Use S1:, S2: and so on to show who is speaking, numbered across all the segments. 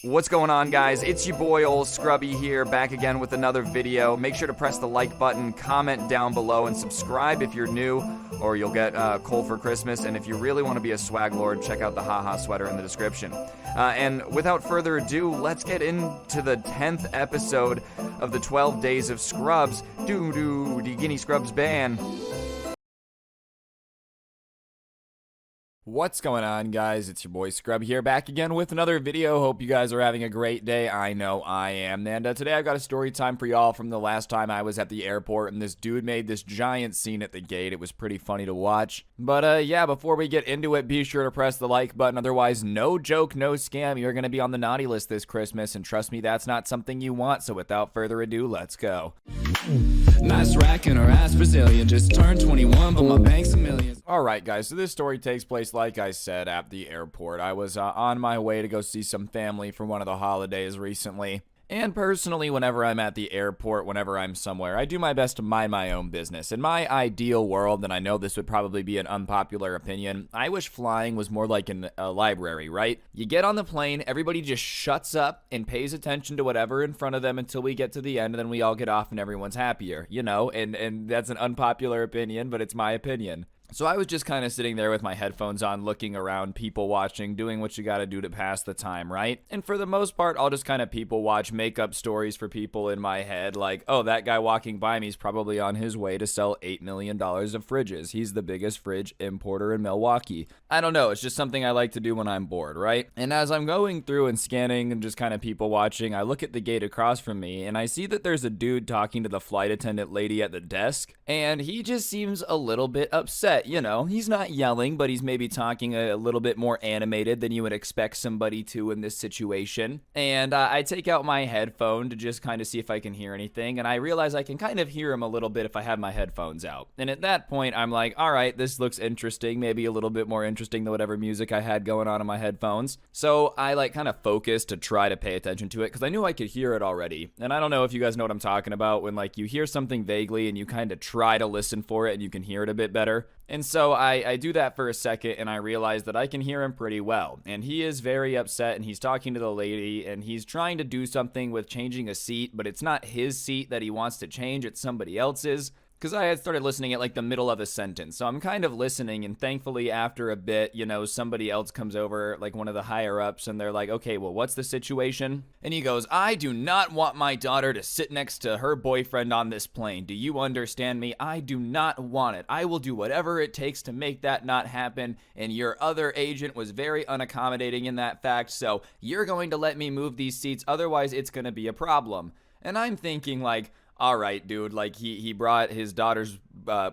S1: What's going on, guys? It's your boy Old Scrubby here, back again with another video. Make sure to press the like button, comment down below, and subscribe if you're new, or you'll get coal for Christmas. And if you really want to be a swag lord, check out the haha sweater in the description. And without further ado, let's get into the 10th episode of the 12 Days of Scrubs. Doo-doo, the Guinea Scrubs ban. What's going on, guys? It's your boy Scrub here, back again with another video. Hope you guys are having a great day. I know I am. And today I've got a story time for y'all from the last time I was at the airport, and this dude made this giant scene at the gate. It was pretty funny to watch. But yeah, before we get into it, be sure to press the like button. Otherwise, no joke, no scam. You're going to be on the naughty list this Christmas, and trust me, that's not something you want. So without further ado, let's go.
S2: Nice rack in her ass Brazilian. Just turned 21, but my bank's a million.
S1: Alright, guys, so this story takes place, like I said, at the airport. I was on my way to go see some family for one of the holidays recently. And personally, whenever I'm at the airport, whenever I'm somewhere, I do my best to mind my own business. In my ideal world, and I know this would probably be an unpopular opinion, I wish flying was more like a library, right? You get on the plane, everybody just shuts up and pays attention to whatever in front of them until we get to the end, and then we all get off and everyone's happier, you know? And that's an unpopular opinion, but it's my opinion. So I was just kind of sitting there with my headphones on, looking around, people watching, doing what you gotta do to pass the time, right? And for the most part, I'll just kind of people watch, make up stories for people in my head, like, oh, that guy walking by me is probably on his way to sell $8 million of fridges. He's the biggest fridge importer in Milwaukee. I don't know, it's just something I like to do when I'm bored, right? And as I'm going through and scanning and just kind of people watching, I look at the gate across from me, and I see that there's a dude talking to the flight attendant lady at the desk, and he just seems a little bit upset. You know, he's not yelling, but he's maybe talking a little bit more animated than you would expect somebody to in this situation. And I take out my headphone to just kind of see if I can hear anything, and I realize I can kind of hear him a little bit if I have my headphones out. And at that point, I'm like, all right, this looks interesting, maybe a little bit more interesting than whatever music I had going on in my headphones. So I like kind of focused to try to pay attention to it, because I knew I could hear it already. And I don't know if you guys know what I'm talking about, when like you hear something vaguely and you kind of try to listen for it and you can hear it a bit better. And so I do that for a second, and I realize that I can hear him pretty well. And he is very upset, and he's talking to the lady, and he's trying to do something with changing a seat, but it's not his seat that he wants to change, it's somebody else's. Because I had started listening at like the middle of a sentence. So I'm kind of listening, and thankfully after a bit, you know, somebody else comes over, like one of the higher ups, and they're like, okay, well, what's the situation? And he goes, I do not want my daughter to sit next to her boyfriend on this plane. Do you understand me? I do not want it. I will do whatever it takes to make that not happen. And your other agent was very unaccommodating in that fact. So you're going to let me move these seats. Otherwise, it's going to be a problem. And I'm thinking like, all right, dude, like he brought his daughter's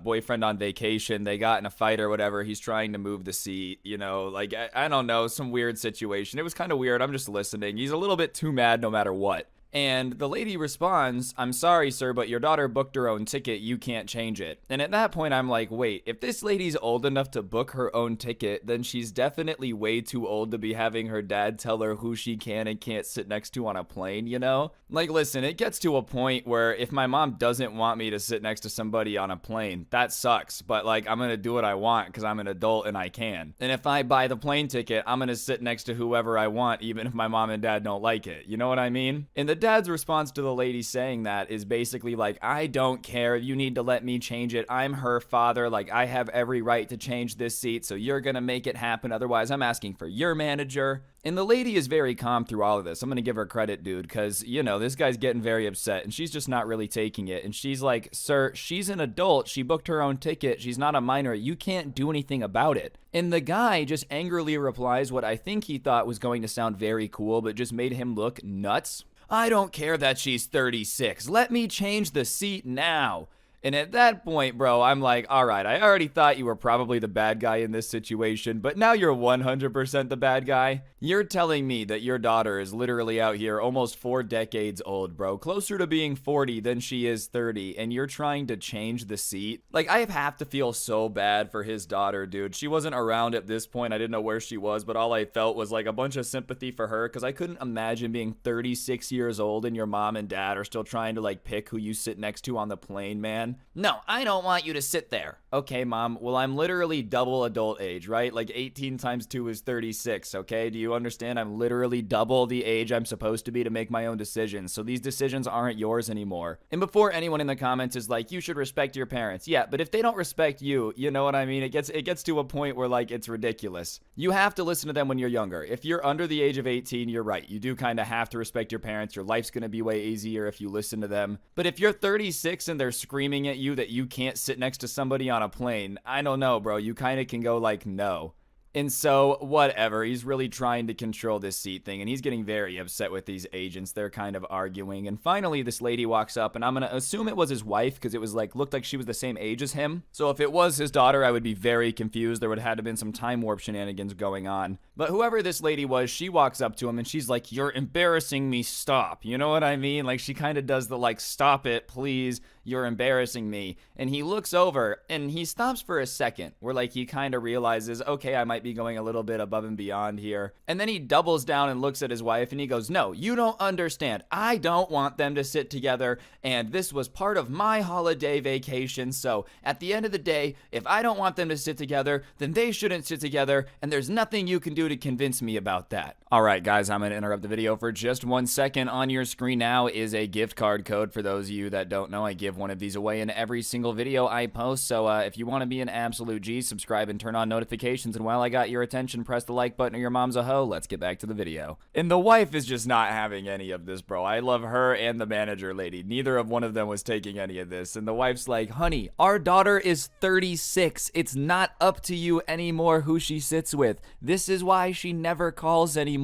S1: boyfriend on vacation. They got in a fight or whatever. He's trying to move the seat, you know, like, I don't know, some weird situation. It was kind of weird. I'm just listening. He's a little bit too mad no matter what. And the lady responds, I'm sorry, sir, but your daughter booked her own ticket. You can't change it. And at that point, I'm like, wait, if this lady's old enough to book her own ticket, then she's definitely way too old to be having her dad tell her who she can and can't sit next to on a plane, you know? Like, listen, it gets to a point where if my mom doesn't want me to sit next to somebody on a plane, that sucks. But, like, I'm gonna do what I want because I'm an adult and I can. And if I buy the plane ticket, I'm gonna sit next to whoever I want, even if my mom and dad don't like it. You know what I mean? And the dad's response to the lady saying that is basically like, I don't care, you need to let me change it, I'm her father, like I have every right to change this seat, so you're gonna make it happen, otherwise I'm asking for your manager. And the lady is very calm through all of this. I'm gonna give her credit, dude, because, you know, this guy's getting very upset, and she's just not really taking it. And she's like, sir, she's an adult. She booked her own ticket. She's not a minor. You can't do anything about it. And the guy just angrily replies what I think he thought was going to sound very cool, but just made him look nuts. I don't care that she's 36. Let me change the seat now. And at that point, bro, I'm like, all right, I already thought you were probably the bad guy in this situation, but now you're 100% the bad guy. You're telling me that your daughter is literally out here almost 4 decades old, bro, closer to being 40 than she is 30, and you're trying to change the seat? Like, I have to feel so bad for his daughter, dude. She wasn't around at this point. I didn't know where she was, but all I felt was like a bunch of sympathy for her, because I couldn't imagine being 36 years old and your mom and dad are still trying to like pick who you sit next to on the plane, man. man. No, I don't want you to sit there. Okay, mom, well, I'm literally double adult age, right? Like 18 times 2 is 36, okay? Do you understand? I'm literally double the age I'm supposed to be to make my own decisions. So these decisions aren't yours anymore. And before anyone in the comments is like, you should respect your parents. Yeah, but if they don't respect you, you know what I mean? It gets to a point where like it's ridiculous. You have to listen to them when you're younger. If you're under the age of 18, you're right. You do kind of have to respect your parents. Your life's going to be way easier if you listen to them. But if you're 36 and they're screaming at you that you can't sit next to somebody on a plane, I don't know, bro. You kind of can go like, no. And so, whatever, he's really trying to control this seat thing, and he's getting very upset with these agents. They're kind of arguing, and finally this lady walks up, and I'm gonna assume it was his wife, because it was like, looked like she was the same age as him. So if it was his daughter, I would be very confused. There would have had to have been some time warp shenanigans going on. But whoever this lady was, she walks up to him, and she's like, you're embarrassing me, stop. You know what I mean? Like, she kind of does the like, stop it, please, you're embarrassing me. And he looks over, and he stops for a second, where like, he kind of realizes, okay, I might be going a little bit above and beyond here. And then he doubles down and looks at his wife and he goes, no, you don't understand. I don't want them to sit together, and this was part of my holiday vacation. So at the end of the day, if I don't want them to sit together, then they shouldn't sit together, and there's nothing you can do to convince me about that. All right, guys, I'm going to interrupt the video for just 1 second. On your screen now is a gift card code. For those of you that don't know, I give one of these away in every single video I post. So if you want to be an absolute G, subscribe and turn on notifications. And while I got your attention, press the like button or your mom's a hoe. Let's get back to the video. And the wife is just not having any of this, bro. I love her and the manager lady. Neither of one of them was taking any of this. And the wife's like, honey, our daughter is 36. It's not up to you anymore who she sits with. This is why she never calls anymore.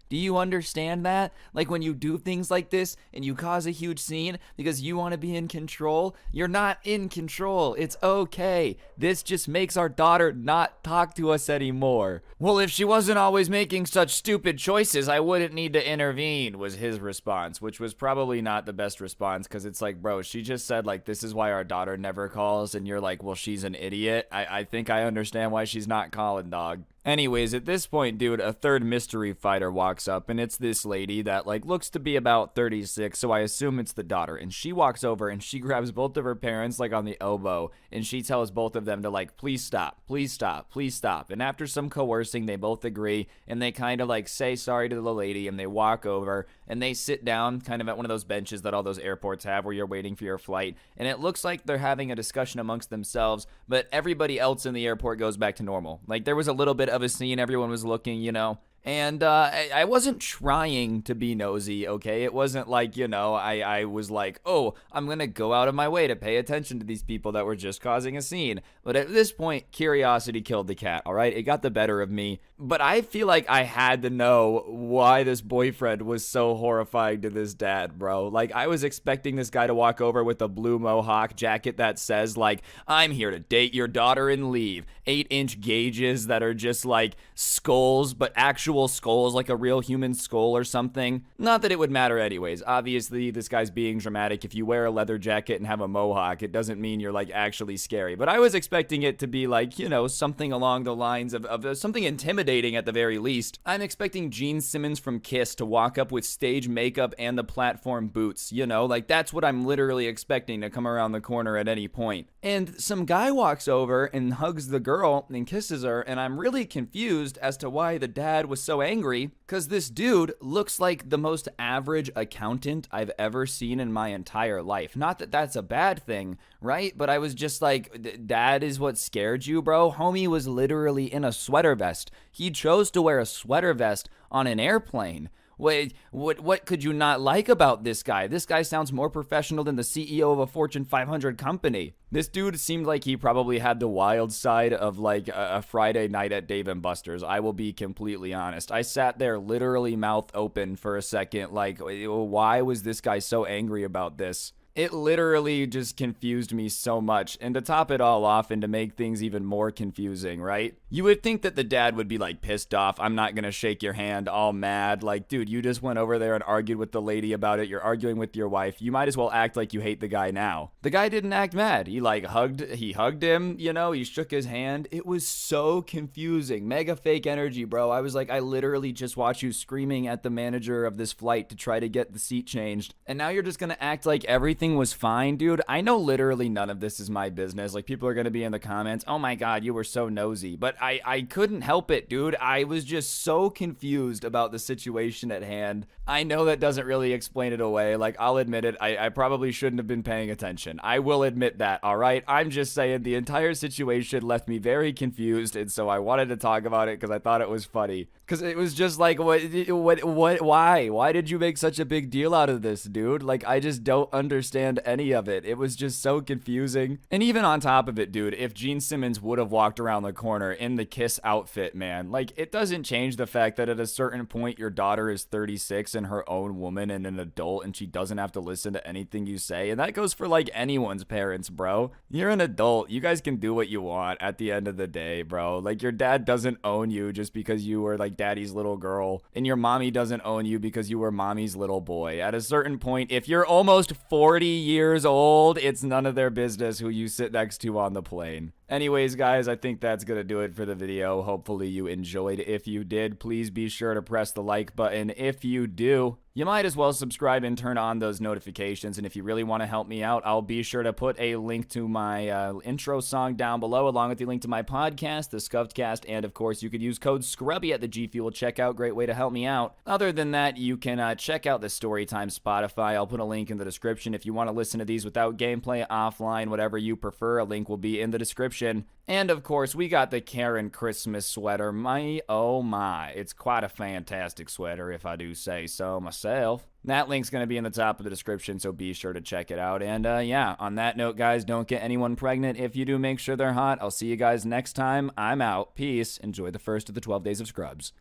S1: Do you understand that? Like, when you do things like this and you cause a huge scene because you want to be in control, you're not in control. It's okay. This just makes our daughter not talk to us anymore. Well, if she wasn't always making such stupid choices, I wouldn't need to intervene, was his response, which was probably not the best response, because it's like, bro, she just said, like, this is why our daughter never calls, and you're like, well, she's an idiot. I think I understand why she's not calling, dog. Anyways, at this point, dude, a third mystery fighter walks up, and it's this lady that, like, looks to be about 36, so I assume it's the daughter. And she walks over, and she grabs both of her parents, like, on the elbow, and she tells both of them to, like, please stop, please stop, please stop. And after some coercing, they both agree, and they kind of, like, say sorry to the lady, and they walk over, and they sit down kind of at one of those benches that all those airports have where you're waiting for your flight. And it looks like they're having a discussion amongst themselves, but everybody else in the airport goes back to normal. Like, there was a little bit of a scene, everyone was looking, you know, and I wasn't trying to be nosy, okay? It wasn't like, you know, I was like, oh, I'm gonna go out of my way to pay attention to these people that were just causing a scene. But at this point, curiosity killed the cat, all right? It got the better of me. But I feel like I had to know why this boyfriend was so horrifying to this dad, bro. Like, I was expecting this guy to walk over with a blue mohawk jacket that says, like, I'm here to date your daughter and leave. 8-inch gauges that are just like skulls, but actual skulls, like a real human skull or something. Not that it would matter anyways. Obviously, this guy's being dramatic. If you wear a leather jacket and have a mohawk, it doesn't mean you're like actually scary. But I was expecting it to be like, you know, something along the lines of something intimidating at the very least. I'm expecting Gene Simmons from Kiss to walk up with stage makeup and the platform boots, you know, like that's what I'm literally expecting to come around the corner at any point. And some guy walks over and hugs the girl and kisses her, and I'm really confused as to why the dad was so angry, because this dude looks like the most average accountant I've ever seen in my entire life. Not that that's a bad thing, right? But I was just like, that is what scared you, bro? Homie was literally in a sweater vest. He chose to wear a sweater vest on an airplane. Wait, what could you not like about this guy? This guy sounds more professional than the CEO of a Fortune 500 company. This dude seemed like he probably had the wild side of like a Friday night at Dave & Buster's. I will be completely honest. I sat there literally mouth open for a second, like, why was this guy so angry about this? It literally just confused me so much. And to top it all off and to make things even more confusing, right? You would think that the dad would be like pissed off. I'm not gonna shake your hand, all mad. Like, dude, you just went over there and argued with the lady about it. You're arguing with your wife. You might as well act like you hate the guy now. The guy didn't act mad. He hugged him, he shook his hand. It was so confusing. Mega fake energy, bro. I was like, I literally just watched you screaming at the manager of this flight to try to get the seat changed. And now you're just gonna act like everything was fine, dude. I know literally none of this is my business. Like, people are gonna be in the comments, oh my god, you were so nosy. But I couldn't help it, dude. I was just so confused about the situation at hand. I know that doesn't really explain it away. Like, I'll admit it. I probably shouldn't have been paying attention. I will admit that, all right? I'm just saying the entire situation left me very confused, and so I wanted to talk about it because I thought it was funny. Because it was just like, why? Why did you make such a big deal out of this, dude? Like, I just don't understand any of it. It was just so confusing. And even on top of it, dude, if Gene Simmons would have walked around the corner in the Kiss outfit, man, like, it doesn't change the fact that at a certain point your daughter is 36 and her own woman and an adult, and she doesn't have to listen to anything you say. And that goes for like anyone's parents, bro. You're an adult. You guys can do what you want at the end of the day, bro. Like, your dad doesn't own you just because you were like daddy's little girl, and your mommy doesn't own you because you were mommy's little boy. At a certain point, if you're almost 40 years old, it's none of their business who you sit next to on the plane. Anyways, guys, I think that's going to do it for the video. Hopefully you enjoyed. If you did, please be sure to press the like button. If you do, you might as well subscribe and turn on those notifications. And if you really want to help me out, I'll be sure to put a link to my intro song down below, along with the link to my podcast, the Scuffed Cast. And of course, you could use code SCRUBBY at the G Fuel checkout. Great way to help me out. Other than that, you can check out the Storytime Spotify. I'll put a link in the description if you want to listen to these without gameplay, offline, whatever you prefer. A link will be in the description. And of course, we got the Karen Christmas sweater. My, oh my, it's quite a fantastic sweater, if I do say so myself. That link's going to be in the top of the description, so be sure to check it out. And yeah, on that note, guys, don't get anyone pregnant. If you do, make sure they're hot. I'll see you guys next time. I'm out. Peace. Enjoy the first of the 12 days of Scrubs.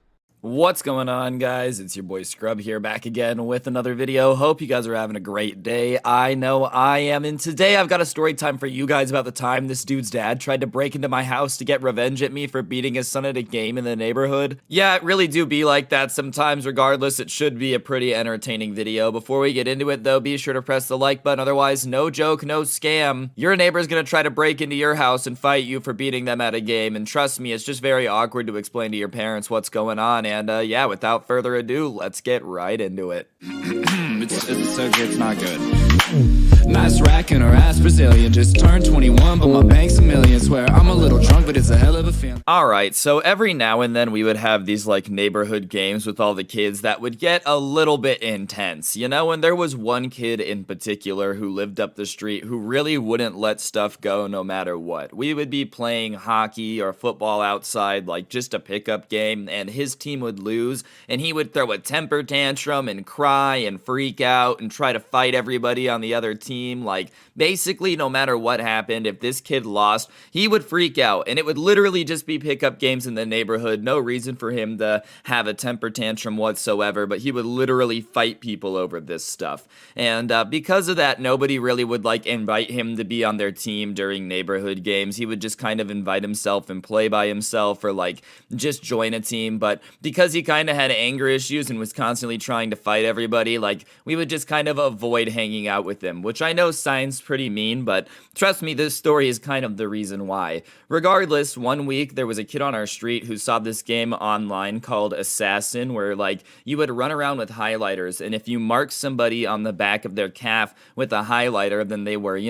S1: What's going on, guys? It's your boy Scrub here, back again with another video. Hope you guys are having a great day. I know I am, and today I've got a story time for you guys about the time this dude's dad tried to break into my house to get revenge at me for beating his son at a game in the neighborhood. Yeah, it really do be like that sometimes. Regardless, it should be a pretty entertaining video. Before we get into it, though, be sure to press the like button. Otherwise, no joke, no scam. Your neighbor's gonna try to break into your house and fight you for beating them at a game, and trust me, it's just very awkward to explain to your parents what's going on. And yeah, without further ado, let's get right into it.
S2: It's not good. Nice racking her ass Brazilian. Just turned 21, but my bank's a million. Swear I'm a little drunk, but it's a hell of a feeling.
S1: Alright, so every now and then we would have these like neighborhood games with all the kids that would get a little bit intense, and there was one kid in particular who lived up the street who really wouldn't let stuff go no matter what. We would be playing hockey or football outside, like just a pickup game, and his team would lose, and he would throw a temper tantrum and cry and freak out and try to fight everybody on the other team. Like, basically, no matter what happened, if this kid lost, he would freak out, and it would literally just be pickup games in the neighborhood. No reason for him to have a temper tantrum whatsoever, but he would literally fight people over this stuff. And because of that, nobody really would like invite him to be on their team during neighborhood games. He would just kind of invite himself and play by himself, or like just join a team. But because he kind of had anger issues and was constantly trying to fight everybody, like, we would just kind of avoid hanging out with him, which I know sounds pretty mean, but trust me, this story is kind of the reason why. Regardless, one week there was a kid on our street who saw this game online called Assassin, where like you would run around with highlighters, and if you mark somebody on the back of their calf with a highlighter, then they were,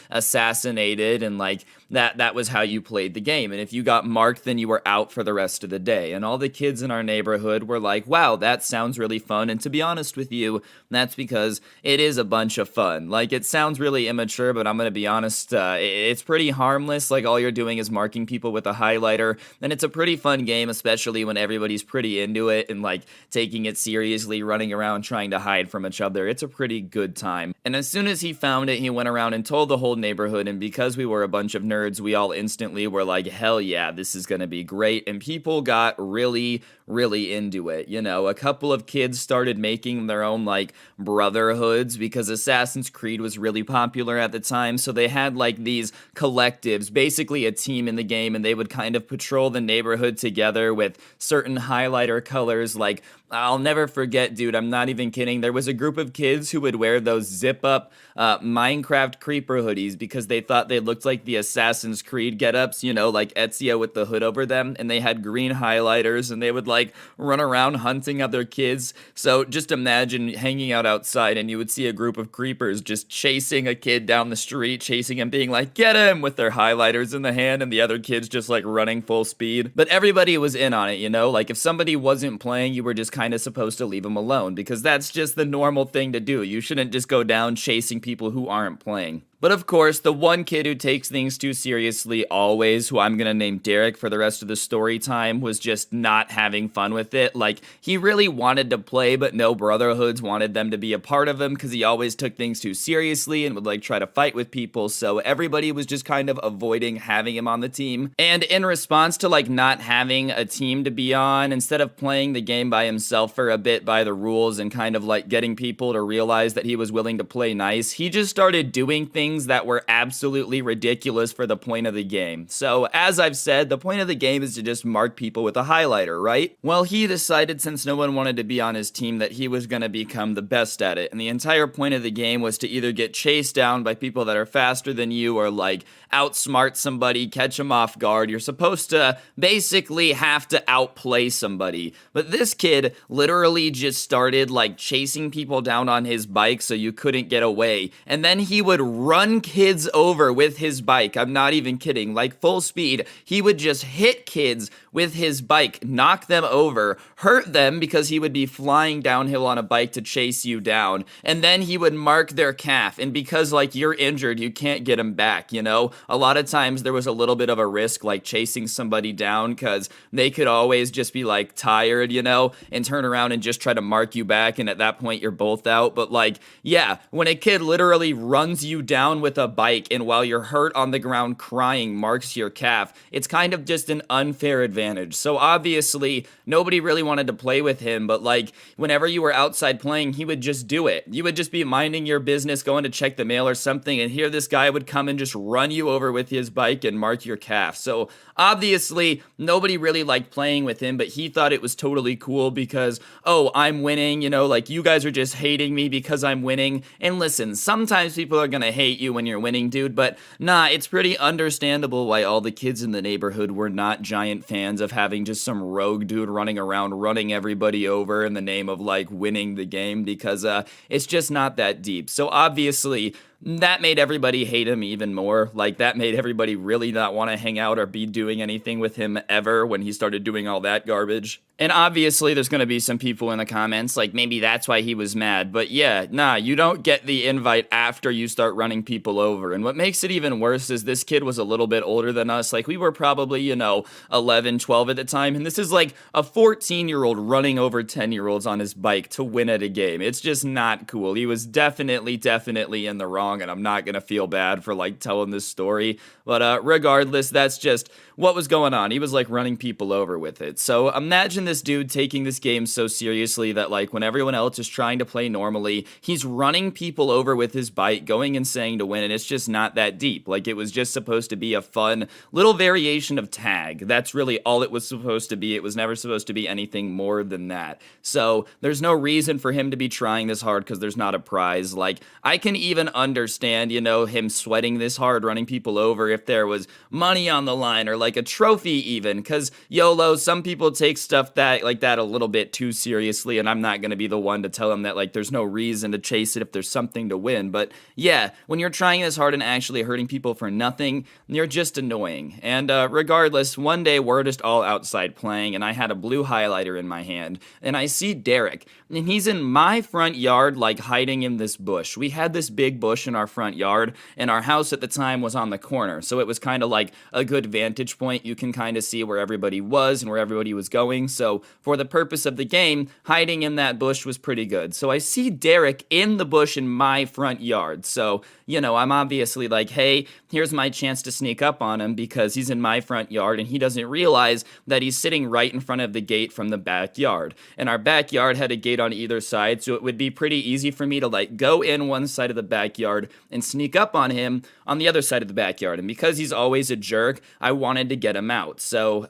S1: assassinated, and like that was how you played the game. And if you got marked, then you were out for the rest of the day. And all the kids in our neighborhood were like, wow, that sounds really fun. And to be honest with you, that's because it is a bunch of fun. Like, it sounds really immature, but I'm gonna be honest, it's pretty harmless. Like, all you're doing is marking people with a highlighter, and it's a pretty fun game, especially when everybody's pretty into it and like taking it seriously, running around trying to hide from each other. It's a pretty good time. And as soon as he found it, he went around and told the whole neighborhood, and because we were a bunch of nerds, we all instantly were like, hell yeah, this is gonna be great. And people got really, really into it. You know, a couple of kids started making their own like brotherhoods because Assassin's Creed was really popular at the time. So they had like these collectives, basically a team in the game, and they would kind of patrol the neighborhood together with certain highlighter colors. Like, I'll never forget, dude, I'm not even kidding. There was a group of kids who would wear those zip-up Minecraft creeper hoodies because they thought they looked like the Assassin's Creed get-ups, you know, like Ezio with the hood over them, and they had green highlighters, and they would, like, run around hunting other kids. So just imagine hanging out outside, and you would see a group of creepers just chasing a kid down the street, chasing him, being like, get him, with their highlighters in the hand, and the other kids just, like, running full speed. But everybody was in on it, you know? Like, if somebody wasn't playing, you were just kind of supposed to leave them alone, because that's just the normal thing to do. You shouldn't just go down chasing people who aren't playing. But of course, the one kid who takes things too seriously always, who I'm gonna name Derek for the rest of the story time, was just not having fun with it. Like, he really wanted to play, but no brotherhoods wanted them to be a part of him because he always took things too seriously and would like try to fight with people, so everybody was just kind of avoiding having him on the team. And in response to like not having a team to be on, instead of playing the game by himself for a bit by the rules and kind of like getting people to realize that he was willing to play nice, he just started doing things that were absolutely ridiculous for the point of the game. So, as I've said, the point of the game is to just mark people with a highlighter, right? Well, he decided, since no one wanted to be on his team, that he was going to become the best at it. And the entire point of the game was to either get chased down by people that are faster than you or like outsmart somebody, catch them off guard. You're supposed to basically have to outplay somebody. But this kid literally just started like chasing people down on his bike so you couldn't get away. And then he would run kids over with his bike. I'm not even kidding. Like, full speed. He would just hit kids with his bike, knock them over, hurt them because he would be flying downhill on a bike to chase you down. And then he would mark their calf. And because, like, you're injured, you can't get him back, you know? A lot of times there was a little bit of a risk, like, chasing somebody down because they could always just be, like, tired, you know, and turn around and just try to mark you back. And at that point, you're both out. But, like, yeah, when a kid literally runs you down with a bike and while you're hurt on the ground crying marks your calf, it's kind of just an unfair advantage. So obviously nobody really wanted to play with him, but like whenever you were outside playing, he would just do it. You would just be minding your business, going to check the mail or something, and here this guy would come and just run you over with his bike and mark your calf. So obviously nobody really liked playing with him, but he thought it was totally cool because, oh, I'm winning, you know, like you guys are just hating me because I'm winning. And listen, sometimes people are gonna hate you when you're winning, dude, but nah, it's pretty understandable why all the kids in the neighborhood were not giant fans of having just some rogue dude running around running everybody over in the name of like winning the game, because it's just not that deep. So obviously that made everybody hate him even more. Like, that made everybody really not want to hang out or be doing anything with him ever when he started doing all that garbage. And obviously, there's going to be some people in the comments, like, maybe that's why he was mad. But yeah, nah, you don't get the invite after you start running people over. And what makes it even worse is this kid was a little bit older than us. Like, we were probably, you know, 11, 12 at the time. And this is like a 14-year-old running over 10-year-olds on his bike to win at a game. It's just not cool. He was definitely in the wrong. And I'm not gonna feel bad for like telling this story, but regardless, that's just what was going on. He was like running people over with it. So imagine this dude taking this game so seriously that like when everyone else is trying to play normally, he's running people over with his bike, going and saying to win, and it's just not that deep. Like, it was just supposed to be a fun little variation of tag. That's really all it was supposed to be. It was never supposed to be anything more than that. So there's no reason for him to be trying this hard because there's not a prize. Like, I can even understand, you know, him sweating this hard, running people over if there was money on the line or like a trophy even, because YOLO, some people take stuff that like that a little bit too seriously, and I'm not going to be the one to tell them that like there's no reason to chase it if there's something to win. But yeah, when you're trying this hard and actually hurting people for nothing, you're just annoying. And regardless, one day we're just all outside playing, and I had a blue highlighter in my hand, and I see Derek, and he's in my front yard like hiding in this bush. We had this big bush in in our front yard, and our house at the time was on the corner, so it was kind of like a good vantage point. You can kind of see where everybody was and where everybody was going, so for the purpose of the game, hiding in that bush was pretty good. So I see Derek in the bush in my front yard, so, you know, I'm obviously like, hey, here's my chance to sneak up on him because he's in my front yard and he doesn't realize that he's sitting right in front of the gate from the backyard. And our backyard had a gate on either side, so it would be pretty easy for me to like go in one side of the backyard and sneak up on him on the other side of the backyard. And because he's always a jerk, I wanted to get him out. So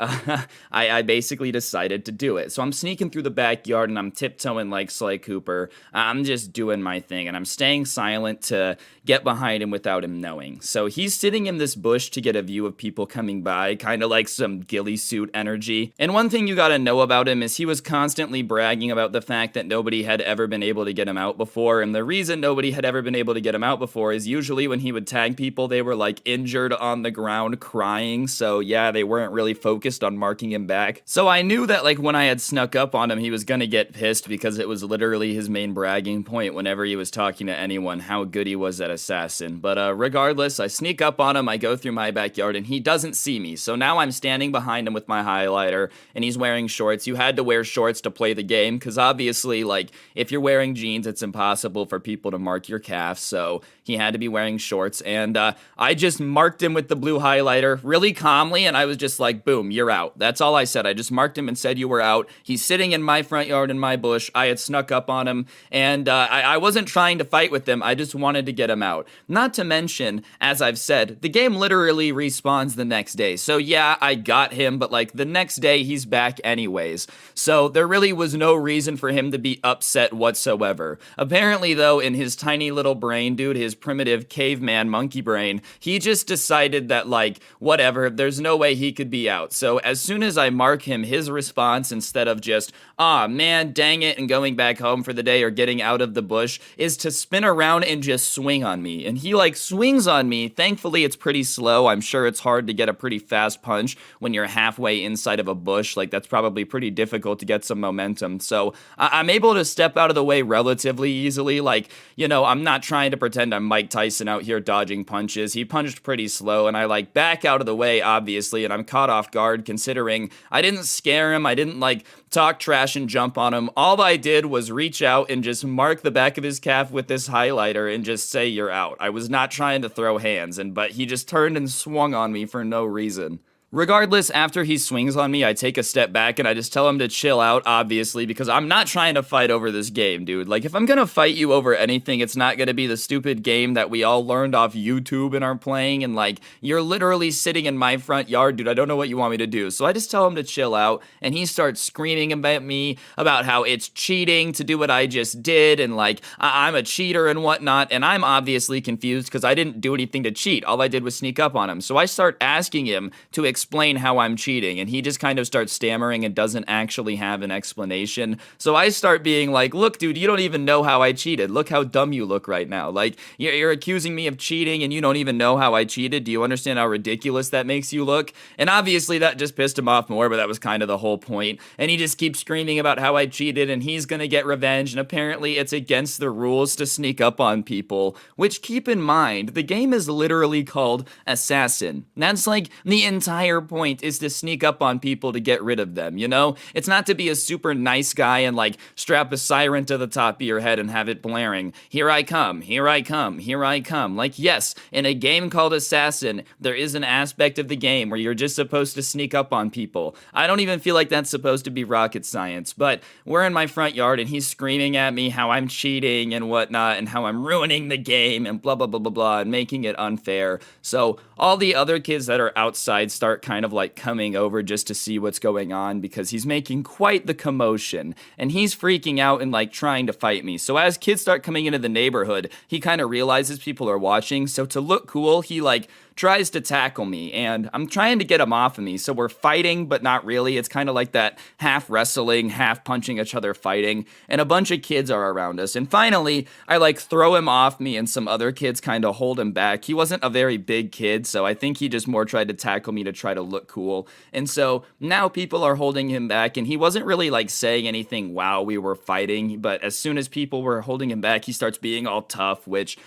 S1: I basically decided to do it. So I'm sneaking through the backyard and I'm tiptoeing like Sly Cooper. I'm just doing my thing and I'm staying silent to get behind him without him knowing. So he's sitting in this bush to get a view of people coming by, kind of like some ghillie suit energy. And one thing you gotta know about him is he was constantly bragging about the fact that nobody had ever been able to get him out before. And the reason nobody had ever been able to get him out before is usually when he would tag people, they were like injured on the ground crying. So yeah, they weren't really focused on marking him back. So I knew that like when I had snuck up on him, he was gonna get pissed because it was literally his main bragging point whenever he was talking to anyone, how good he was at assassin. But regardless, I sneak up on him, I go through my backyard, and he doesn't see me. So now I'm standing behind him with my highlighter, and he's wearing shorts. You had to wear shorts to play the game, because obviously, like, if you're wearing jeans, it's impossible for people to mark your calf, so he had to be wearing shorts, and I just marked him with the blue highlighter really calmly, and I was just like, boom, you're out. That's all I said. I just marked him and said you were out. He's sitting in my front yard in my bush. I had snuck up on him, and I wasn't trying to fight with him. I just wanted to get him out. Not to mention, as I've said, the game literally respawns the next day. So yeah, I got him, but like the next day he's back anyways. So there really was no reason for him to be upset whatsoever. Apparently though, in his tiny little brain, dude, his primitive caveman monkey brain, he just decided that like, whatever, there's no way he could be out. So as soon as I mark him, his response, instead of just, ah man, dang it, and going back home for the day or getting out of the bush, is to spin around and just swing on me. And he like swings on me. Thankfully it's pretty slow. I'm sure it's hard to get a pretty fast punch when you're halfway inside of a bush. Like that's probably pretty difficult to get some momentum. So I'm able to step out of the way relatively easily. Like, you know, I'm not trying to pretend I'm Mike Tyson out here dodging punches. He punched pretty slow and I like back out of the way obviously, and I'm caught off guard considering I didn't scare him. I didn't like talk trash and jump on him. All I did was reach out and just mark the back of his calf with this highlighter and just say you're out. I was not trying to throw hands, but he just turned and swung on me for no reason. Regardless, after he swings on me, I take a step back and I just tell him to chill out, obviously, because I'm not trying to fight over this game, dude. Like, if I'm gonna fight you over anything, it's not gonna be the stupid game that we all learned off YouTube and are playing, and like, you're literally sitting in my front yard, dude. I don't know what you want me to do. So I just tell him to chill out, and he starts screaming about me, about how it's cheating to do what I just did, and like, I'm a cheater and whatnot, and I'm obviously confused because I didn't do anything to cheat. All I did was sneak up on him. So I start asking him to explain how I'm cheating, and he just kind of starts stammering and doesn't actually have an explanation. So I start being like, look dude, you don't even know how I cheated. Look how dumb you look right now. Like, you're accusing me of cheating and you don't even know how I cheated. Do you understand how ridiculous that makes you look? And obviously that just pissed him off more, but that was kind of the whole point. And he just keeps screaming about how I cheated and he's gonna get revenge, and apparently it's against the rules to sneak up on people, which, keep in mind, the game is literally called Assassin. That's like the entire point, is to sneak up on people to get rid of them, you know? It's not to be a super nice guy and like strap a siren to the top of your head and have it blaring, here I come, here I come, here I come. Like, yes, in a game called Assassin, there is an aspect of the game where you're just supposed to sneak up on people. I don't even feel like that's supposed to be rocket science, but we're in my front yard and he's screaming at me how I'm cheating and whatnot and how I'm ruining the game and blah blah blah blah blah and making it unfair. So all the other kids that are outside start kind of like coming over just to see what's going on because he's making quite the commotion and he's freaking out and like trying to fight me. So as kids start coming into the neighborhood, he kind of realizes people are watching, so to look cool, he like
S3: tries to tackle me, and I'm trying to get him off of me. So we're fighting, but not really. It's kind of like that half wrestling, half punching each other fighting, and a bunch of kids are around us. And finally, I like throw him off me, and some other kids kind of hold him back. He wasn't a very big kid, so I think he just more tried to tackle me to try to look cool. And so now people are holding him back, and he wasn't really like saying anything while we were fighting, but as soon as people were holding him back, he starts being all tough, which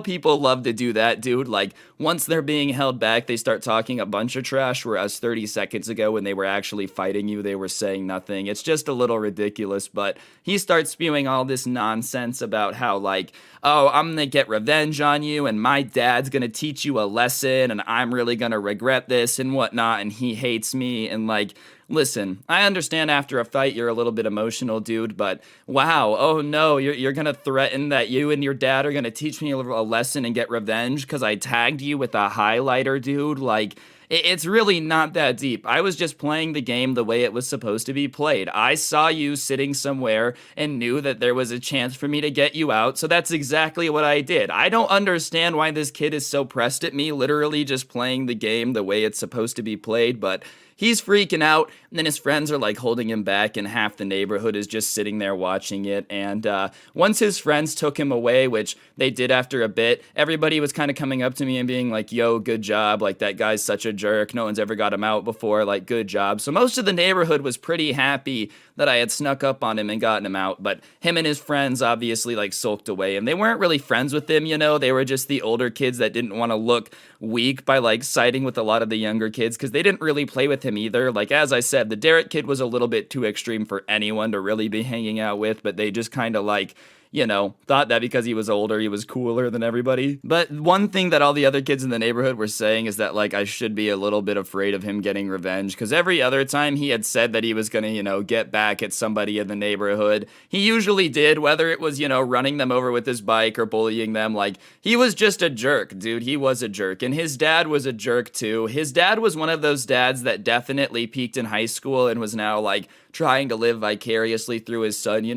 S3: people love to do that, dude. Like, once they're being held back, they start talking a bunch of trash, whereas 30 seconds ago, when they were actually fighting you, they were saying nothing. It's just a little ridiculous, but he starts spewing all this nonsense about how, like, oh, I'm gonna get revenge on you, and my dad's gonna teach you a lesson, and I'm really gonna regret this, and whatnot, and he hates me, and, like, listen, I understand after a fight you're a little bit emotional, dude, but wow, oh no, you're gonna threaten that you and your dad are gonna teach me a lesson and get revenge because I tagged you with a highlighter, dude? Like, it's really not that deep. I was just playing the game the way it was supposed to be played. I saw you sitting somewhere and knew that there was a chance for me to get you out, so that's exactly what I did. I don't understand why this kid is so pressed at me, literally just playing the game the way it's supposed to be played, but he's freaking out, and then his friends are like holding him back, and half the neighborhood is just sitting there watching it. And once his friends took him away, which they did after a bit, everybody was kind of coming up to me and being like, yo, good job, like, that guy's such a jerk, no one's ever got him out before, like, good job. So most of the neighborhood was pretty happy that I had snuck up on him and gotten him out, but him and his friends obviously like sulked away, and they weren't really friends with him, they were just the older kids that didn't want to look weak by like siding with a lot of the younger kids, because they didn't really play with him either. Like, as I said, the Derek kid was a little bit too extreme for anyone to really be hanging out with, but they just kind of like, thought that because he was older, he was cooler than everybody. But one thing that all the other kids in the neighborhood were saying is that, like, I should be a little bit afraid of him getting revenge, because every other time he had said that he was gonna, get back at somebody in the neighborhood, he usually did, whether it was, running them over with his bike or bullying them. Like, he was just a jerk, dude. He was a jerk. And his dad was a jerk, too. His dad was one of those dads that definitely peaked in high school and was now, like, trying to live vicariously through his son,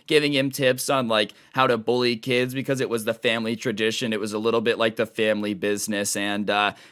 S3: giving him tips on like how to bully kids because it was the family tradition. It was a little bit like the family business. And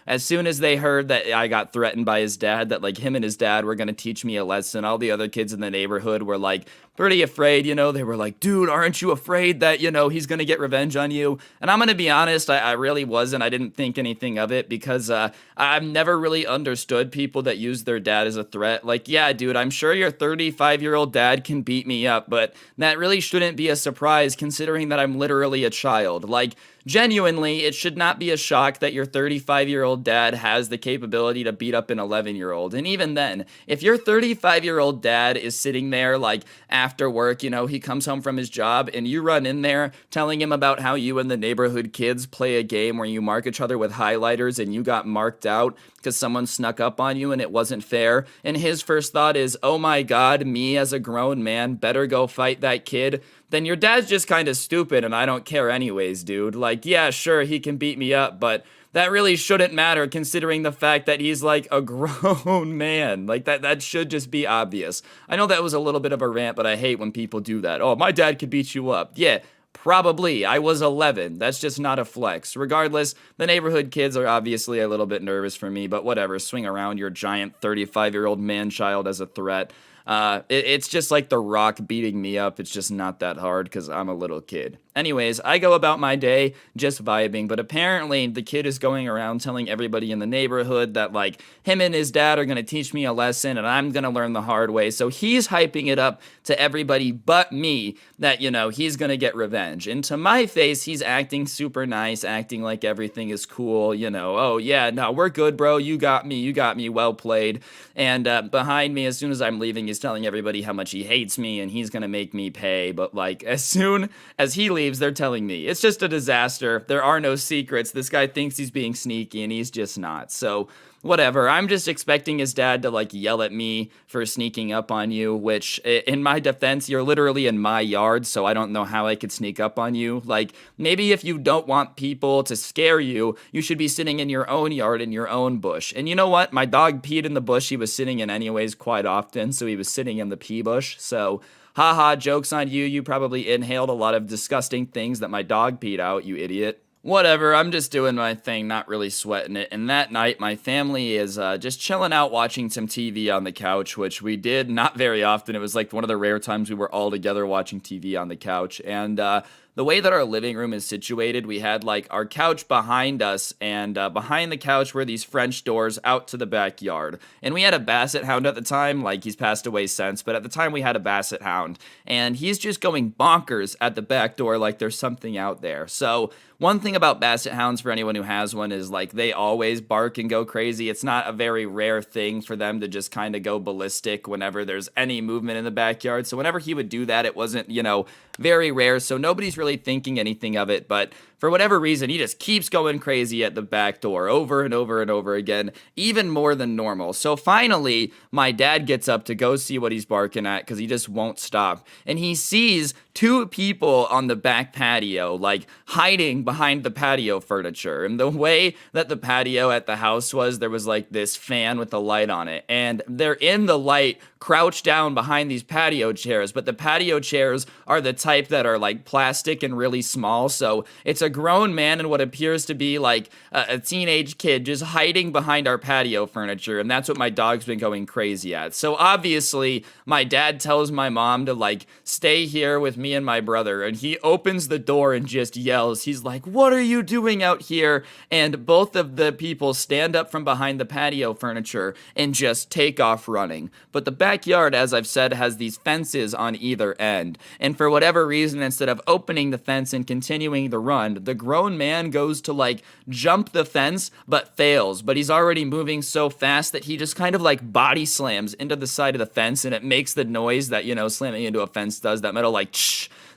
S3: as soon as they heard that I got threatened by his dad, that like him and his dad were going to teach me a lesson, all the other kids in the neighborhood were like pretty afraid, they were like, dude, aren't you afraid that, he's going to get revenge on you? And I'm going to be honest, I really wasn't. I didn't think anything of it because I've never really understood people that use their dad as a threat. Like, yeah, dude, I'm sure your 35-year-old dad can beat me up, but that really shouldn't be a surprise considering that I'm literally a child. Like, genuinely, it should not be a shock that your 35-year-old dad has the capability to beat up an 11-year-old. And even then, if your 35-year-old dad is sitting there, like, after work, he comes home from his job, and you run in there telling him about how you and the neighborhood kids play a game where you mark each other with highlighters and you got marked out because someone snuck up on you and it wasn't fair, and his first thought is, oh my god, me as a grown man better go fight that kid, then your dad's just kind of stupid and I don't care anyways, dude. Like, yeah, sure, he can beat me up, but that really shouldn't matter considering the fact that he's like a grown man. Like, that should just be obvious. I know that was a little bit of a rant, but I hate when people do that. Oh, my dad could beat you up. Yeah, probably. I was 11. That's just not a flex. Regardless, the neighborhood kids are obviously a little bit nervous for me, but whatever. Swing around your giant 35-year-old man-child as a threat. It's just like The Rock beating me up. It's just not that hard because I'm a little kid. Anyways, I go about my day just vibing, but apparently the kid is going around telling everybody in the neighborhood that, like, him and his dad are going to teach me a lesson and I'm going to learn the hard way. So he's hyping it up to everybody but me that, he's going to get revenge. And to my face, he's acting super nice, acting like everything is cool, oh yeah, no, we're good, bro. You got me, well played. And behind me, as soon as I'm leaving, he's telling everybody how much he hates me and he's going to make me pay. But, like, as soon as he leaves, they're telling me it's just a disaster. There are no secrets. This guy thinks he's being sneaky and he's just not. So whatever. I'm just expecting his dad to like yell at me for sneaking up on you, which in my defense, you're literally in my yard, so I don't know how I could sneak up on you. Like, maybe if you don't want people to scare you, you should be sitting in your own yard in your own bush. And you know what? My dog peed in the bush he was sitting in anyways quite often, so he was sitting in the pee bush. So haha, joke's on you. You probably inhaled a lot of disgusting things that my dog peed out, you idiot. whatever, I'm just doing my thing, not really sweating it. And that night, my family is just chilling out watching some TV on the couch, which we did not very often. It was like one of the rare times we were all together watching TV on the couch. And the way that our living room is situated, we had like our couch behind us, and behind the couch were these French doors out to the backyard. And we had a basset hound at the time, like he's passed away since, but at the time we had a basset hound, and he's just going bonkers at the back door like there's something out there. So one thing about basset hounds, for anyone who has one, is like they always bark and go crazy. It's not a very rare thing for them to just kind of go ballistic whenever there's any movement in the backyard. So whenever he would do that, it wasn't, very rare. So nobody's really thinking anything of it. But for whatever reason, he just keeps going crazy at the back door over and over and over again, even more than normal. So finally, my dad gets up to go see what he's barking at because he just won't stop. And he sees two people on the back patio, like hiding behind the patio furniture. And the way that the patio at the house was, there was like this fan with a light on it. And they're in the light, crouched down behind these patio chairs. But the patio chairs are the type that are like plastic and really small. So it's a grown man and what appears to be like a teenage kid just hiding behind our patio furniture. And that's what my dog's been going crazy at. So obviously, my dad tells my mom to like stay here with me and my brother. And he opens the door and just yells. He's like, "What are you doing out here?" And both of the people stand up from behind the patio furniture and just take off running. But the backyard, as I've said, has these fences on either end. And for whatever reason, instead of opening the fence and continuing the run, the grown man goes to like jump the fence, but fails. But he's already moving so fast that he just kind of like body slams into the side of the fence, and it makes the noise that, slamming into a fence does, that metal like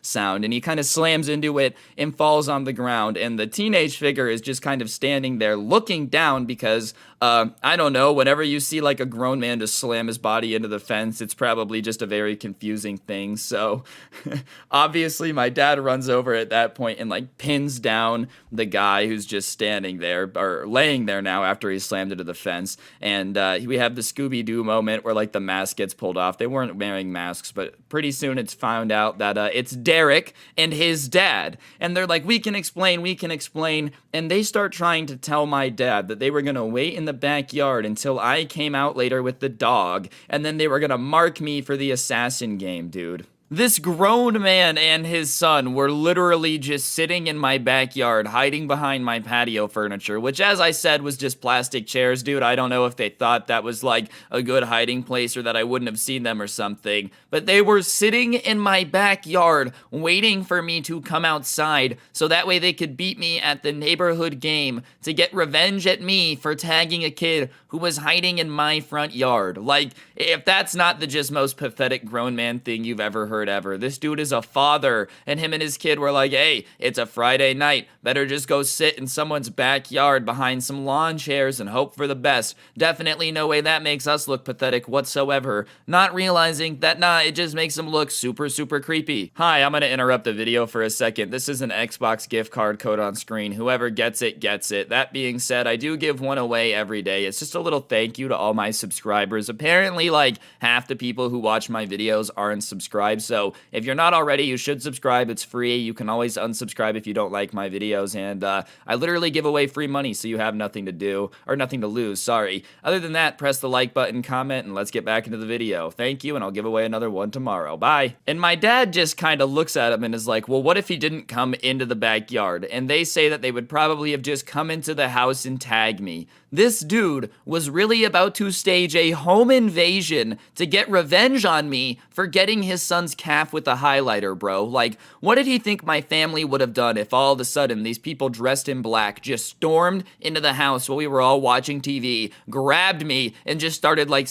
S3: sound, and he kind of slams into it and falls on the ground. And the teenage figure is just kind of standing there looking down because I don't know, whenever you see like a grown man just slam his body into the fence, it's probably just a very confusing thing. So obviously my dad runs over at that point and like pins down the guy who's just standing there, or laying there now after he slammed into the fence. And we have the Scooby-Doo moment where like the mask gets pulled off. They weren't wearing masks, but pretty soon it's found out that it's Derek and his dad. And they're like, we can explain. And they start trying to tell my dad that they were going to wait in the backyard until I came out later with the dog, and then they were going to mark me for the assassin game, dude. This grown man and his son were literally just sitting in my backyard, hiding behind my patio furniture, which, as I said, was just plastic chairs, dude. I don't know if they thought that was like a good hiding place or that I wouldn't have seen them or something, but they were sitting in my backyard waiting for me to come outside so that way they could beat me at the neighborhood game to get revenge at me for tagging a kid who was hiding in my front yard. Like, if that's not the just most pathetic grown man thing you've ever heard ever. This dude is a father, and him and his kid were like, hey, it's a Friday night, better just go sit in someone's backyard behind some lawn chairs and hope for the best. Definitely no way that makes us look pathetic whatsoever. Not realizing that, it just makes them look super, super creepy. Hi, I'm gonna interrupt the video for a second. This is an Xbox gift card code on screen. Whoever gets it, gets it. That being said, I do give one away every day. It's just a little thank you to all my subscribers. Apparently, like, half the people who watch my videos aren't subscribed, so if you're not already, you should subscribe. It's free. You can always unsubscribe if you don't like my videos, and I literally give away free money, so you have nothing to do, or nothing to lose, sorry. Other than that, press the like button, comment, and let's get back into the video. Thank you, and I'll give away another one tomorrow. Bye. And my dad just kind of looks at him and is like, well, what if he didn't come into the backyard? And they say that they would probably have just come into the house and tagged me. This dude was really about to stage a home invasion to get revenge on me for getting his son's calf with a highlighter, bro. Like, what did he think my family would have done if all of a sudden these people dressed in black just stormed into the house while we were all watching TV, grabbed me, and just started like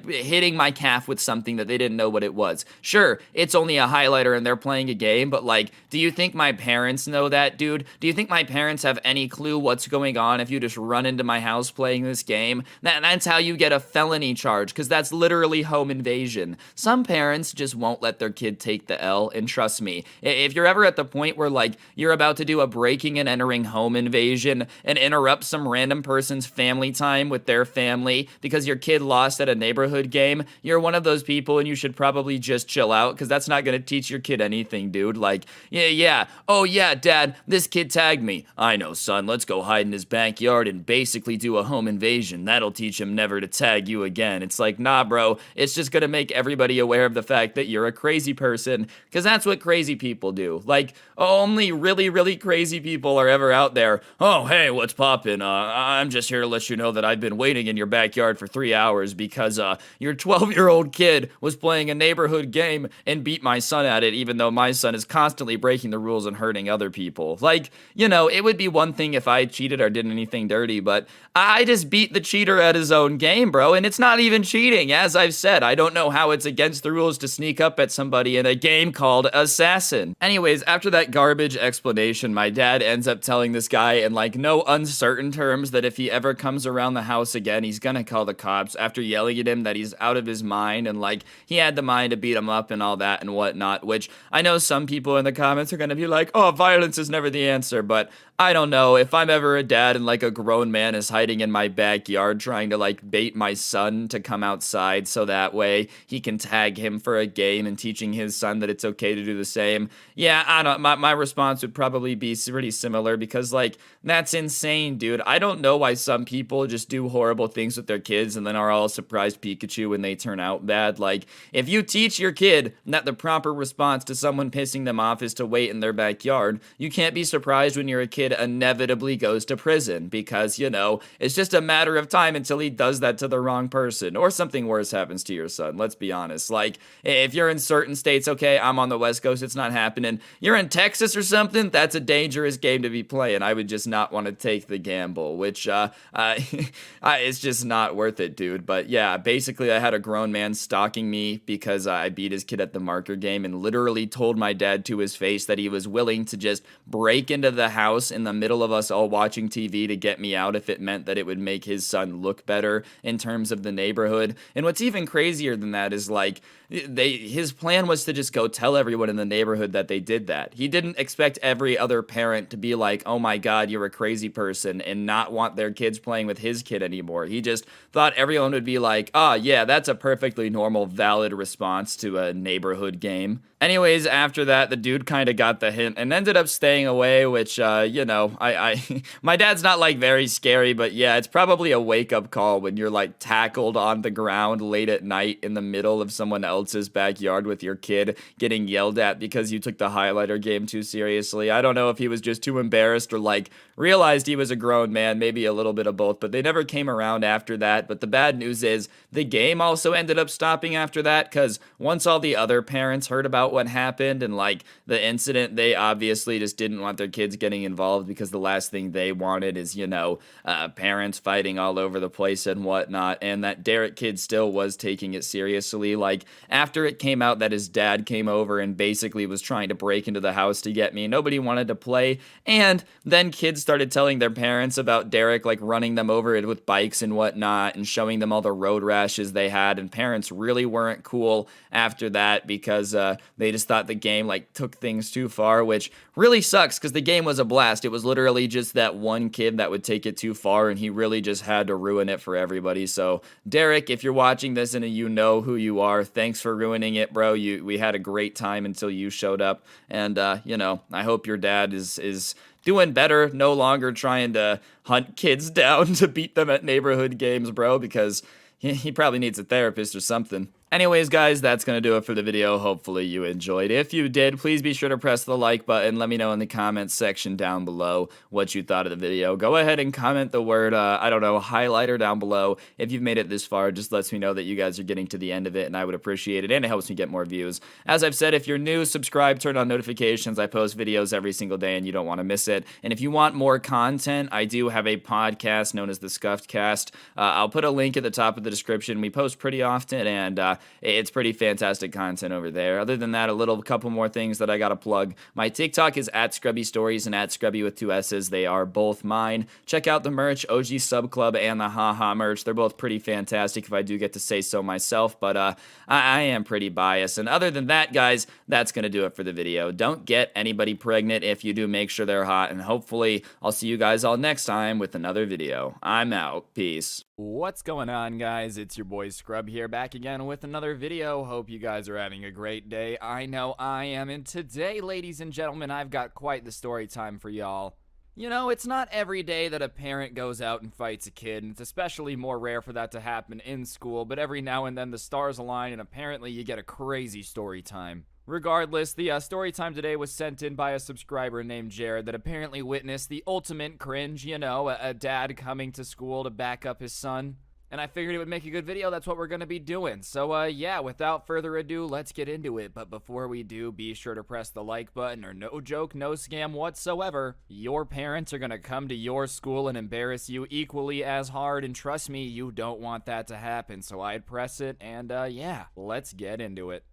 S3: hitting my calf with something that they didn't know what it was? Sure, it's only a highlighter and they're playing a game, but like, do you think my parents know that, dude? Do you think my parents have any clue what's going on if you just run into my house playing this game? That's how you get a felony charge, because that's literally home invasion. Some parents just won't won't let their kid take the L. And trust me, if you're ever at the point where like you're about to do a breaking and entering home invasion and interrupt some random person's family time with their family because your kid lost at a neighborhood game, you're one of those people and you should probably just chill out, because that's not going to teach your kid anything, dude. Like, yeah, oh yeah, dad, this kid tagged me. I know, son, let's go hide in his backyard and basically do a home invasion. That'll teach him never to tag you again. It's like, nah, bro, it's just going to make everybody aware of the fact that you're a crazy person, because that's what crazy people do. Like, only really, really crazy people are ever out there. Oh, hey, what's poppin'? I'm just here to let you know that I've been waiting in your backyard for 3 hours because your 12-year-old kid was playing a neighborhood game and beat my son at it, even though my son is constantly breaking the rules and hurting other people. Like, you know, it would be one thing if I cheated or did anything dirty, but I just beat the cheater at his own game, bro, and it's not even cheating. As I've said, I don't know how it's against the rules to sneak up at somebody in a game called Assassin. Anyways, after that garbage explanation, my dad ends up telling this guy in like no uncertain terms that if he ever comes around the house again, he's gonna call the cops, after yelling at him that he's out of his mind and like he had the mind to beat him up and all that and whatnot, which I know some people in the comments are gonna be like, oh, violence is never the answer, but I don't know. If I'm ever a dad and like a grown man is hiding in my backyard trying to like bait my son to come outside so that way he can tag him for a game and teaching his son that it's okay to do the same, yeah, I don't, my response would probably be pretty similar, because like, that's insane, dude. I don't know why some people just do horrible things with their kids and then are all surprised Pikachu when they turn out bad. Like, if you teach your kid that the proper response to someone pissing them off is to wait in their backyard, you can't be surprised when you're a kid inevitably goes to prison, because, you know, it's just a matter of time until he does that to the wrong person, or something worse happens to your son. Let's be honest. Like, if you're in certain states, okay, I'm on the West Coast, it's not happening. You're in Texas or something, that's a dangerous game to be playing. I would just not want to take the gamble, which it's just not worth it, dude. But yeah, basically I had a grown man stalking me because I beat his kid at the marker game and literally told my dad to his face that he was willing to just break into the house in the middle of us all watching TV to get me out if it meant that it would make his son look better in terms of the neighborhood. And what's even crazier than that is like, his plan was to just go tell everyone in the neighborhood that they did that. He didn't expect every other parent to be like, oh my god, you're a crazy person, and not want their kids playing with his kid anymore. He just thought everyone would be like, oh yeah, that's a perfectly normal, valid response to a neighborhood game. Anyways, after that, the dude kind of got the hint and ended up staying away, which, you know, my dad's not like very scary, but yeah, it's probably a wake-up call when you're like tackled on the ground late at night in the middle of someone else's backyard with your kid getting yelled at because you took the highlighter game too seriously. I don't know if he was just too embarrassed or like realized he was a grown man, maybe a little bit of both, but they never came around after that. But the bad news is the game also ended up stopping after that, because once all the other parents heard about what happened and like the incident, they obviously just didn't want their kids getting involved, because the last thing they wanted is, you know, parents fighting all over the place and whatnot. And that Derek kid still was taking it seriously. Like, after it came out that his dad came over and basically was trying to break into the house to get me, nobody wanted to play. And then kids started telling their parents about Derek like running them over with bikes and whatnot and showing them all the road rashes they had, and parents really weren't cool after that, because they just thought the game like took things too far, which really sucks, because the game was a blast. It was literally just that one kid that would take it too far, and he really just had to ruin it for everybody. So Derek, if you're watching this and you know who you are, thanks for ruining it, bro. We had a great time until you showed up, and you know, I hope your dad is doing better, no longer trying to hunt kids down to beat them at neighborhood games, bro, because he probably needs a therapist or something. Anyways, guys, that's going to do it for the video. Hopefully you enjoyed. If you did, please be sure to press the like button. Let me know in the comments section down below what you thought of the video. Go ahead and comment the word, I don't know, highlighter down below. If you've made it this far, it just lets me know that you guys are getting to the end of it, and I would appreciate it, and it helps me get more views. As I've said, if you're new, subscribe, turn on notifications. I post videos every single day, and you don't want to miss it. And if you want more content, I do have a podcast known as the Scuffed Cast. I'll put a link at the top of the description. We post pretty often, and it's pretty fantastic content over there. Other than that, a couple more things that I gotta plug. My TikTok is at Scrubby Stories and at Scrubby with 2 S's. They are both mine. Check out the merch, OG Sub Club and the Haha merch. They're both pretty fantastic if I do get to say so myself, but I am pretty biased. And other than that, guys, that's gonna do it for the video. Don't get anybody pregnant. If you do, make sure they're hot, and hopefully I'll see you guys all next time with another video. I'm out. Peace.
S1: What's going on, guys? It's your boy Scrub here, back again with another video. Hope you guys are having a great day. I know I am, and today, ladies and gentlemen, I've got quite the story time for y'all. You know, it's not every day that a parent goes out and fights a kid, and it's especially more rare for that to happen in school, but every now and then the stars align, and apparently you get a crazy story time. Regardless, the story time today was sent in by a subscriber named Jared that apparently witnessed the ultimate cringe, you know, a dad coming to school to back up his son. And I figured it would make a good video. That's what we're going to be doing. So, yeah, without further ado, let's get into it. But before we do, be sure to press the like button, or no joke, no scam whatsoever. Your parents are going to come to your school and embarrass you equally as hard. And trust me, you don't want that to happen. So I'd press it. And, yeah, let's get into it.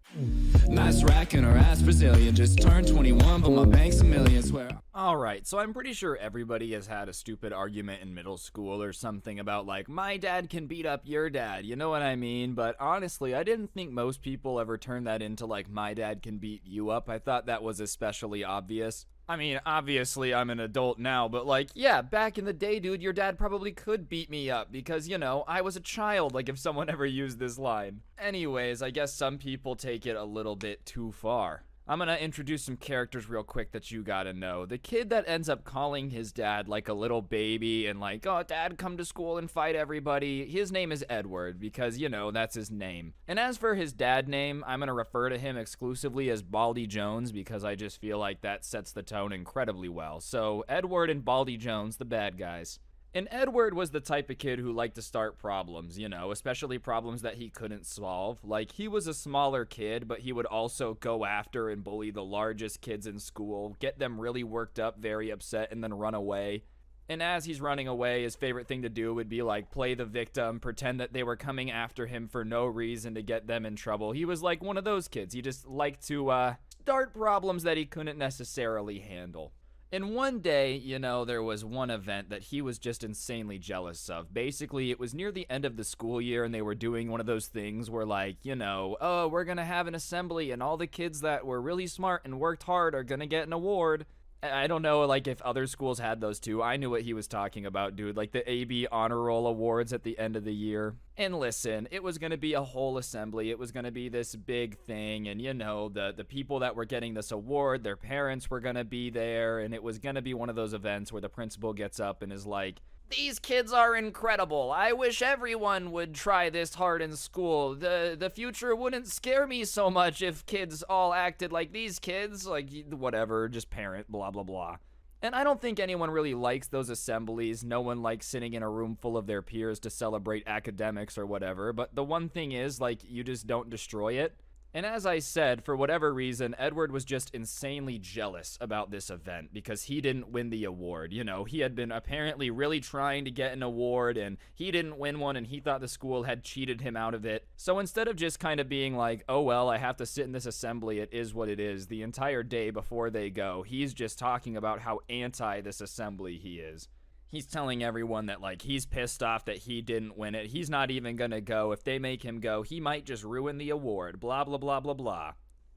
S2: Nice rack in her ass Brazilian. Just turned 21, but my bank's a million, swear.
S1: Alright, so I'm pretty sure everybody has had a stupid argument in middle school or something about like, my dad can beat up your dad, you know what I mean? But honestly, I didn't think most people ever turned that into like, my dad can beat you up. I thought that was especially obvious. I mean, obviously I'm an adult now, but like, yeah, back in the day, dude, your dad probably could beat me up because, you know, I was a child, like if someone ever used this line. Anyways, I guess some people take it a little bit too far. I'm gonna introduce some characters real quick that you gotta know. The kid that ends up calling his dad like a little baby and like, oh, dad, come to school and fight everybody. His name is Edward because, you know, that's his name. And as for his dad name, I'm gonna refer to him exclusively as Baldy Jones because I just feel like that sets the tone incredibly well. So, Edward and Baldy Jones, the bad guys. And Edward was the type of kid who liked to start problems, you know, especially problems that he couldn't solve. Like, he was a smaller kid, but he would also go after and bully the largest kids in school, get them really worked up, very upset, and then run away. And as he's running away, his favorite thing to do would be, like, play the victim, pretend that they were coming after him for no reason to get them in trouble. He was like one of those kids. He just liked to, start problems that he couldn't necessarily handle. And one day, you know, there was one event that he was just insanely jealous of. Basically, it was near the end of the school year, and they were doing one of those things where, like, you know, oh, we're gonna have an assembly, and all the kids that were really smart and worked hard are gonna get an award. I don't know, like, if other schools had those too. I knew what he was talking about, dude. Like, the AB Honor Roll Awards at the end of the year. And listen, it was going to be a whole assembly. It was going to be this big thing. And, you know, the people that were getting this award, their parents were going to be there. And it was going to be one of those events where the principal gets up and is like, these kids are incredible. I wish everyone would try this hard in school. The future wouldn't scare me so much if kids all acted like these kids. Like, whatever, just parent, blah, blah, blah. And I don't think anyone really likes those assemblies. No one likes sitting in a room full of their peers to celebrate academics or whatever. But the one thing is, like, you just don't destroy it. And as I said, for whatever reason, Edward was just insanely jealous about this event because he didn't win the award. You know, he had been apparently really trying to get an award and he didn't win one and he thought the school had cheated him out of it. So instead of just kind of being like, oh well, I have to sit in this assembly, it is what it is, the entire day before they go, he's just talking about how anti this assembly he is. He's telling everyone that, like, he's pissed off that he didn't win it. He's not even gonna go. If they make him go, he might just ruin the award. Blah, blah, blah, blah, blah.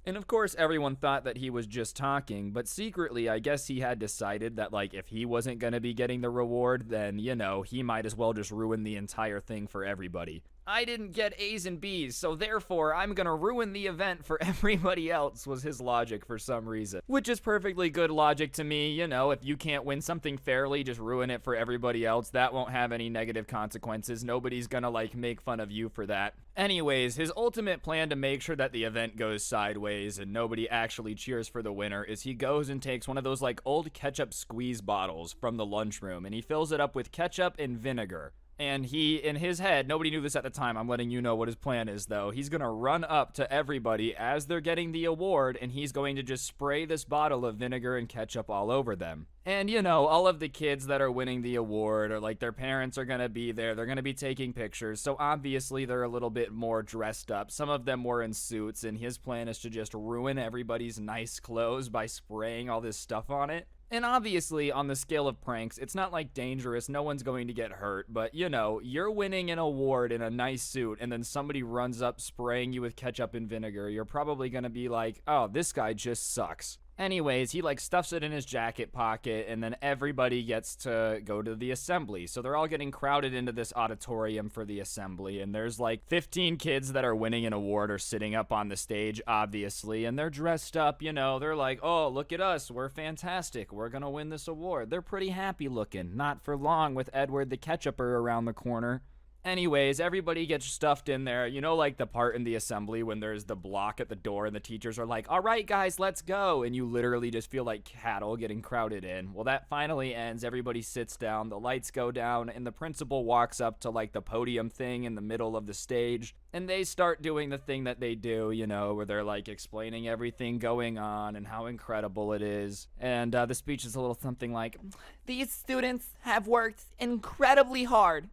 S1: And of course, everyone thought that he was just talking, but secretly, I guess he had decided that, like, if he wasn't gonna be getting the reward, then, you know, he might as well just ruin the entire thing for everybody. I didn't get A's and B's, so therefore I'm gonna ruin the event for everybody else, was his logic for some reason. Which is perfectly good logic to me. You know, if you can't win something fairly, just ruin it for everybody else. That won't have any negative consequences. Nobody's gonna, like, make fun of you for that. Anyways, his ultimate plan to make sure that the event goes sideways and nobody actually cheers for the winner is he goes and takes one of those, like, old ketchup squeeze bottles from the lunchroom and he fills it up with ketchup and vinegar. And he, in his head, nobody knew this at the time, I'm letting you know what his plan is though. He's gonna run up to everybody as they're getting the award, and he's going to just spray this bottle of vinegar and ketchup all over them. And you know, all of the kids that are winning the award, or like their parents are gonna be there, they're gonna be taking pictures, so obviously they're a little bit more dressed up. Some of them were in suits, and his plan is to just ruin everybody's nice clothes by spraying all this stuff on it. And obviously, on the scale of pranks, it's not like dangerous, no one's going to get hurt, but you know, you're winning an award in a nice suit, and then somebody runs up spraying you with ketchup and vinegar, you're probably gonna be like, oh, this guy just sucks. Anyways, he like stuffs it in his jacket pocket, and then everybody gets to go to the assembly. So they're all getting crowded into this auditorium for the assembly, and there's like 15 kids that are winning an award or sitting up on the stage, obviously, and they're dressed up, you know, they're like, oh, look at us, we're fantastic, we're gonna win this award. They're pretty happy looking, not for long with Edward the Ketchuper around the corner. Anyways, everybody gets stuffed in there. You know, like the part in the assembly when there's the block at the door and the teachers are like, all right, guys, let's go. And you literally just feel like cattle getting crowded in. Well, that finally ends. Everybody sits down, the lights go down, and the principal walks up to like the podium thing in the middle of the stage. And they start doing the thing that they do, you know, where they're like explaining everything going on and how incredible it is. And the speech is a little something like, these students have worked incredibly hard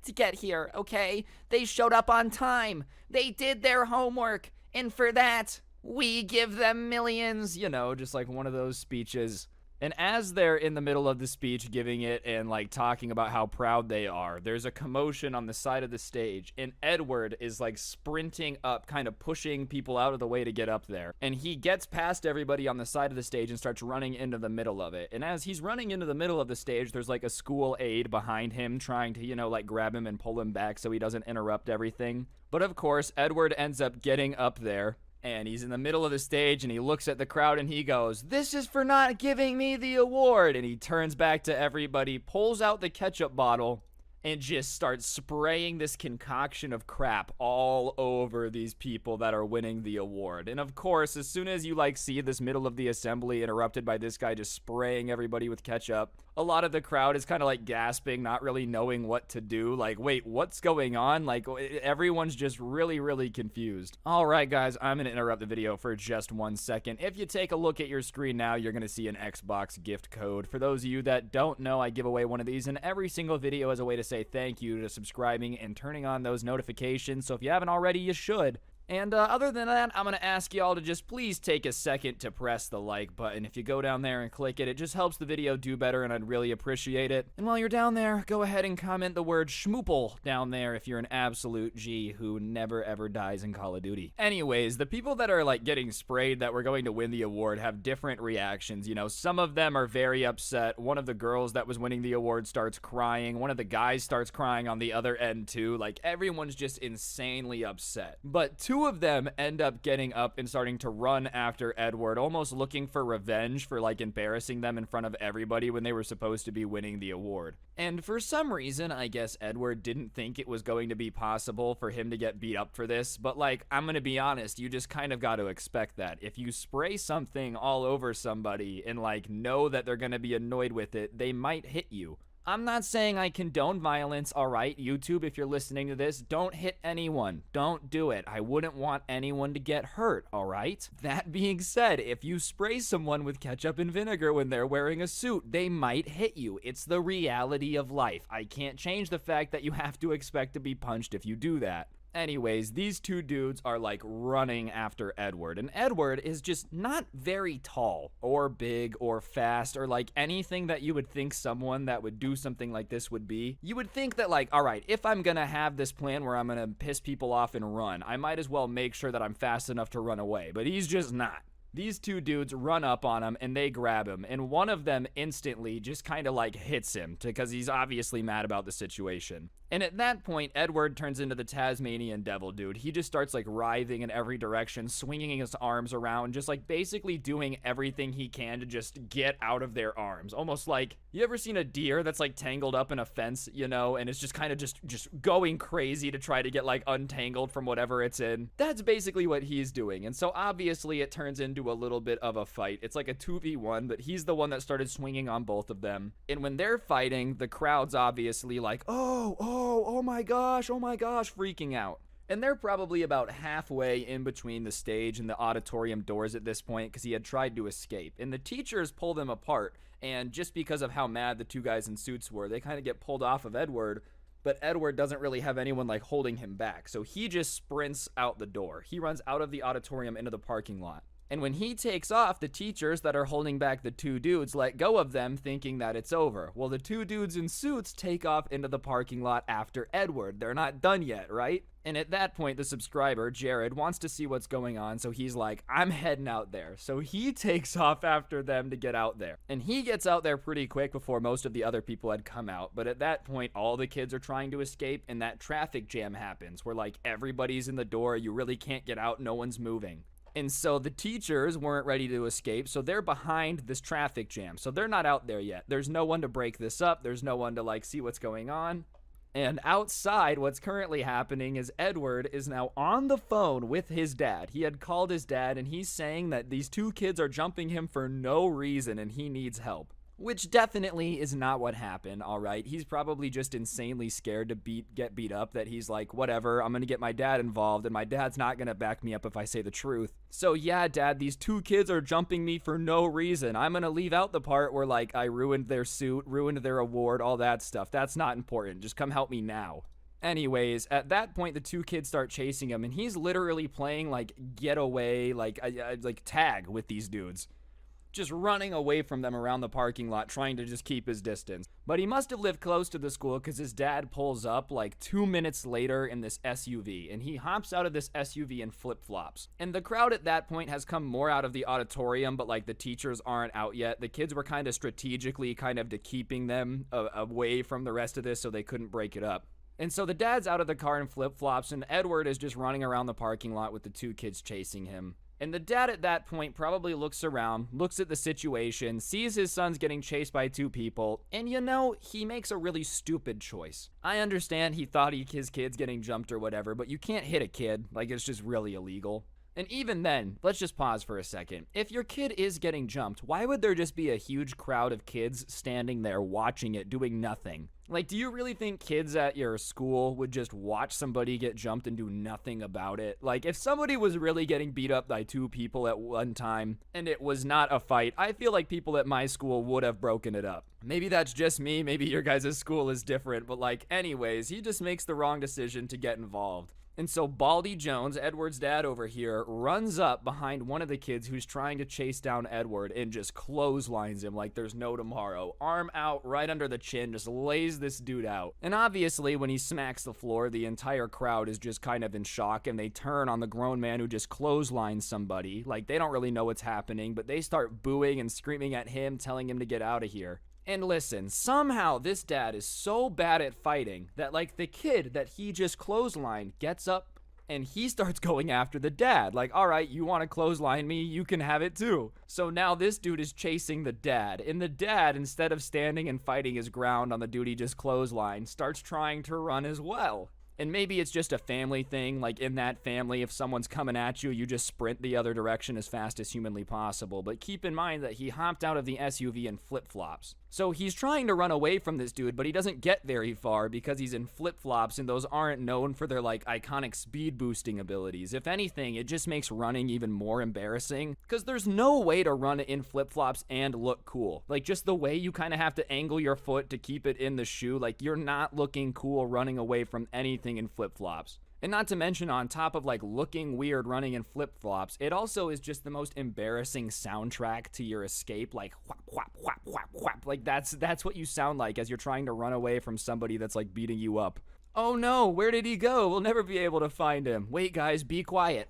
S1: to get here, okay? They showed up on time. They did their homework. And for that, we give them millions. You know, just like one of those speeches. And as they're in the middle of the speech giving it and like talking about how proud they are, there's a commotion on the side of the stage, and Edward is like sprinting up, kind of pushing people out of the way to get up there. And he gets past everybody on the side of the stage and starts running into the middle of it. And as he's running into the middle of the stage, there's like a school aide behind him trying to, you know, like grab him and pull him back so he doesn't interrupt everything. But of course, Edward ends up getting up there. And he's in the middle of the stage, and he looks at the crowd, and he goes, this is for not giving me the award. And he turns back to everybody, pulls out the ketchup bottle, and just starts spraying this concoction of crap all over these people that are winning the award. And of course, as soon as you like see this middle of the assembly interrupted by this guy just spraying everybody with ketchup, a lot of the crowd is kind of like gasping, not really knowing what to do. Like, wait, what's going on? Like, everyone's just really confused. All right, guys, I'm going to interrupt the video for just 1 second. If you take a look at your screen now, you're going to see an Xbox gift code. For those of you that don't know, I give away one of these in every single video as a way to say thank you to subscribing and turning on those notifications. So if you haven't already, you should. And other than that, I'm going to ask y'all to just please take a second to press the like button. If you go down there and click it, it just helps the video do better, and I'd really appreciate it. And while you're down there, go ahead and comment the word schmoople down there if you're an absolute G who never ever dies in Call of Duty. Anyways, the people that are like getting sprayed that were going to win the award have different reactions. You know, some of them are very upset. One of the girls that was winning the award starts crying. One of the guys starts crying on the other end too. Like, everyone's just insanely upset. But two of them end up getting up and starting to run after Edward, almost looking for revenge for like embarrassing them in front of everybody when they were supposed to be winning the award. And for some reason, I guess Edward didn't think it was going to be possible for him to get beat up for this, but like, I'm gonna be honest, you just kind of got to expect that. If you spray something all over somebody and like know that they're gonna be annoyed with it, they might hit you. I'm not saying I condone violence, alright? YouTube, if you're listening to this, don't hit anyone. Don't do it. I wouldn't want anyone to get hurt, alright? That being said, if you spray someone with ketchup and vinegar when they're wearing a suit, they might hit you. It's the reality of life. I can't change the fact that you have to expect to be punched if you do that. Anyways, these two dudes are like running after Edward, and Edward is just not very tall or big or fast or like anything that you would think someone that would do something like this would be. You would think that like, all right, if I'm gonna have this plan where I'm gonna piss people off and run, I might as well make sure that I'm fast enough to run away, but he's just not. These two dudes run up on him and they grab him, and one of them instantly just kind of like hits him because he's obviously mad about the situation. And at that point, Edward turns into the Tasmanian devil, dude. He just starts like writhing in every direction, swinging his arms around, just like basically doing everything he can to just get out of their arms. Almost like, you ever seen a deer that's like tangled up in a fence, you know, and it's just kind of just going crazy to try to get like untangled from whatever it's in? That's basically what he's doing. And so obviously it turns into a little bit of a fight. It's like a 2v1, but he's the one that started swinging on both of them. And when they're fighting, the crowd's obviously like, oh my gosh, freaking out. And they're probably about halfway in between the stage and the auditorium doors at this point because he had tried to escape. And the teachers pull them apart, and just because of how mad the two guys in suits were, they kind of get pulled off of Edward, but Edward doesn't really have anyone like holding him back. So he just sprints out the door. He runs out of the auditorium into the parking lot. And when he takes off, the teachers that are holding back the two dudes let go of them, thinking that it's over. Well, the two dudes in suits take off into the parking lot after Edward. They're not done yet, right? And at that point, the subscriber, Jared, wants to see what's going on, so he's like, I'm heading out there. So he takes off after them to get out there. And he gets out there pretty quick before most of the other people had come out. But at that point, all the kids are trying to escape, and that traffic jam happens, where like everybody's in the door, you really can't get out, no one's moving. And so the teachers weren't ready to escape, so they're behind this traffic jam. So they're not out there yet. There's no one to break this up. There's no one to like see what's going on. And outside, what's currently happening is Edward is now on the phone with his dad. He had called his dad, and he's saying that these two kids are jumping him for no reason and he needs help. Which definitely is not what happened, all right? He's probably just insanely scared to get beat up, that he's like, whatever, I'm gonna get my dad involved, and my dad's not gonna back me up if I say the truth. So yeah, Dad, these two kids are jumping me for no reason. I'm gonna leave out the part where, like, I ruined their suit, ruined their award, all that stuff. That's not important. Just come help me now. Anyways, at that point, the two kids start chasing him, and he's literally playing, like, getaway, like tag with these dudes. Just running away from them around the parking lot, trying to just keep his distance. But he must have lived close to the school because his dad pulls up like 2 minutes later in this SUV, and he hops out of this SUV in flip-flops. And the crowd at that point has come more out of the auditorium, but like the teachers aren't out yet. The kids were kind of strategically kind of to keeping them away from the rest of this so they couldn't break it up. And so the dad's out of the car in flip-flops, and Edward is just running around the parking lot with the two kids chasing him. And the dad at that point probably looks around, looks at the situation, sees his son's getting chased by two people, and you know, he makes a really stupid choice. I understand he thought his kid's getting jumped or whatever, but you can't hit a kid, like it's just really illegal. And even then, let's just pause for a second. If your kid is getting jumped, why would there just be a huge crowd of kids standing there watching it, doing nothing? Like, do you really think kids at your school would just watch somebody get jumped and do nothing about it? Like, if somebody was really getting beat up by two people at one time and it was not a fight, I feel like people at my school would have broken it up. Maybe that's just me, maybe your guys' school is different, but like, anyways, he just makes the wrong decision to get involved. And so Baldy Jones, Edward's dad over here, runs up behind one of the kids who's trying to chase down Edward and just clotheslines him like there's no tomorrow. Arm out right under the chin, just lays this dude out. And obviously, when he smacks the floor, the entire crowd is just kind of in shock, and they turn on the grown man who just clotheslines somebody. Like, they don't really know what's happening, but they start booing and screaming at him, telling him to get out of here. And listen, somehow this dad is so bad at fighting that like the kid that he just clotheslined gets up and he starts going after the dad. Like, all right, you want to clothesline me? You can have it too. So now this dude is chasing the dad, and the dad, instead of standing and fighting his ground on the dude he just clotheslined, starts trying to run as well. And maybe it's just a family thing, like in that family, if someone's coming at you, you just sprint the other direction as fast as humanly possible. But keep in mind that he hopped out of the SUV in flip-flops. So he's trying to run away from this dude, but he doesn't get very far because he's in flip-flops, and those aren't known for their like iconic speed boosting abilities. If anything, it just makes running even more embarrassing because there's no way to run in flip-flops and look cool. Like, just the way you kind of have to angle your foot to keep it in the shoe, like you're not looking cool running away from anything in flip-flops. And not to mention, on top of like looking weird running in flip-flops, it also is just the most embarrassing soundtrack to your escape. Like whap whap whap whap whap. Like that's what you sound like as you're trying to run away from somebody that's like beating you up. Oh no, where did he go? We'll never be able to find him. Wait guys, be quiet.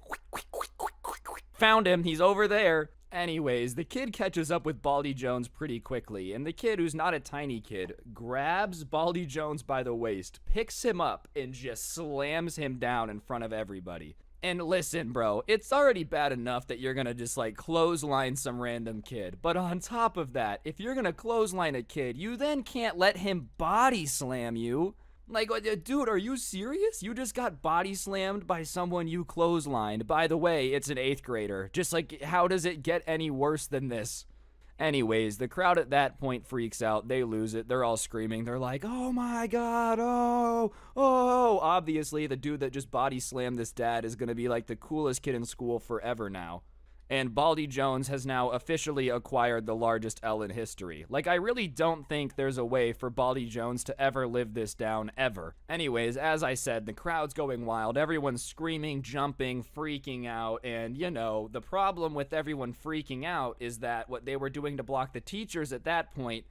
S1: Found him, he's over there. Anyways, the kid catches up with Baldy Jones pretty quickly, and the kid, who's not a tiny kid, grabs Baldy Jones by the waist, picks him up, and just slams him down in front of everybody. And listen, bro, it's already bad enough that you're gonna just like clothesline some random kid. But on top of that, if you're gonna clothesline a kid, you then can't let him body slam you. Like, dude, are you serious? You just got body slammed by someone you clotheslined. By the way, it's an 8th grader. Just like, how does it get any worse than this? Anyways, the crowd at that point freaks out. They lose it. They're all screaming. They're like, oh my god, oh. Obviously, the dude that just body slammed this dad is going to be like the coolest kid in school forever now. And Baldy Jones has now officially acquired the largest L in history. Like, I really don't think there's a way for Baldy Jones to ever live this down, ever. Anyways, as I said, the crowd's going wild. Everyone's screaming, jumping, freaking out. And, you know, the problem with everyone freaking out is that what they were doing to block the teachers at that point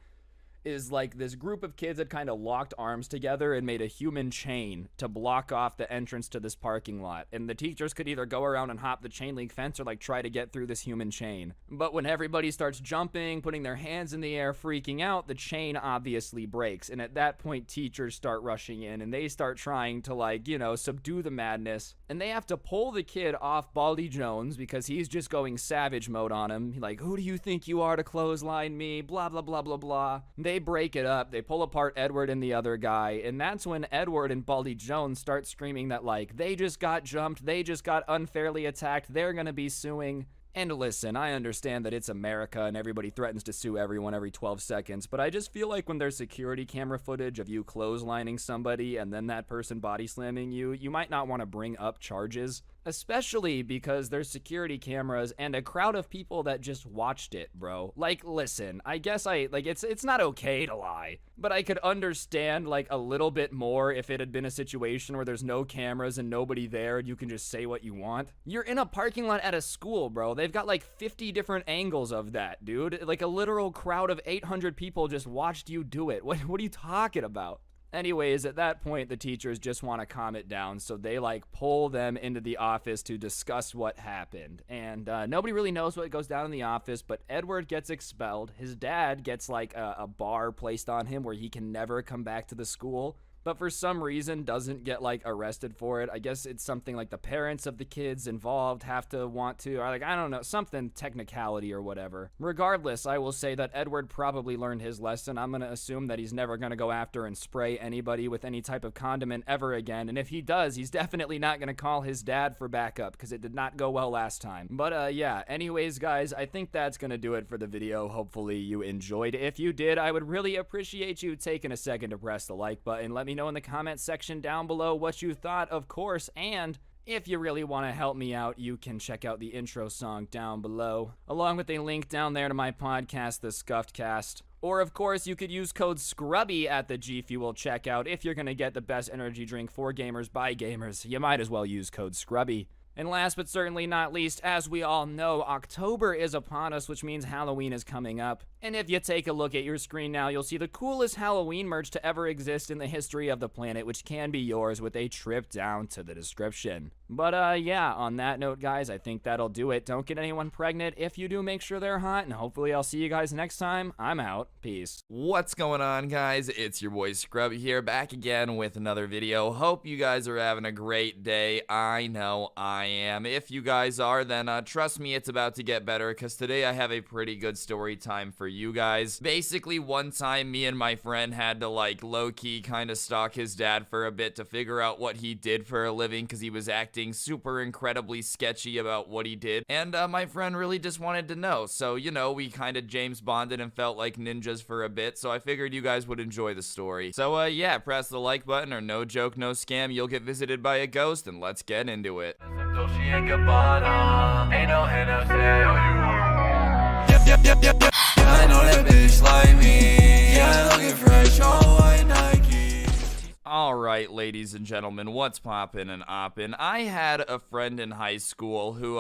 S1: is like this group of kids had kind of locked arms together and made a human chain to block off the entrance to this parking lot. And the teachers could either go around and hop the chain link fence or like try to get through this human chain. But when everybody starts jumping, putting their hands in the air, freaking out, the chain obviously breaks. And at that point, teachers start rushing in and they start trying to like, you know, subdue the madness. And they have to pull the kid off Baldy Jones because he's just going savage mode on him. Like, who do you think you are to clothesline me? Blah, blah, blah, blah, blah. They break it up. They pull apart Edward and the other guy. And that's when Edward and Baldy Jones start screaming that, like, they just got jumped. They just got unfairly attacked. They're going to be suing. And listen, I understand that it's America and everybody threatens to sue everyone every 12 seconds, but I just feel like when there's security camera footage of you clotheslining somebody and then that person body slamming you, you might not want to bring up charges. Especially because there's security cameras and a crowd of people that just watched it, bro. Like, listen, I guess it's not okay to lie, but I could understand like a little bit more if it had been a situation where there's no cameras and nobody there and you can just say what you want. You're in a parking lot at a school, bro. They've got like 50 different angles of that, dude. Like a literal crowd of 800 people just watched you do it. What are you talking about? Anyways, at that point, the teachers just want to calm it down, so they, like, pull them into the office to discuss what happened. And nobody really knows what goes down in the office, but Edward gets expelled. His dad gets, like, a bar placed on him where he can never come back to the school. But for some reason doesn't get like arrested for it. I guess it's something like the parents of the kids involved have to want to, or like, I don't know, something technicality or whatever. Regardless, I will say that Edward probably learned his lesson. I'm going to assume that he's never going to go after and spray anybody with any type of condiment ever again. And if he does, he's definitely not going to call his dad for backup because it did not go well last time. But yeah, anyways, guys, I think that's going to do it for the video. Hopefully you enjoyed. If you did, I would really appreciate you taking a second to press the like button. Let me know in the comment section down below what you thought, of course, and if you really want to help me out, you can check out the intro song down below, along with a link down there to my podcast, The Scuffed Cast. Or, of course, you could use code SCRUBBY at the G Fuel checkout if you're going to get the best energy drink for gamers by gamers. You might as well use code SCRUBBY. And last but certainly not least, as we all know, October is upon us, which means Halloween is coming up. And if you take a look at your screen now, you'll see the coolest Halloween merch to ever exist in the history of the planet, which can be yours with a trip down to the description. But yeah, on that note, guys, I think that'll do it. Don't get anyone pregnant. If you do, make sure they're hot, and hopefully I'll see you guys next time. I'm out. Peace.
S4: What's going on, guys? It's your boy Scrubby here, back again with another video. Hope you guys are having a great day. I know I am. If you guys are, then trust me, it's about to get better, because today I have a pretty good story time for you guys. Basically, one time me and my friend had to like low-key kind of stalk his dad for a bit to figure out what he did for a living, because he was acting super incredibly sketchy about what he did, and my friend really just wanted to know. So, you know, we kind of James Bonded and felt like ninjas for a bit, so I figured you guys would enjoy the story. So yeah, press the like button, or no joke, no scam, you'll get visited by a ghost, and let's get into it. Alright, ladies and gentlemen, what's poppin' and oppin'? I had a friend in high school who,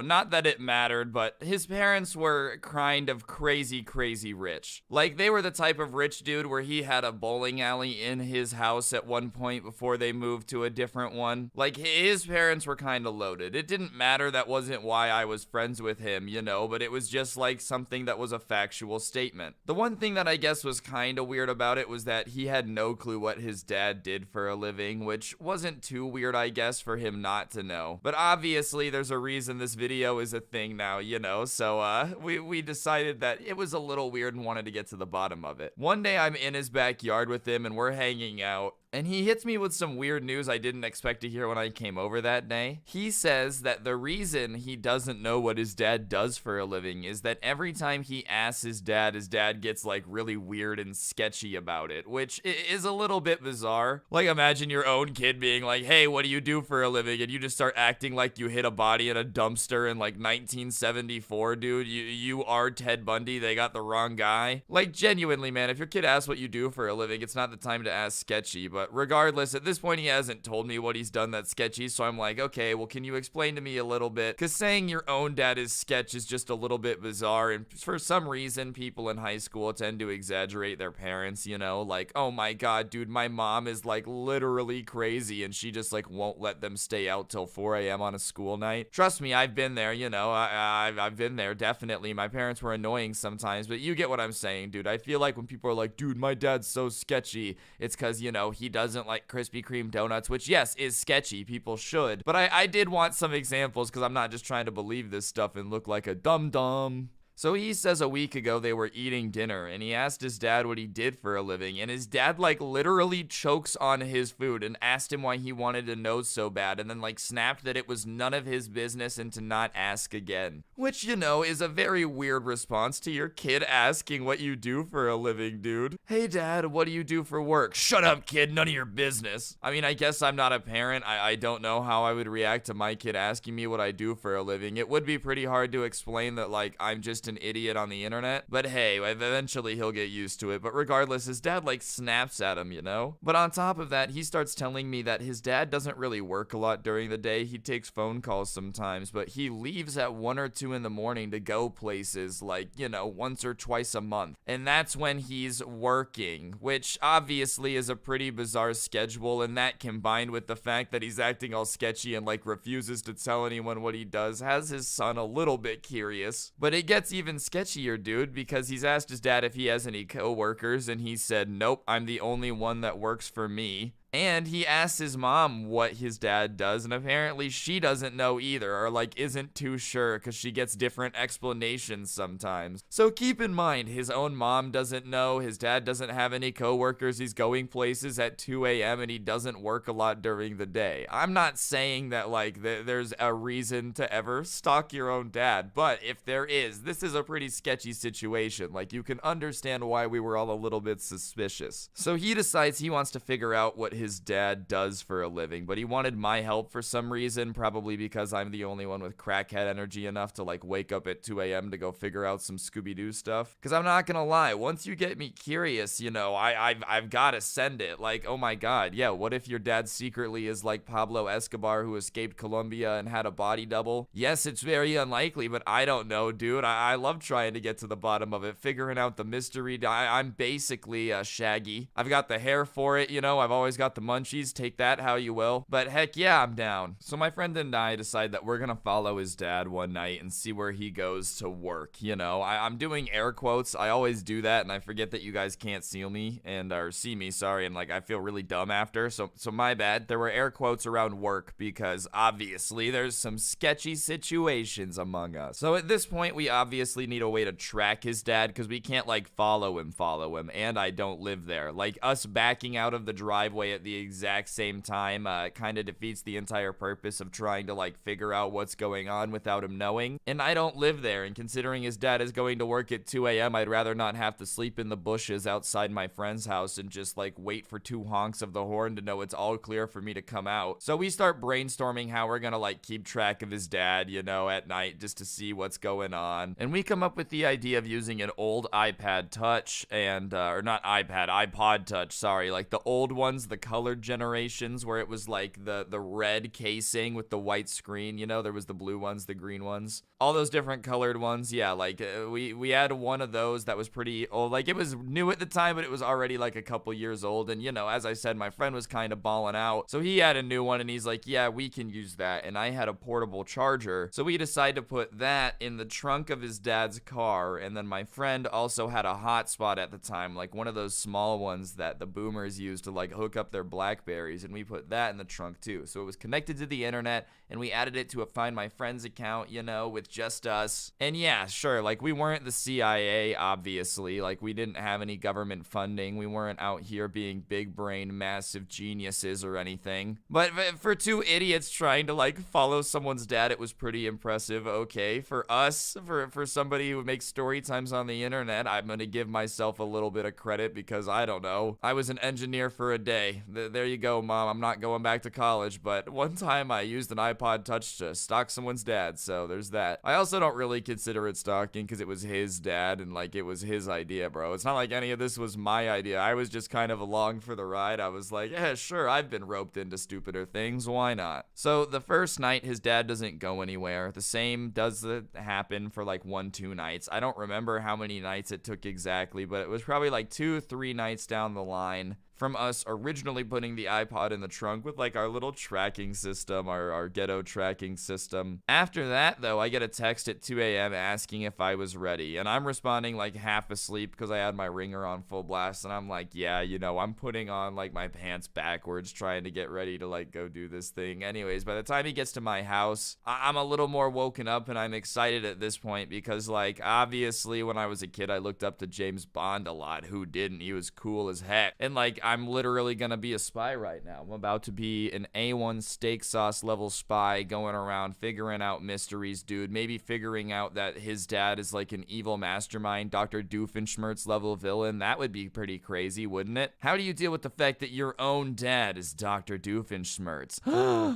S4: not that it mattered, but his parents were kind of crazy rich. Like, they were the type of rich dude where he had a bowling alley in his house at one point before they moved to a different one. Like, his parents were kind of loaded. It didn't matter, that wasn't why I was friends with him, but it was just like something that was a factual statement. The one thing that I guess was kind of weird about it was that he had no clue what his dad did for a living, which wasn't too weird, I guess, for him not to know. But obviously, there's a reason this video is a thing now, so we decided that it was a little weird and wanted to get to the bottom of it. One day, I'm in his backyard with him and we're hanging out. And he hits me with some weird news I didn't expect to hear when I came over that day. He says that the reason he doesn't know what his dad does for a living is that every time he asks his dad gets like really weird and sketchy about it, which is a little bit bizarre. Like, imagine your own kid being like, hey, what do you do for a living? And you just start acting like you hit a body in a dumpster in like 1974, dude. You are Ted Bundy. They got the wrong guy. Like, genuinely, man, if your kid asks what you do for a living, it's not the time to ask sketchy. But regardless, at this point, he hasn't told me what he's done that's sketchy, so I'm like, okay, well, can you explain to me a little bit? Because saying your own dad is sketch is just a little bit bizarre, and for some reason, people in high school tend to exaggerate their parents, like, oh my god, dude, my mom is like literally crazy, and she just like won't let them stay out till 4 a.m. on a school night. Trust me, I've been there, I've been there, definitely. My parents were annoying sometimes, but you get what I'm saying, dude. I feel like when people are like, dude, my dad's so sketchy, it's because, he doesn't like Krispy Kreme donuts, which, yes, is sketchy. People should. But I did want some examples because I'm not just trying to believe this stuff and look like a dum-dum. So he says a week ago they were eating dinner and he asked his dad what he did for a living, and his dad like literally chokes on his food and asked him why he wanted to know so bad, and then like snapped that it was none of his business and to not ask again. Which, is a very weird response to your kid asking what you do for a living, dude. Hey dad, what do you do for work? Shut up, kid, none of your business. I mean, I guess I'm not a parent. I don't know how I would react to my kid asking me what I do for a living. It would be pretty hard to explain that like I'm just an idiot on the internet, but hey, eventually he'll get used to it. But regardless, his dad like snaps at him, But on top of that, he starts telling me that his dad doesn't really work a lot during the day. He takes phone calls sometimes, but he leaves at 1 or 2 in the morning to go places like, once or twice a month. And that's when he's working, which obviously is a pretty bizarre schedule, and that combined with the fact that he's acting all sketchy and like refuses to tell anyone what he does has his son a little bit curious. But it gets even sketchier, dude, because he's asked his dad if he has any co-workers, and he said, nope, I'm the only one that works for me. And he asks his mom what his dad does, and apparently she doesn't know either, or like isn't too sure because she gets different explanations sometimes. So keep in mind, his own mom doesn't know, his dad doesn't have any coworkers, he's going places at 2 a.m. and he doesn't work a lot during the day. I'm not saying that like there's a reason to ever stalk your own dad, but if there is, this is a pretty sketchy situation. Like, you can understand why we were all a little bit suspicious. So he decides he wants to figure out what his dad does for a living, but he wanted my help for some reason, probably because I'm the only one with crackhead energy enough to like wake up at 2 a.m. to go figure out some Scooby-Doo stuff. Because I'm not gonna lie, once you get me curious, I've gotta send it. Like, oh my god, yeah, what if your dad secretly is like Pablo Escobar who escaped Colombia and had a body double? Yes, it's very unlikely, but I don't know, dude. I love trying to get to the bottom of it, figuring out the mystery. I'm basically Shaggy. I've got the hair for it, I've always got the munchies, take that how you will. But heck yeah, I'm down. So my friend and I decide that we're gonna follow his dad one night and see where he goes to work. I'm doing air quotes. I always do that, and I forget that you guys can't see me, or see me, sorry, and like I feel really dumb after. So my bad. There were air quotes around work because obviously there's some sketchy situations among us. So at this point, we obviously need a way to track his dad because we can't like follow him, and I don't live there. Like, us backing out of the driveway at the exact same time kind of defeats the entire purpose of trying to like figure out what's going on without him knowing. And I don't live there, and considering his dad is going to work at 2 a.m., I'd rather not have to sleep in the bushes outside my friend's house and just like wait for 2 honks of the horn to know it's all clear for me to come out. So we start brainstorming how we're gonna like keep track of his dad, at night, just to see what's going on. And we come up with the idea of using an old iPad Touch and or not iPad, iPod Touch, sorry, like the old ones, the colored generations where it was like the red casing with the white screen. You know, there was the blue ones, the green ones, all those different colored ones. Yeah, like we had one of those that was pretty old. Like it was new at the time, but it was already like a couple years old. And you know, as I said, my friend was kind of balling out, so he had a new one, and he's like, yeah, we can use that. And I had a portable charger, so we decided to put that in the trunk of his dad's car. And then my friend also had a hotspot at the time, like one of those small ones that the boomers used to like hook up their Blackberries, and we put that in the trunk too. So it was connected to the internet, and we added it to a Find My Friends account, you know, with just us. And yeah, sure, like we weren't the CIA, obviously. Like we didn't have any government funding. We weren't out here being big brain massive geniuses or anything. But for two idiots trying to like follow someone's dad, it was pretty impressive. Okay, for us, for somebody who makes story times on the internet, I'm gonna give myself a little bit of credit because I don't know, I was an engineer for a day. There you go, Mom. I'm not going back to college, but one time I used an iPod Touch to stalk someone's dad, so there's that. I also don't really consider it stalking because it was his dad and like it was his idea, bro. It's not like any of this was my idea. I was just kind of along for the ride. I was like, yeah, sure, I've been roped into stupider things. Why not? So the first night, his dad doesn't go anywhere. The same does happen for like 1-2 nights. I don't remember how many nights it took exactly, but it was probably like 2-3 nights down the line from us originally putting the iPod in the trunk with like our little tracking system, our ghetto tracking system. After that, though, I get a text at 2 a.m. asking if I was ready, and I'm responding like half asleep because I had my ringer on full blast, and I'm like, yeah, you know, I'm putting on like my pants backwards trying to get ready to like go do this thing. Anyways, by the time he gets to my house, I'm a little more woken up, and I'm excited at this point because like obviously when I was a kid, I looked up to James Bond a lot. Who didn't? He was cool as heck. And like I'm literally gonna be a spy right now. I'm about to be an A1 steak sauce level spy going around figuring out mysteries, dude. Maybe figuring out that his dad is like an evil mastermind, Dr. Doofenshmirtz level villain. That would be pretty crazy, wouldn't it? How do you deal with the fact that your own dad is Dr. Doofenshmirtz?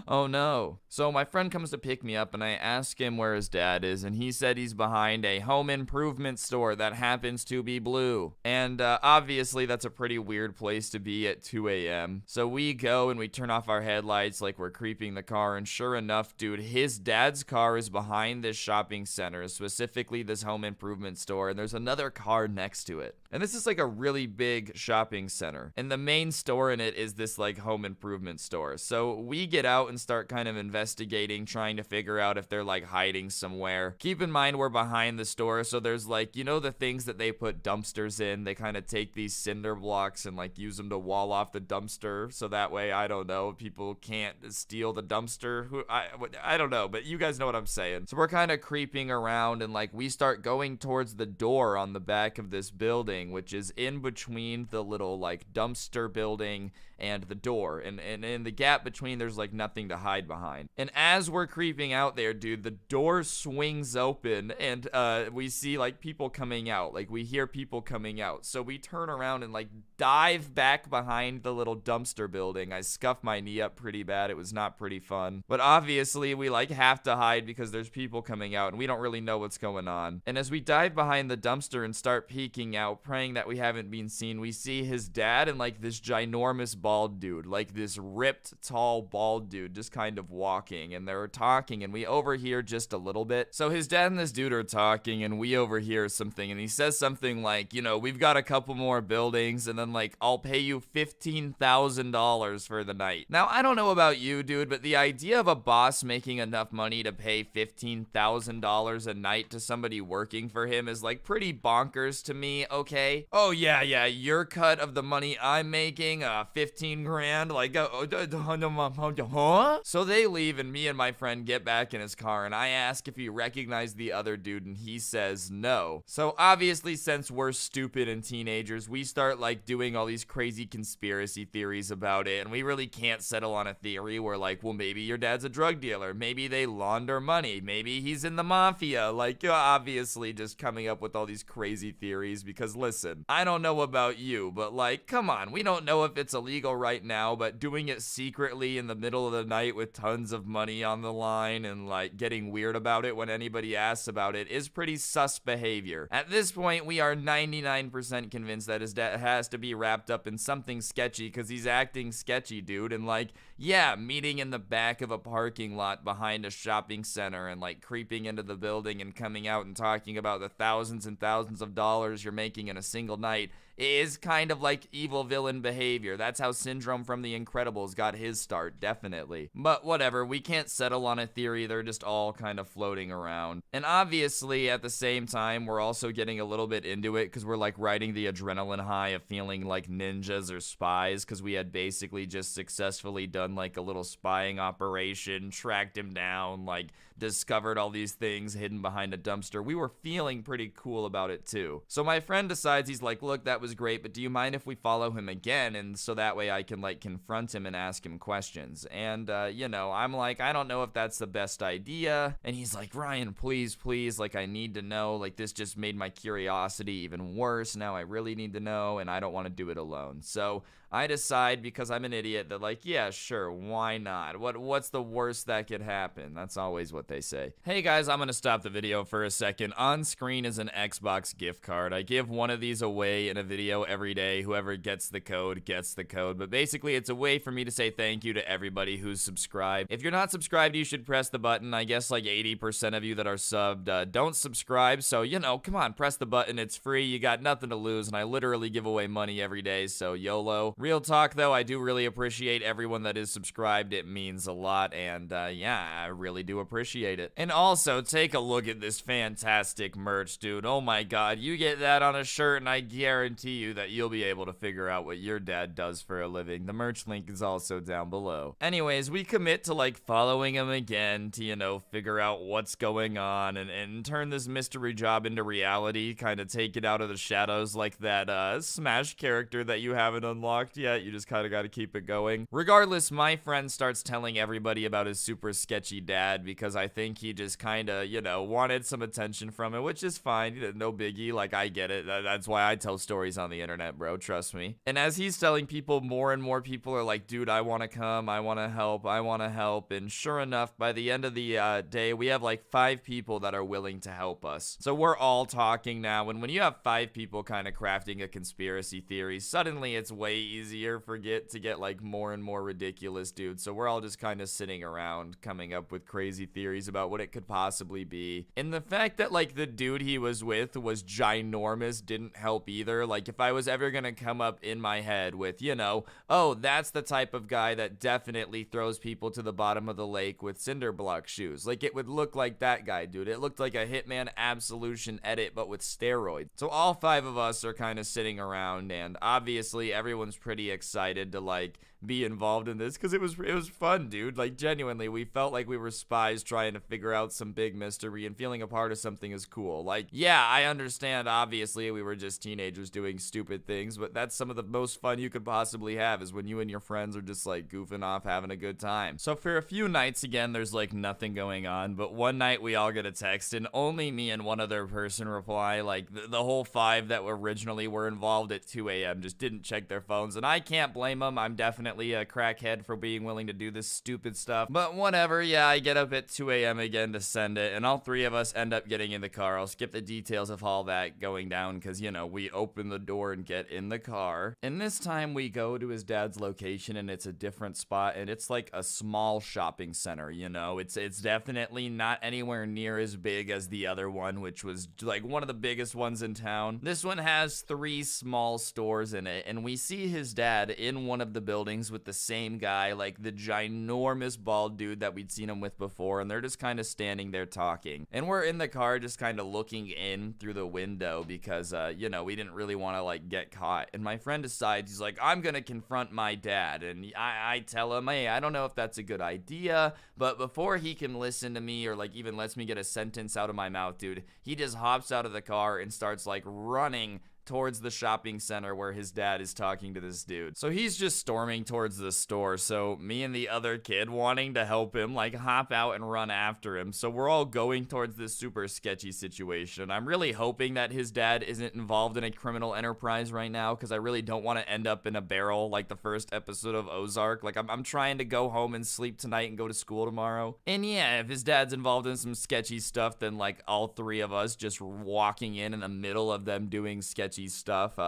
S4: Oh no. So my friend comes to pick me up, and I ask him where his dad is, and he said he's behind a home improvement store that happens to be blue. And obviously that's a pretty weird place to be at 2 a.m. So we go and we turn off our headlights like we're creeping the car, and sure enough, dude, his dad's car is behind this shopping center, specifically this home improvement store, and there's another car next to it. And this is like a really big shopping center, and the main store in it is this like home improvement store. So we get out and start kind of investigating, trying to figure out if they're like hiding somewhere. Keep in mind we're behind the store, so there's like, you know, the things that they put dumpsters in. They kind of take these cinder blocks and like use them to wall off the dumpster, so that way, I don't know, people can't steal the dumpster. I don't know, but you guys know what I'm saying. So we're kind of creeping around, and like we start going towards the door on the back of this building, which is in between the little like dumpster building and the door, and in the gap between, there's like nothing to hide behind. And as we're creeping out there, dude, the door swings open, and we see like people coming out. Like we hear people coming out, so we turn around and like dive back behind the little dumpster building. I scuffed my knee up pretty bad. It was not pretty fun, but obviously we like have to hide because there's people coming out and we don't really know what's going on. And as we dive behind the dumpster and start peeking out, praying that we haven't been seen, we see his dad and like this ginormous bald dude, like this ripped tall bald dude, just kind of walking, and they're talking, and we overhear just a little bit. So his dad and this dude are talking, and we overhear something, and he says something like, you know, we've got a couple more buildings, and then like I'll pay you $15,000 for the night. Now I don't know about you, dude, but the idea of a boss making enough money to pay $15,000 a night to somebody working for him is like pretty bonkers to me. Okay, oh yeah, your cut of the money I'm making, 15 grand, like huh? So they leave, and me and my friend get back in his car, and I ask if he recognized the other dude, and he says no. So obviously, since we're stupid and teenagers, we start like doing all these crazy conspiracy theories about it, and we really can't settle on a theory where like, well, maybe your dad's a drug dealer, maybe they launder money, maybe he's in the mafia. Like, obviously just coming up with all these crazy theories because listen, I don't know about you, but like, come on, we don't know if it's illegal illegal right now, but doing it secretly in the middle of the night with tons of money on the line and like getting weird about it when anybody asks about it is pretty sus behavior. At this point, we are 99% convinced that his dad has to be wrapped up in something sketchy because he's acting sketchy, dude. And like, yeah, meeting in the back of a parking lot behind a shopping center and like creeping into the building and coming out and talking about the thousands and thousands of dollars you're making in a single night is kind of like evil villain behavior. That's how Syndrome from The Incredibles got his start, definitely. But whatever, we can't settle on a theory, they're just all kind of floating around. And obviously, at the same time, we're also getting a little bit into it because we're like riding the adrenaline high of feeling like ninjas or spies because we had basically just successfully done like a little spying operation, tracked him down, like discovered all these things hidden behind a dumpster. We were feeling pretty cool about it too. So my friend decides, he's like, look, that was great, but do you mind if we follow him again? And so that way I can like confront him and ask him questions. And you know, I'm like, I don't know if that's the best idea. And he's like, Ryan, please, like I need to know, like this just made my curiosity even worse. Now I really need to know and I don't want to do it alone. So I decide, because I'm an idiot, that like, yeah, sure, why not? What's the worst that could happen? That's always what they say. Hey guys, I'm gonna stop the video for a second. On screen is an Xbox gift card. I give one of these away in a video every day. Whoever gets the code gets the code. But basically, it's a way for me to say thank you to everybody who's subscribed. If you're not subscribed, you should press the button. I guess like 80% of you that are subbed don't subscribe. So, you know, come on, press the button. It's free. You got nothing to lose. And I literally give away money every day. So, YOLO. Real talk though, I do really appreciate everyone that is subscribed. It means a lot, and yeah, I really do appreciate it. And also, take a look at this fantastic merch, dude. Oh my god, you get that on a shirt and I guarantee you that you'll be able to figure out what your dad does for a living. The merch link is also down below. Anyways, we commit to like following him again to, you know, figure out what's going on and turn this mystery job into reality, kind of take it out of the shadows like that Smash character that you haven't unlocked yet. You just kind of got to keep it going. Regardless, my friend starts telling everybody about his super sketchy dad because I think he just kind of, you know, wanted some attention from it, which is fine. No biggie. Like, I get it. That's why I tell stories on the internet, bro. Trust me. And as he's telling people, more and more people are like, dude, I want to come. I want to help. I want to help. And sure enough, by the end of the day, we have like 5 people that are willing to help us. So we're all talking now. And when you have 5 people kind of crafting a conspiracy theory, suddenly it's way easier to get like more and more ridiculous, dude. So we're all just kind of sitting around coming up with crazy theories about what it could possibly be. And the fact that like the dude he was with was ginormous didn't help either. Like if I was ever gonna come up in my head with, you know, oh, that's the type of guy that definitely throws people to the bottom of the lake with cinder block shoes, like it would look like that guy, dude. It looked like a Hitman Absolution edit but with steroids. So all 5 of us are kind of sitting around, and obviously everyone's pretty excited to like be involved in this because it was fun, dude. Like genuinely, we felt like we were spies trying to figure out some big mystery, and feeling a part of something is cool. Like, yeah, I understand, obviously we were just teenagers doing stupid things, but that's some of the most fun you could possibly have, is when you and your friends are just like goofing off, having a good time. So for a few nights, again, there's like nothing going on, but one night we all get a text and only me and one other person reply. Like the whole 5 that originally were involved at 2 a.m. just didn't check their phones, and I can't blame them. I'm definitely a crackhead for being willing to do this stupid stuff, but whatever. Yeah, I get up at 2 a.m. again to send it, and all 3 of us end up getting in the car. I'll skip the details of all that going down because, you know, we open the door and get in the car, and this time we go to his dad's location, and it's a different spot, and it's like a small shopping center, you know. It's definitely not anywhere near as big as the other one, which was like one of the biggest ones in town. This one has 3 small stores in it, and we see his dad in one of the buildings with the same guy, like the ginormous bald dude that we'd seen him with before, and they're just kind of standing there talking. And we're in the car just kind of looking in through the window because, you know, we didn't really want to like get caught. And my friend decides, he's like, I'm gonna confront my dad. And I tell him, hey, I don't know if that's a good idea, but before he can listen to me or like even lets me get a sentence out of my mouth, dude, he just hops out of the car and starts like running towards the shopping center where his dad is talking to this dude. So he's just storming towards the store. So me and the other kid, wanting to help him, like hop out and run after him. So we're all going towards this super sketchy situation. I'm really hoping that his dad isn't involved in a criminal enterprise right now, because I really don't want to end up in a barrel like the first episode of Ozark. Like I'm trying to go home and sleep tonight and go to school tomorrow. And yeah, if his dad's involved in some sketchy stuff, then like all three of us just walking in the middle of them doing sketchy stuff.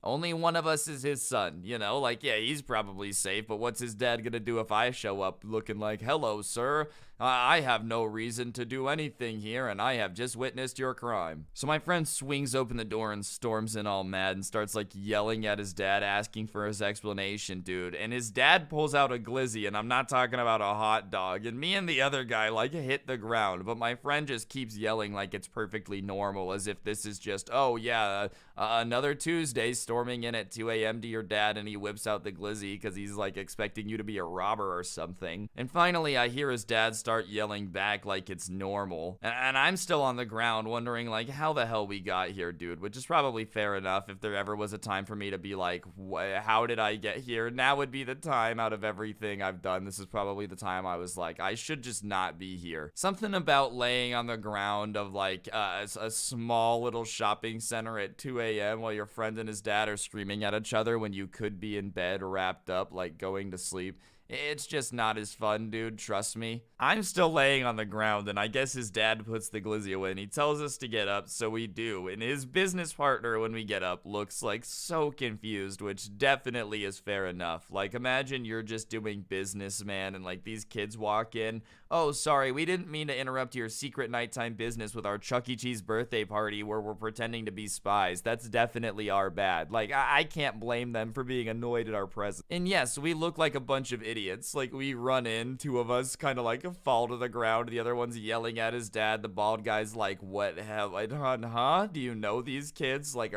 S4: Only one of us is his son, you know? Like, yeah, he's probably safe, but what's his dad gonna do if I show up looking like, hello, sir? I have no reason to do anything here, and I have just witnessed your crime. So my friend swings open the door and storms in all mad and starts like yelling at his dad, asking for his explanation, dude. And his dad pulls out a glizzy, and I'm not talking about a hot dog. And me and the other guy like hit the ground, but my friend just keeps yelling like it's perfectly normal, as if this is just, oh yeah, another Tuesday, storming in at 2 a.m. to your dad, and he whips out the glizzy because he's like expecting you to be a robber or something. And finally, I hear his dad start yelling back like it's normal, and I'm still on the ground wondering like how the hell we got here, dude, which is probably fair enough. If there ever was a time for me to be like, how did I get here, now would be the time. Out of everything I've done, this is probably the time I was like, I should just not be here. Something about laying on the ground of like a small little shopping center at 2 a.m. while your friend and his dad are screaming at each other when you could be in bed wrapped up like going to sleep. It's just not as fun, dude, trust me. I'm still laying on the ground, and I guess his dad puts the glizzy away, and he tells us to get up, so we do. And his business partner, when we get up, looks like so confused, which definitely is fair enough. Like, imagine you're just doing business, man, and like these kids walk in. Oh, sorry, we didn't mean to interrupt your secret nighttime business with our Chuck E. Cheese birthday party where we're pretending to be spies. That's definitely our bad. Like, I can't blame them for being annoyed at our presence. And yes, we look like a bunch of idiots. Like, we run in, two of us kind of like fall to the ground, the other one's yelling at his dad, the bald guy's like, what have I done, huh? Do you know these kids? Like,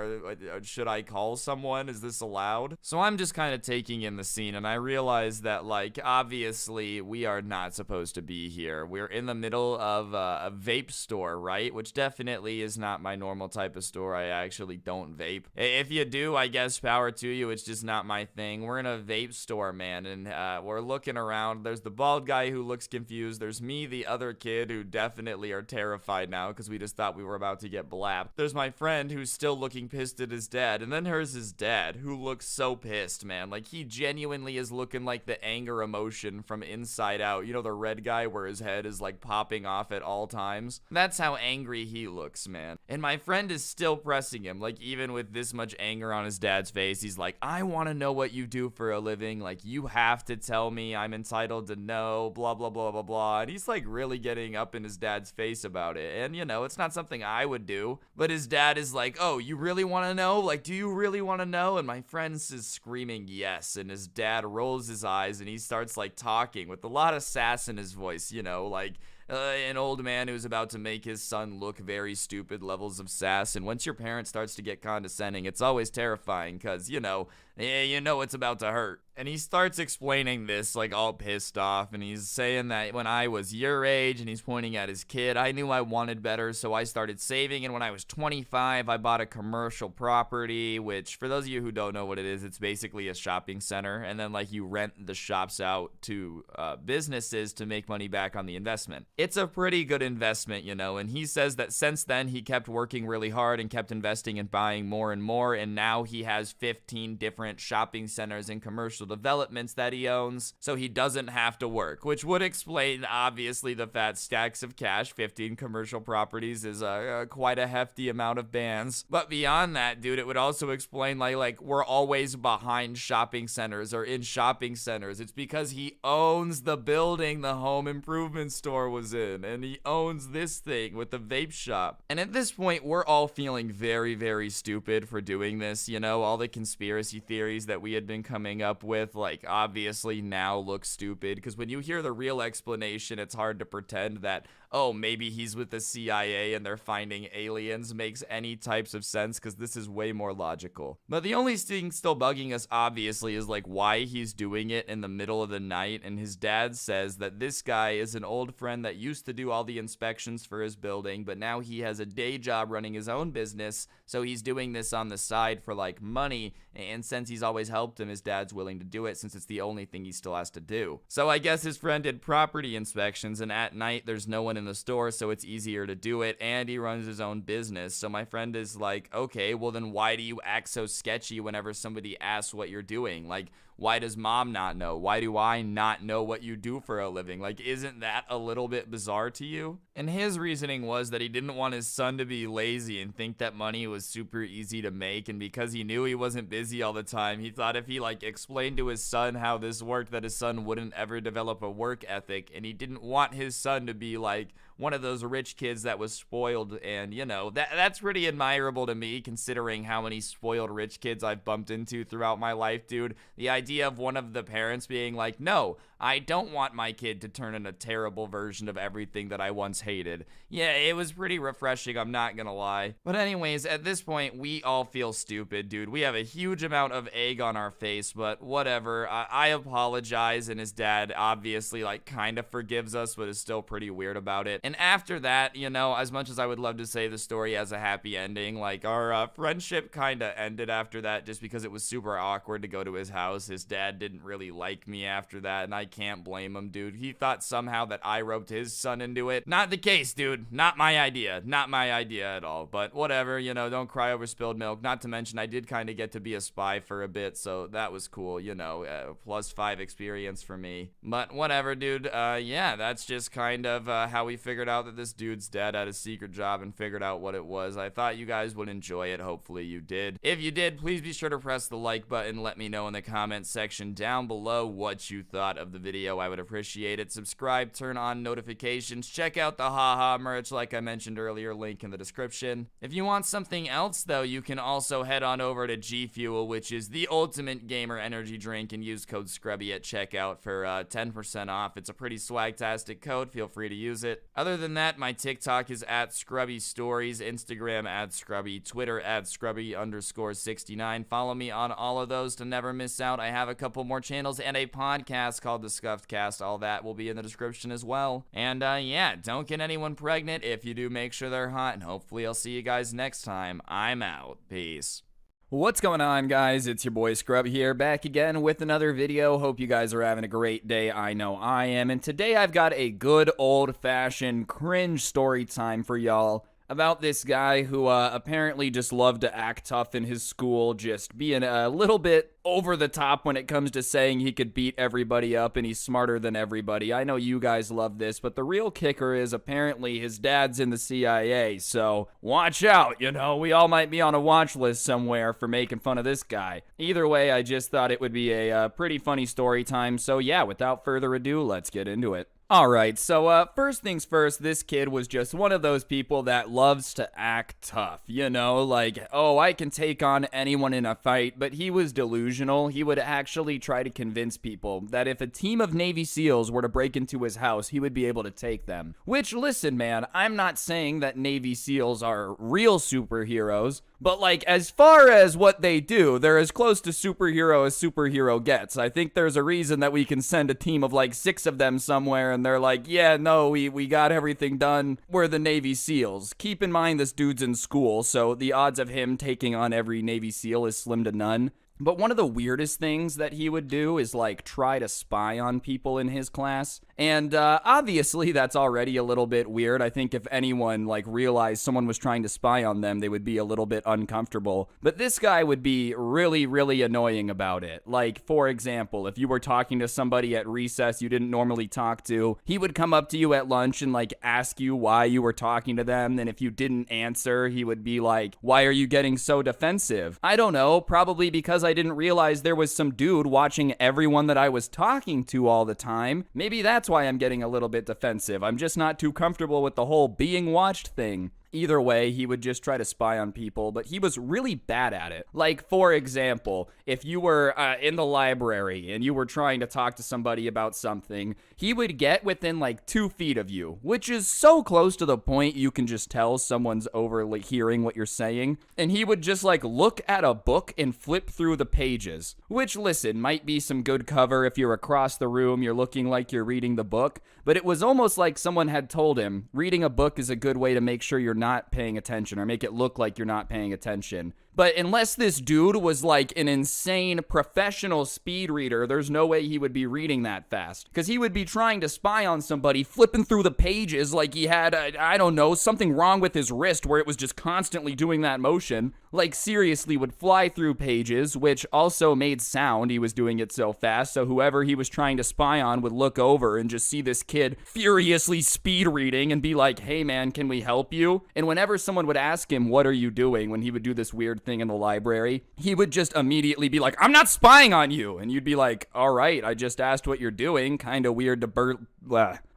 S4: should I call someone? Is this allowed? So I'm just kind of taking in the scene, and I realize that, like, obviously we are not supposed to be here. We're in the middle of a vape store, right? Which definitely is not my normal type of store. I actually don't vape. If you do, I guess power to you. It's just not my thing. We're in a vape store, man, and we're looking around. There's the bald guy who looks confused. There's me, the other kid, who definitely are terrified now because we just thought we were about to get blapped. There's my friend who's still looking pissed at his dad, and then there's his dad who looks so pissed, man. Like, he genuinely is looking like the anger emotion from Inside Out. You know, the red guy where his head is like popping off at all times? That's how angry he looks, man. And my friend is still pressing him, like, even with this much anger on his dad's face. He's like, I want to know what you do for a living. Like, you have to tell me. I'm entitled to know, blah, blah, blah, blah, blah. And he's like really getting up in his dad's face about it. And, you know, it's not something I would do. But his dad is like, oh, you really want to know? Like, do you really want to know? And my friend is screaming yes. And his dad rolls his eyes and he starts like talking with a lot of sass in his voice, you know, like an old man who's about to make his son look very stupid levels of sass. And once your parent starts to get condescending, it's always terrifying because, you know it's about to hurt. And he starts explaining this like all pissed off, and he's saying that when I was your age, and he's pointing at his kid, I knew I wanted better, so I started saving, and when I was 25, I bought a commercial property, which for those of you who don't know what it is, it's basically a shopping center, and then like you rent the shops out to businesses to make money back on the investment. It's a pretty good investment, you know, and he says that since then he kept working really hard and kept investing and buying more and more, and now he has 15 different shopping centers and commercial developments that he owns, so he doesn't have to work, which would explain obviously the fat stacks of cash. 15 commercial properties is quite a hefty amount of bands. But beyond that, dude, it would also explain like we're always behind shopping centers or in shopping centers. It's because he owns the building the home improvement store was in, and he owns this thing with the vape shop. And at this point, we're all feeling very, very stupid for doing this, you know, all the conspiracy theories theories that we had been coming up with, like, obviously now look stupid, because when you hear the real explanation, it's hard to pretend that, oh, maybe he's with the CIA and they're finding aliens makes any types of sense, because this is way more logical. But the only thing still bugging us, obviously, is like why he's doing it in the middle of the night, and his dad says that this guy is an old friend that used to do all the inspections for his building, but now he has a day job running his own business, so he's doing this on the side for like money, and since he's always helped him, his dad's willing to do it since it's the only thing he still has to do. So I guess his friend did property inspections, and at night there's no one in the store, so it's easier to do it, and he runs his own business. So my friend is like, okay, well then why do you act so sketchy whenever somebody asks what you're doing? Like, why does mom not know? Why do I not know what you do for a living? Like, isn't that a little bit bizarre to you? And his reasoning was that he didn't want his son to be lazy and think that money was super easy to make, and because he knew he wasn't busy all the time, he thought if he like explained to his son how this worked, that his son wouldn't ever develop a work ethic, and he didn't want his son to be like one of those rich kids that was spoiled. And you know, that's pretty admirable to me, considering how many spoiled rich kids I've bumped into throughout my life, dude. The idea of one of the parents being like, no, I don't want my kid to turn in a terrible version of everything that I once hated. Yeah, it was pretty refreshing, I'm not gonna lie. But anyways, at this point, we all feel stupid, dude. We have a huge amount of egg on our face, but whatever. I apologize, and his dad obviously like kind of forgives us, but is still pretty weird about it. And after that, you know, as much as I would love to say the story has a happy ending, like our friendship kind of ended after that, just because it was super awkward to go to his house. His dad didn't really like me after that, and I can't blame him, dude. He thought somehow that I roped his son into it. Not the case, dude. Not my idea. Not my idea at all. But whatever, you know, don't cry over spilled milk. Not to mention, I did kind of get to be a spy for a bit, so that was cool, you know, +5 experience for me. But whatever, dude. Yeah, that's just kind of how we figured out that this dude's dad had a secret job and figured out what it was. I thought you guys would enjoy it. Hopefully you did. If you did, please be sure to press the like button. Let me know in the comments section down below what you thought of the video. I would appreciate it. Subscribe, turn on notifications, check out the haha merch like I mentioned earlier, link in the description. If you want something else though, you can also head on over to G Fuel, which is the ultimate gamer energy drink, and use code Scrubby at checkout for 10% off. It's a pretty swagtastic code. Feel free to use it. Other than that, my TikTok is at Scrubby Stories, Instagram at Scrubby, Twitter at Scrubby_69. Follow me on all of those to never miss out. I have a couple more channels and a podcast called The Scuffed Cast. All that will be in the description as well. And yeah, don't get anyone pregnant. If you do, make sure they're hot, and hopefully I'll see you guys next time. I'm out. Peace.
S1: What's going on, guys? It's your boy Scrub here, back again with another video. Hope you guys are having a great day. I know I am. And today I've got a good old-fashioned cringe story time for y'all about this guy who apparently just loved to act tough in his school, just being a little bit over the top when it comes to saying he could beat everybody up and he's smarter than everybody. I know you guys love this, but the real kicker is apparently his dad's in the CIA, so watch out, you know, we all might be on a watch list somewhere for making fun of this guy. Either way, I just thought it would be a pretty funny story time, so yeah, without further ado, let's get into it. Alright, so first things first, this kid was just one of those people that loves to act tough, you know, like, oh, I can take on anyone in a fight, but he was delusional. He would actually try to convince people that if a team of Navy SEALs were to break into his house, he would be able to take them. Which, listen, man, I'm not saying that Navy SEALs are real superheroes, but, like, as far as what they do, they're as close to superhero as superhero gets. I think there's a reason that we can send a team of, like, 6 of them somewhere, and they're like, yeah, no, we got everything done. We're the Navy SEALs. Keep in mind this dude's in school, so the odds of him taking on every Navy SEAL is slim to none. But one of the weirdest things that he would do is, like, try to spy on people in his class. And obviously that's already a little bit weird. I think if anyone, like, realized someone was trying to spy on them, they would be a little bit uncomfortable. But this guy would be really, really annoying about it. Like, for example, if you were talking to somebody at recess you didn't normally talk to, he would come up to you at lunch and, like, ask you why you were talking to them. And if you didn't answer, he would be like, why are you getting so defensive? I don't know, probably because I didn't realize there was some dude watching everyone that I was talking to all the time. Maybe that's why I'm getting a little bit defensive. I'm just not too comfortable with the whole being watched thing. Either way, he would just try to spy on people, but he was really bad at it. Like, for example, if you were in the library and you were trying to talk to somebody about something, he would get within like 2 feet of you, which is so close to the point you can just tell someone's overhearing what you're saying. And he would just like look at a book and flip through the pages, which, listen, might be some good cover if you're across the room, you're looking like you're reading the book, but it was almost like someone had told him reading a book is a good way to make sure you're not paying attention or make it look like you're not paying attention. But unless this dude was like an insane professional speed reader, there's no way he would be reading that fast. Because he would be trying to spy on somebody, flipping through the pages like he had, I don't know, something wrong with his wrist where it was just constantly doing that motion. Like, seriously, would fly through pages, which also made sound. He was doing it so fast, so whoever he was trying to spy on would look over and just see this kid furiously speed reading and be like, hey man, can we help you? And whenever someone would ask him, what are you doing, when he would do this weird thing in the library, he would just immediately be like, I'm not spying on you. And you'd be like, all right, I just asked what you're doing. Kind of weird to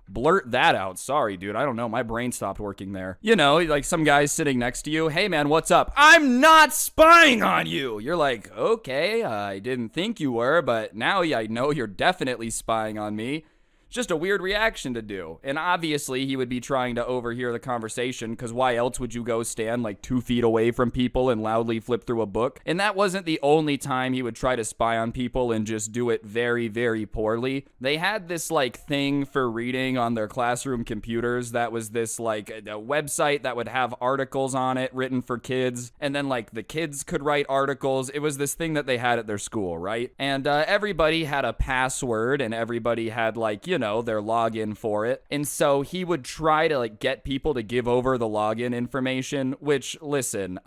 S1: blurt that out. Sorry, dude. I don't know. My brain stopped working there. You know, like some guy's sitting next to you. Hey, man, what's up? I'm not spying on you. You're like, okay, I didn't think you were, but now I know you're definitely spying on me. Just a weird reaction to do. And obviously he would be trying to overhear the conversation, because why else would you go stand like 2 feet away from people and loudly flip through a book? And that wasn't the only time he would try to spy on people and just do it very, very poorly. They had this like thing for reading on their classroom computers that was this like a website that would have articles on it written for kids, and then like the kids could write articles. It was this thing that they had at their school, right? And everybody had a password, and everybody had like, you know, their login for it. And so he would try to like get people to give over the login information, which, listen,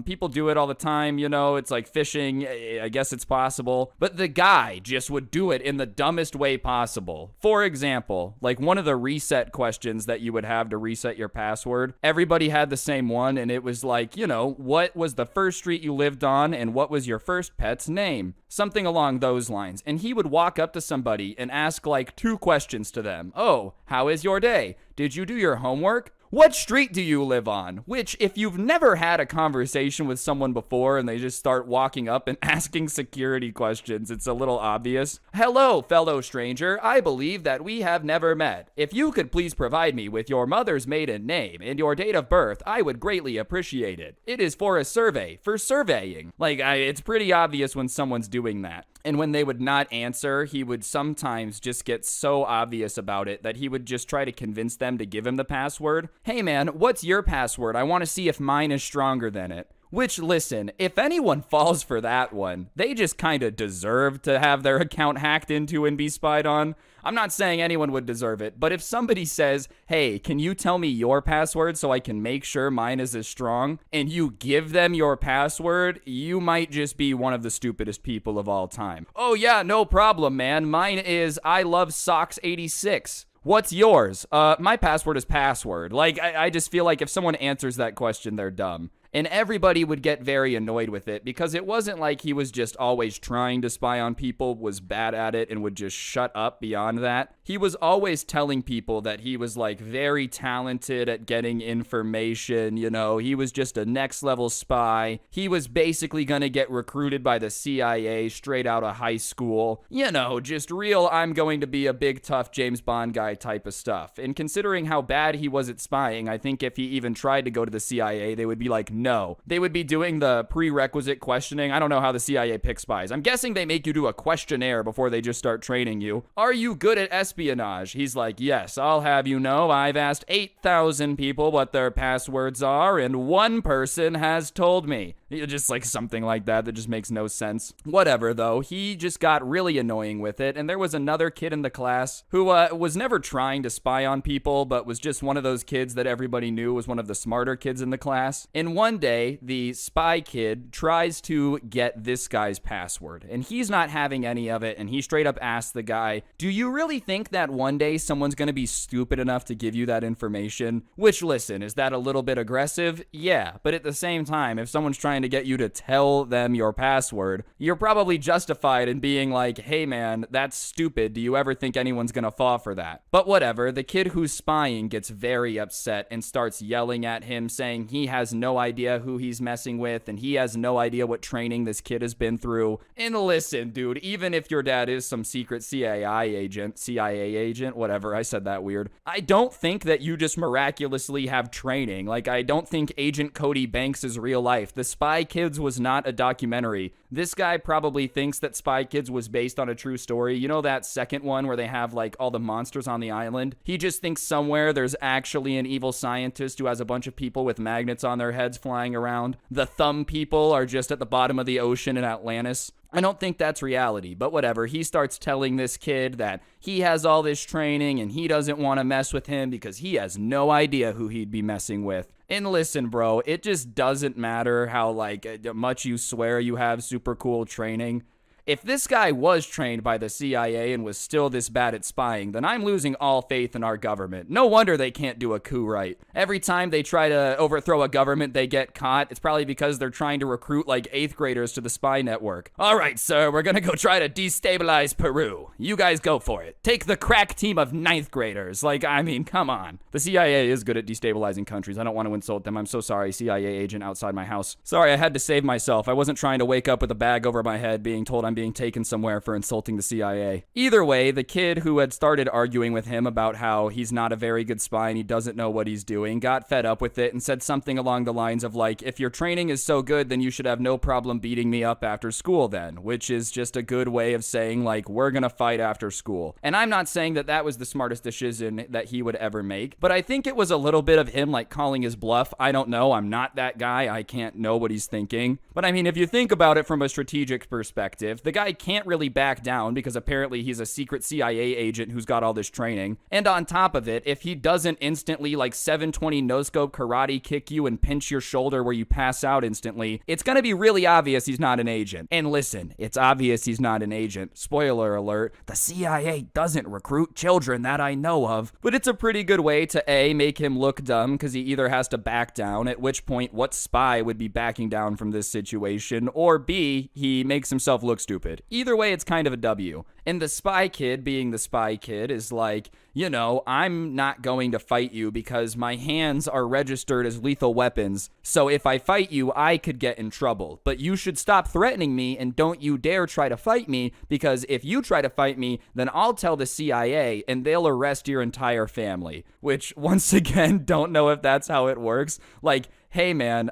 S1: people do it all the time, you know, it's like phishing. I guess it's possible, but the guy just would do it in the dumbest way possible. For example, like one of the reset questions that you would have to reset your password, everybody had the same one, and it was like, you know, what was the first street you lived on and what was your first pet's name? Something along those lines. And he would walk up to somebody and ask like 2 questions to them. Oh, how is your day? Did you do your homework? What street do you live on? Which, if you've never had a conversation with someone before and they just start walking up and asking security questions, it's a little obvious. Hello, fellow stranger. I believe that we have never met. If you could please provide me with your mother's maiden name and your date of birth, I would greatly appreciate it. It is for a survey, for surveying. Like, it's pretty obvious when someone's doing that. And when they would not answer, he would sometimes just get so obvious about it that he would just try to convince them to give him the password. Hey man, what's your password? I want to see if mine is stronger than it. Which, listen, if anyone falls for that one, they just kind of deserve to have their account hacked into and be spied on. I'm not saying anyone would deserve it, but if somebody says, hey, can you tell me your password so I can make sure mine is as strong, and you give them your password, you might just be one of the stupidest people of all time. Oh yeah, no problem, man. Mine is I love socks 86. What's yours? My password is password. Like, I just feel like if someone answers that question, they're dumb. And everybody would get very annoyed with it, because it wasn't like he was just always trying to spy on people, was bad at it, and would just shut up beyond that. He was always telling people that he was like very talented at getting information, you know, he was just a next level spy. He was basically gonna get recruited by the CIA straight out of high school. You know, just real I'm going to be a big tough James Bond guy type of stuff. And considering how bad he was at spying, I think if he even tried to go to the CIA, they would be like, no. They would be doing the prerequisite questioning. I don't know how the CIA picks spies. I'm guessing they make you do a questionnaire before they just start training you. Are you good at espionage? He's like, yes, I'll have you know, I've asked 8,000 people what their passwords are, and one person has told me. Just like something like that just makes no sense. Whatever, though. He just got really annoying with it, and there was another kid in the class who was never trying to spy on people, but was just one of those kids that everybody knew was one of the smarter kids in the class. And one day, the spy kid tries to get this guy's password, and he's not having any of it, and he straight up asks the guy, do you really think that one day someone's gonna be stupid enough to give you that information? Which, listen, is that a little bit aggressive? Yeah, but at the same time, if someone's trying
S3: trying to get you to tell them your password, you're probably justified in being like, hey man, that's stupid. Do you ever think anyone's gonna fall for that? But whatever, the kid who's spying gets very upset and starts yelling at him, saying he has no idea who he's messing with and he has no idea what training this kid has been through. And listen, dude, even if your dad is some secret CIA agent, whatever, I said that weird, I don't think that you just miraculously have training. Like, I don't think Agent Cody Banks is real life. The Spy Kids was not a documentary. This guy probably thinks that Spy Kids was based on a true story. You know that second one where they have like all the monsters on the island? He just thinks somewhere there's actually an evil scientist who has a bunch of people with magnets on their heads flying around. The thumb people are just at the bottom of the ocean in Atlantis. I don't think that's reality, but whatever. He starts telling this kid that he has all this training and he doesn't want to mess with him because he has no idea who he'd be messing with. And listen, bro, it just doesn't matter how, like, much you swear you have super cool training. If this guy was trained by the CIA and was still this bad at spying, then I'm losing all faith in our government. No wonder they can't do a coup right. Every time they try to overthrow a government, they get caught. It's probably because they're trying to recruit like 8th graders to the spy network. All right, sir, we're gonna go try to destabilize Peru. You guys go for it. Take the crack team of 9th graders. Like, I mean, come on. The CIA is good at destabilizing countries. I don't want to insult them. I'm so sorry, CIA agent outside my house. Sorry, I had to save myself. I wasn't trying to wake up with a bag over my head being told I'm being taken somewhere for insulting the CIA. Either way, the kid who had started arguing with him about how he's not a very good spy and he doesn't know what he's doing got fed up with it and said something along the lines of like, if your training is so good, then you should have no problem beating me up after school then, which is just a good way of saying like, we're gonna fight after school. And I'm not saying that that was the smartest decision that he would ever make, but I think it was a little bit of him like calling his bluff. I don't know. I'm not that guy. I can't know what he's thinking. But I mean, if you think about it from a strategic perspective, the guy can't really back down because apparently he's a secret CIA agent who's got all this training. And on top of it, if he doesn't instantly like 720 no-scope karate kick you and pinch your shoulder where you pass out instantly, it's gonna be really obvious he's not an agent. And listen, it's obvious he's not an agent. Spoiler alert, the CIA doesn't recruit children that I know of. But it's a pretty good way to A, make him look dumb because he either has to back down, at which point what spy would be backing down from this situation, or B, he makes himself look stupid. Either way, it's kind of a W. And the spy kid, being the spy kid, is like, you know, I'm not going to fight you because my hands are registered as lethal weapons. So if I fight you, I could get in trouble. But you should stop threatening me and don't you dare try to fight me, because if you try to fight me, then I'll tell the CIA and they'll arrest your entire family. Which, once again, don't know if that's how it works. Like, hey man,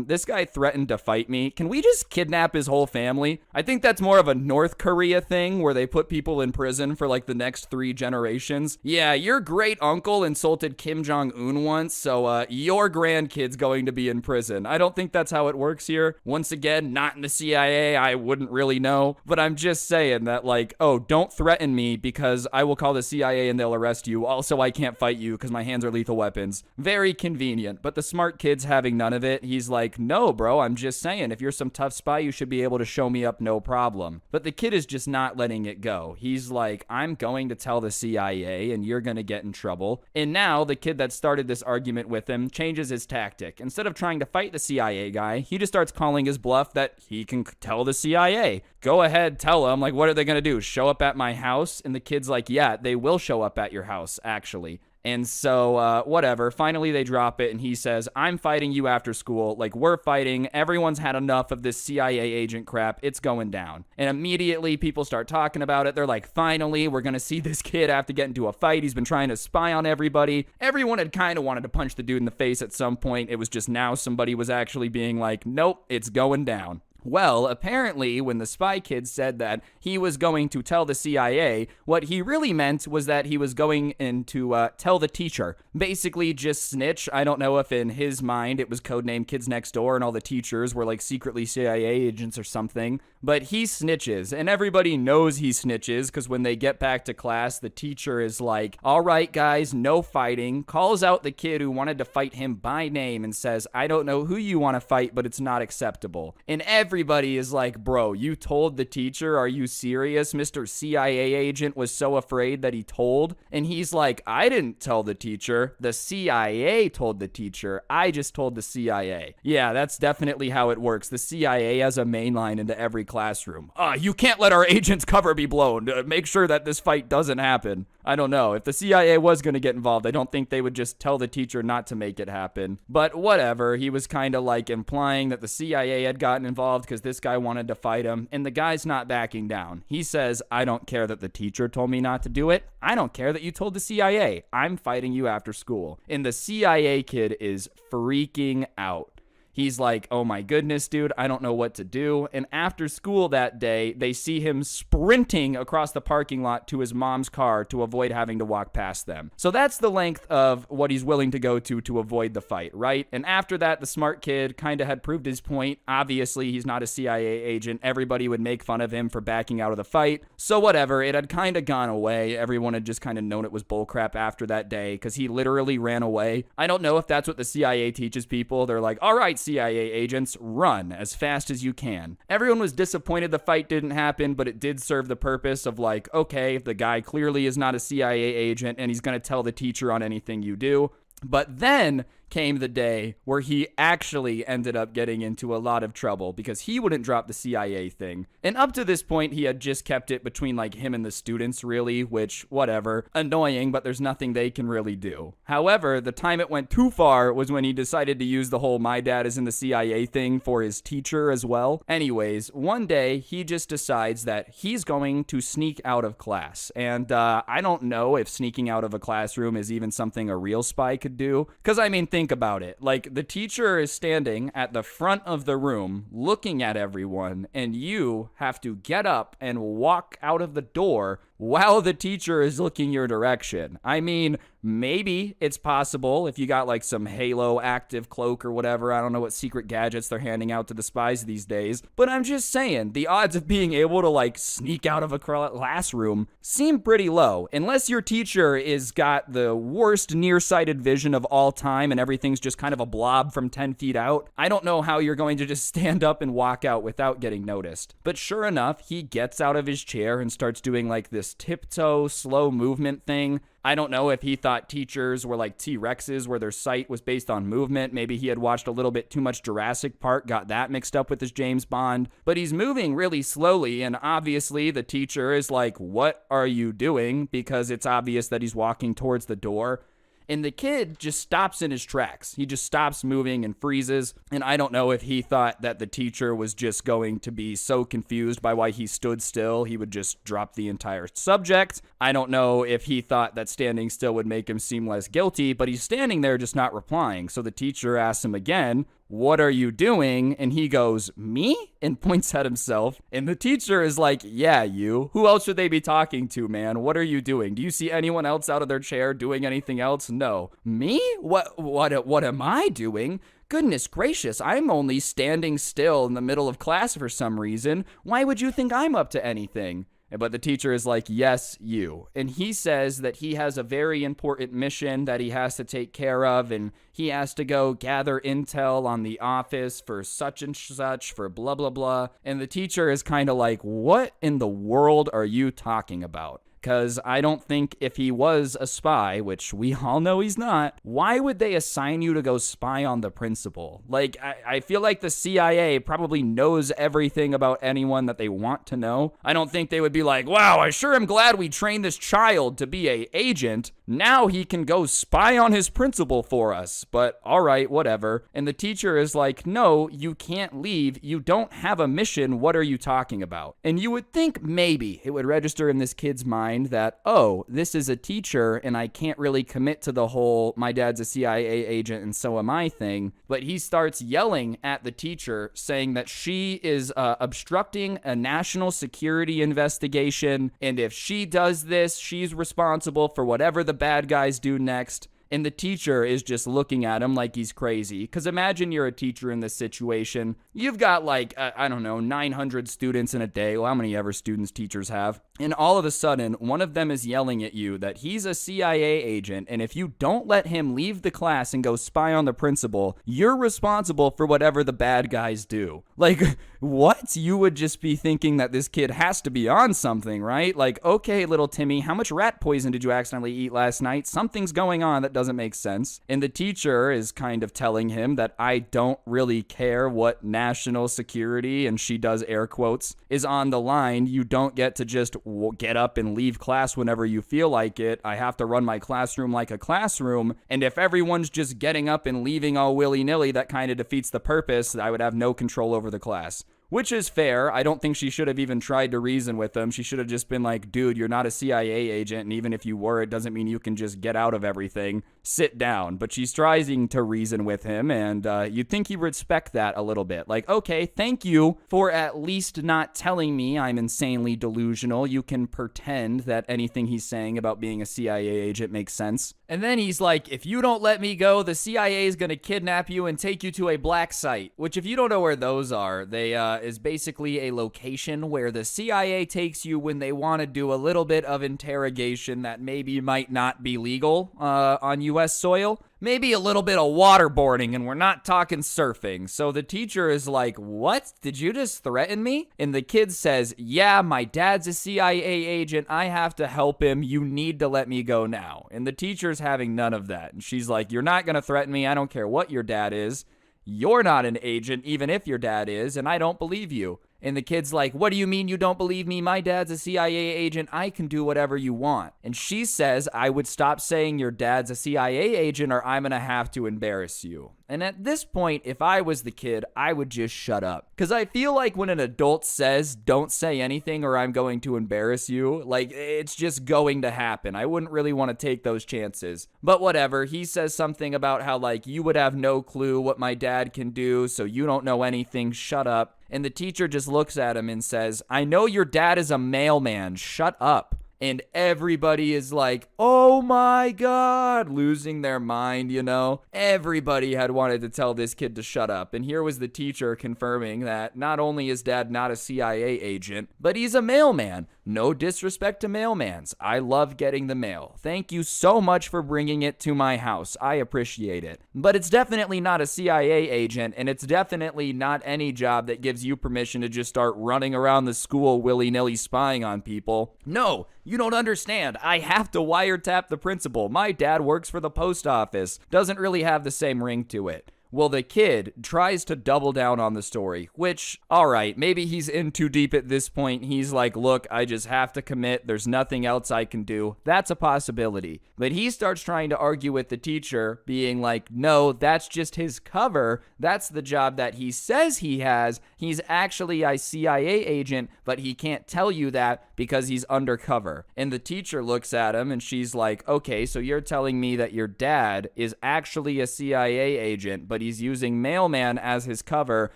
S3: this guy threatened to fight me. Can we just kidnap his whole family? I think that's more of a North Korea thing where they put people in prison for like the next 3 generations. Yeah, your great uncle insulted Kim Jong-un once, so your grandkid's going to be in prison. I don't think that's how it works here. Once again, not in the CIA, I wouldn't really know. But I'm just saying that like, oh, don't threaten me because I will call the CIA and they'll arrest you. Also, I can't fight you because my hands are lethal weapons. Very convenient, but the smart kid's having none of it. He's like, no, bro, I'm just saying, if you're some tough spy, you should be able to show me up no problem. But the kid is just not letting it go. He's like, I'm going to tell the CIA and you're going to get in trouble. And now the kid that started this argument with him changes his tactic. Instead of trying to fight the CIA guy, he just starts calling his bluff that he can tell the CIA. Go ahead, tell them. Like, what are they going to do? Show up at my house? And the kid's like, yeah, they will show up at your house, actually. And so, whatever, finally they drop it and he says, I'm fighting you after school, like we're fighting, everyone's had enough of this CIA agent crap, it's going down. And immediately people start talking about it, they're like, finally, we're gonna see this kid have to get into a fight, he's been trying to spy on everybody. Everyone had kind of wanted to punch the dude in the face at some point, it was just now somebody was actually being like, nope, it's going down. Well, apparently, when the spy kid said that he was going to tell the CIA, what he really meant was that he was going in to tell the teacher. Basically, just snitch. I don't know if in his mind it was codenamed Kids Next Door and all the teachers were like secretly CIA agents or something. But he snitches, and everybody knows he snitches because when they get back to class, the teacher is like, all right, guys, no fighting, calls out the kid who wanted to fight him by name and says, I don't know who you want to fight, but it's not acceptable. And everybody is like, bro, you told the teacher? Are you serious? Mr. CIA agent was so afraid that he told. And he's like, I didn't tell the teacher. The CIA told the teacher. I just told the CIA. Yeah, that's definitely how it works. The CIA has a main line into every classroom. You can't let our agent's cover be blown. Make sure that this fight doesn't happen. I don't know. If the CIA was going to get involved, I don't think they would just tell the teacher not to make it happen. But whatever. He was kind of like implying that the CIA had gotten involved because this guy wanted to fight him, and the guy's not backing down. He says, I don't care that the teacher told me not to do it. I don't care that you told the CIA. I'm fighting you after school. And the CIA kid is freaking out. He's like, oh my goodness, dude, I don't know what to do. And after school that day, they see him sprinting across the parking lot to his mom's car to avoid having to walk past them. So that's the length of what he's willing to go to avoid the fight, right? And after that, the smart kid kind of had proved his point. Obviously, he's not a CIA agent. Everybody would make fun of him for backing out of the fight. So whatever, it had kind of gone away. Everyone had just kind of known it was bullcrap after that day because he literally ran away. I don't know if that's what the CIA teaches people. They're like, all right, CIA agents, run as fast as you can. Everyone was disappointed the fight didn't happen, but it did serve the purpose of like, okay, the guy clearly is not a CIA agent and he's going to tell the teacher on anything you do. But then came the day where he actually ended up getting into a lot of trouble because he wouldn't drop the CIA thing. And up to this point, he had just kept it between like him and the students, really, which, whatever, annoying, but there's nothing they can really do. However, the time it went too far was when he decided to use the whole my dad is in the CIA thing for his teacher as well. Anyways, one day he just decides that he's going to sneak out of class. And I don't know if sneaking out of a classroom is even something a real spy could do. Because I mean, think about it. Like, the teacher is standing at the front of the room looking at everyone, and you have to get up and walk out of the door while the teacher is looking your direction. I mean, maybe it's possible if you got like some Halo active cloak or whatever. I don't know what secret gadgets they're handing out to the spies these days, but I'm just saying the odds of being able to like sneak out of a classroom seem pretty low, unless your teacher is got the worst nearsighted vision of all time and everything's just kind of a blob from 10 feet out. I don't know how you're going to just stand up and walk out without getting noticed. But sure enough, he gets out of his chair and starts doing like this tiptoe slow movement thing. I don't know if he thought teachers were like T-Rexes where their sight was based on movement. Maybe he had watched a little bit too much Jurassic Park, got that mixed up with his James Bond. But he's moving really slowly, and obviously the teacher is like, what are you doing? Because it's obvious that he's walking towards the door. And the kid just stops in his tracks. He just stops moving and freezes. And I don't know if he thought that the teacher was just going to be so confused by why he stood still, he would just drop the entire subject. I don't know if he thought that standing still would make him seem less guilty, but he's standing there just not replying. So the teacher asks him again, what are you doing? And he goes, me? And points at himself. And the teacher is like, yeah, you. Who else should they be talking to, man? What are you doing? Do you see anyone else out of their chair doing anything else? No. Me? What am I doing? Goodness gracious, I'm only standing still in the middle of class for some reason. Why would you think I'm up to anything? But the teacher is like, yes, you. And he says that he has a very important mission that he has to take care of, and he has to go gather intel on the office for such and such, for blah, blah, blah. And the teacher is kind of like, what in the world are you talking about? Because I don't think if he was a spy, which we all know he's not, why would they assign you to go spy on the principal? Like, I feel like the CIA probably knows everything about anyone that they want to know. I don't think they would be like, wow, I sure am glad we trained this child to be an agent. Now he can go spy on his principal for us. But all right, whatever. And the teacher is like, no, you can't leave. You don't have a mission. What are you talking about? And you would think maybe it would register in this kid's mind that, oh, this is a teacher and I can't really commit to the whole my dad's a CIA agent and so am I thing. But he starts yelling at the teacher saying that she is obstructing a national security investigation, and if she does this, she's responsible for whatever the bad guys do next. And the teacher is just looking at him like he's crazy. Because imagine you're a teacher in this situation. You've got like, I don't know, 900 students in a day. Well, how many ever students teachers have? And all of a sudden, one of them is yelling at you that he's a CIA agent, and if you don't let him leave the class and go spy on the principal, you're responsible for whatever the bad guys do. Like, what? You would just be thinking that this kid has to be on something, right? Like, okay, little Timmy, how much rat poison did you accidentally eat last night? Something's going on that doesn't make sense. And the teacher is kind of telling him that I don't really care what national security, and she does air quotes, is on the line. You don't get to just get up and leave class whenever you feel like it. I have to run my classroom like a classroom, and if everyone's just getting up and leaving all willy-nilly, that kind of defeats the purpose. I would have no control over the class. Which is fair. I don't think she should have even tried to reason with him. She should have just been like, dude, you're not a CIA agent, and even if you were, it doesn't mean you can just get out of everything. Sit down. But she's trying to reason with him, and you'd think he'd respect that a little bit. Like, okay, thank you for at least not telling me I'm insanely delusional. You can pretend that anything he's saying about being a CIA agent makes sense. And then he's like, if you don't let me go, the CIA is going to kidnap you and take you to a black site. Which, if you don't know where those are, they is basically a location where the CIA takes you when they want to do a little bit of interrogation that maybe might not be legal on U.S. soil. Maybe a little bit of waterboarding, and we're not talking surfing. So the teacher is like, what? Did you just threaten me? And the kid says, yeah, my dad's a CIA agent. I have to help him. You need to let me go now. And the teacher's having none of that. And she's like, you're not going to threaten me. I don't care what your dad is. You're not an agent, even if your dad is, and I don't believe you. And the kid's like, what do you mean you don't believe me? My dad's a CIA agent. I can do whatever you want. And she says, I would stop saying your dad's a CIA agent or I'm going to have to embarrass you. And at this point, if I was the kid, I would just shut up. Because I feel like when an adult says, don't say anything or I'm going to embarrass you, like, it's just going to happen. I wouldn't really want to take those chances. But whatever, he says something about how, like, you would have no clue what my dad can do, so you don't know anything, shut up. And the teacher just looks at him and says, I know your dad is a mailman, shut up. And everybody is like, oh my God, losing their mind, you know? Everybody had wanted to tell this kid to shut up. And here was the teacher confirming that not only is dad not a CIA agent, but he's a mailman. No disrespect to mailmans. I love getting the mail. Thank you so much for bringing it to my house. I appreciate it. But it's definitely not a CIA agent, and it's definitely not any job that gives you permission to just start running around the school willy-nilly spying on people. No, you don't understand. I have to wiretap the principal. My dad works for the post office. Doesn't really have the same ring to it. Well, the kid tries to double down on the story, which, all right, maybe he's in too deep at this point. He's like, look, I just have to commit. There's nothing else I can do. That's a possibility. But he starts trying to argue with the teacher, being like, no, that's just his cover. That's the job that he says he has. He's actually a CIA agent, but he can't tell you that because he's undercover. And the teacher looks at him and she's like, okay, so you're telling me that your dad is actually a CIA agent, but he's using mailman as his cover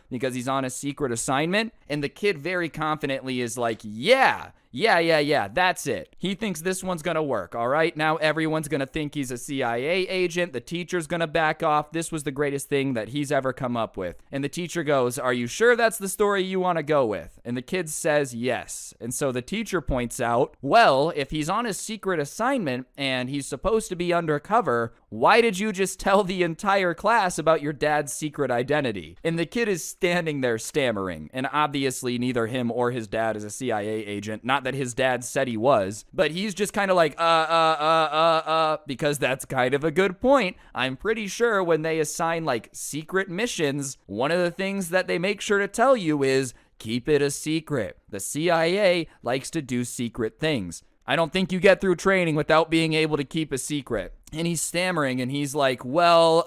S3: because he's on a secret assignment? And the kid very confidently is like, yeah, that's it. He thinks this one's gonna work, all right? Now everyone's gonna think he's a CIA agent. The teacher's gonna back off. This was the greatest thing that he's ever come up with. And the teacher goes, are you sure that's the story you want to go with? And the kid says yes. And so the teacher points out, well, if he's on a secret assignment and he's supposed to be undercover, why did you just tell the entire class about your dad's secret identity? And the kid is standing there stammering. And obviously neither him or his dad is a CIA agent. Not that his dad said he was, but he's just kind of like, because that's kind of a good point. I'm pretty sure when they assign like secret missions, one of the things that they make sure to tell you is keep it a secret. The CIA likes to do secret things. I don't think you get through training without being able to keep a secret. And he's stammering and he's like, well,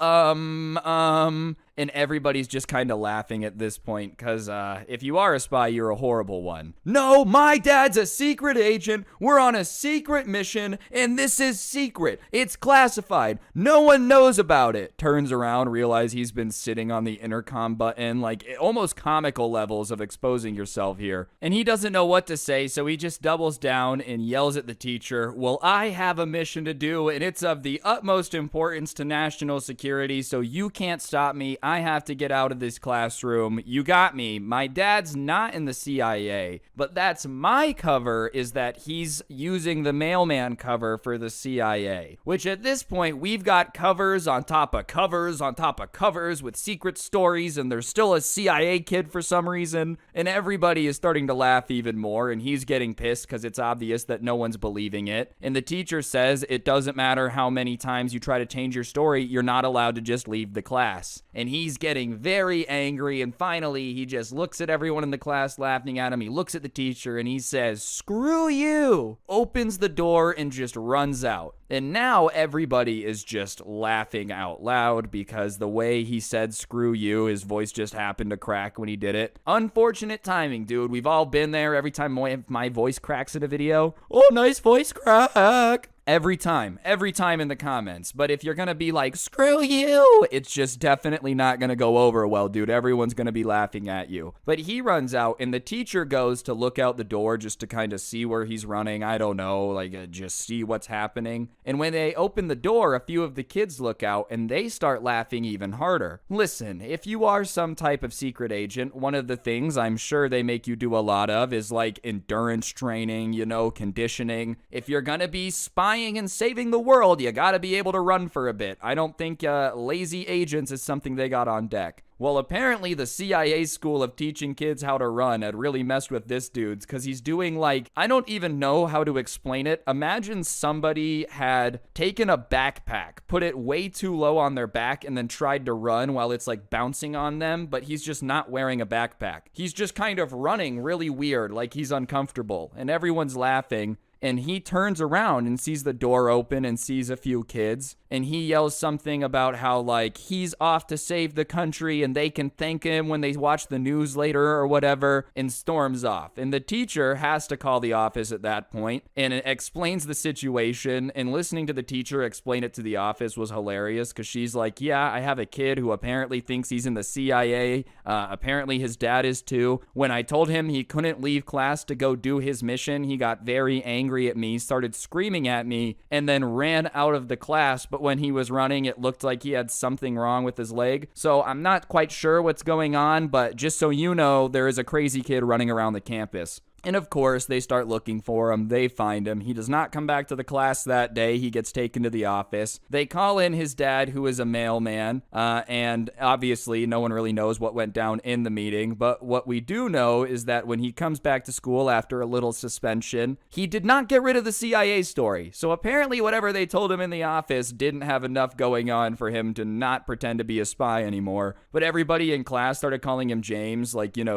S3: and everybody's just kind of laughing at this point because if you are a spy, you're a horrible one. No, my dad's a secret agent. We're on a secret mission and this is secret. It's classified. No one knows about it. Turns around, realize he's been sitting on the intercom button, like almost comical levels of exposing yourself here. And he doesn't know what to say, so he just doubles down and yells at the teacher, well, I have a mission to do and it's of the utmost importance to national security, so you can't stop me.
S1: I have to get out of this classroom. You got me. My dad's not in the CIA, but that's my cover, is that he's using the mailman cover for the CIA, which at this point we've got covers on top of covers on top of covers with secret stories, and there's still a CIA kid for some reason, and everybody is starting to laugh even more, and he's getting pissed because it's obvious that no one's believing it. And the teacher says it doesn't matter how many times you try to change your story, you're not allowed to just leave the class. And he's getting very angry, and finally he just looks at everyone in the class laughing at him. He looks at the teacher and he says, "Screw you!" Opens the door and just runs out. And now everybody is just laughing out loud because the way he said "screw you," his voice just happened to crack when he did it. Unfortunate timing, dude. We've all been there. Every time my voice cracks in a video, "Oh, nice voice crack." Every time in the comments. But if you're gonna be like, "Screw you," it's just definitely not gonna go over well, dude. Everyone's gonna be laughing at you. But he runs out, and the teacher goes to look out the door just to kind of see where he's running. I don't know, like just see what's happening. And when they open the door, a few of the kids look out, and they start laughing even harder. Listen, if you are some type of secret agent, one of the things I'm sure they make you do a lot of is like endurance training, conditioning. If you're gonna be spying and saving the world, you gotta be able to run for a bit. I don't think lazy agents is something they got on deck. Well, apparently the CIA school of teaching kids how to run had really messed with this dude's, because he's doing I don't even know how to explain it. Imagine somebody had taken a backpack, put it way too low on their back, and then tried to run while it's bouncing on them, but he's just not wearing a backpack. He's just kind of running really weird, like he's uncomfortable, and everyone's laughing. And he turns around and sees the door open and sees a few kids. And he yells something about how, he's off to save the country and they can thank him when they watch the news later or whatever, and storms off. And the teacher has to call the office at that point and it explains the situation. And listening to the teacher explain it to the office was hilarious, because she's like, "Yeah, I have a kid who apparently thinks he's in the CIA. Apparently his dad is too. When I told him he couldn't leave class to go do his mission, he got very angry at me, started screaming at me, and then ran out of the class. But when he was running, it looked like he had something wrong with his leg. So I'm not quite sure what's going on, but just so you know, there is a crazy kid running around the campus." And of course, they start looking for him. They find him. He does not come back to the class that day. He gets taken to the office. They call in his dad, who is a mailman. And obviously, no one really knows what went down in the meeting. But what we do know is that when he comes back to school after a little suspension, he did not get rid of the CIA story. So apparently, whatever they told him in the office didn't have enough going on for him to not pretend to be a spy anymore. But everybody in class started calling him James,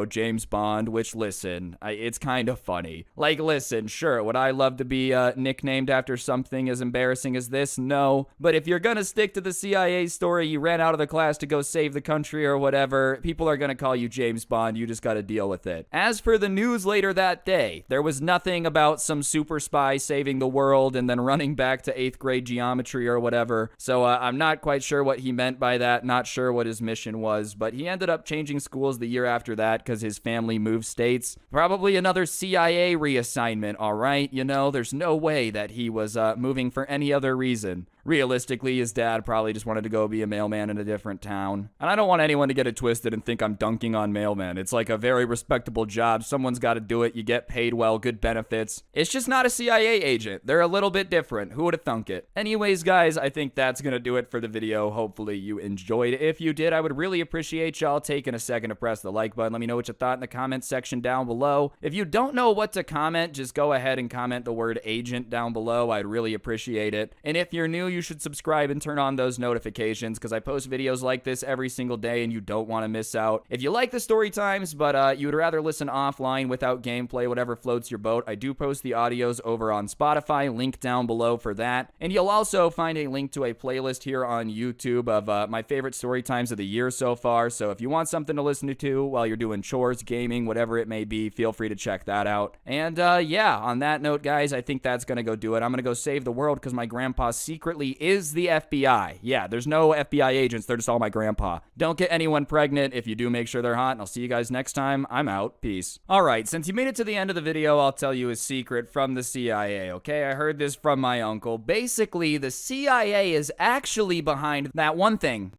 S1: James Bond, which, listen, it's kind of funny. Listen, sure, would I love to be nicknamed after something as embarrassing as this? No. But if you're gonna stick to the CIA story, you ran out of the class to go save the country or whatever, people are gonna call you James Bond. You just gotta deal with it. As for the news later that day, there was nothing about some super spy saving the world and then running back to 8th grade geometry or whatever. So I'm not quite sure what he meant by that, not sure what his mission was, but he ended up changing schools the year after that because his family moved states. Probably another CIA reassignment, all right? There's no way that he was moving for any other reason. Realistically, his dad probably just wanted to go be a mailman in a different town. And I don't want anyone to get it twisted and think I'm dunking on mailmen. It's a very respectable job. Someone's got to do it. You get paid well, good benefits. It's just not a CIA agent. They're a little bit different. Who would have thunk it? Anyways, guys, I think that's going to do it for the video. Hopefully you enjoyed. If you did, I would really appreciate y'all taking a second to press the like button. Let me know what you thought in the comments section down below. If you don't know what to comment, just go ahead and comment the word agent down below. I'd really appreciate it. And if you're new, you should subscribe and turn on those notifications, because I post videos like this every single day and you don't want to miss out. If you like the story times, but you would rather listen offline without gameplay, whatever floats your boat, I do post the audios over on Spotify, link down below for that. And you'll also find a link to a playlist here on YouTube of my favorite story times of the year so far. So if you want something to listen to while you're doing chores, gaming, whatever it may be, feel free to check that out. And yeah, on that note, guys, I think that's gonna go do it. I'm gonna go save the world because my grandpa secretly is the FBI. Yeah, there's no FBI agents. They're just all my grandpa. Don't get anyone pregnant. If you do, make sure they're hot, and I'll see you guys next time. I'm out. Peace. All right, since you made it to the end of the video, I'll tell you a secret from the CIA, okay? I heard this from my uncle. Basically, the CIA is actually behind that one thing.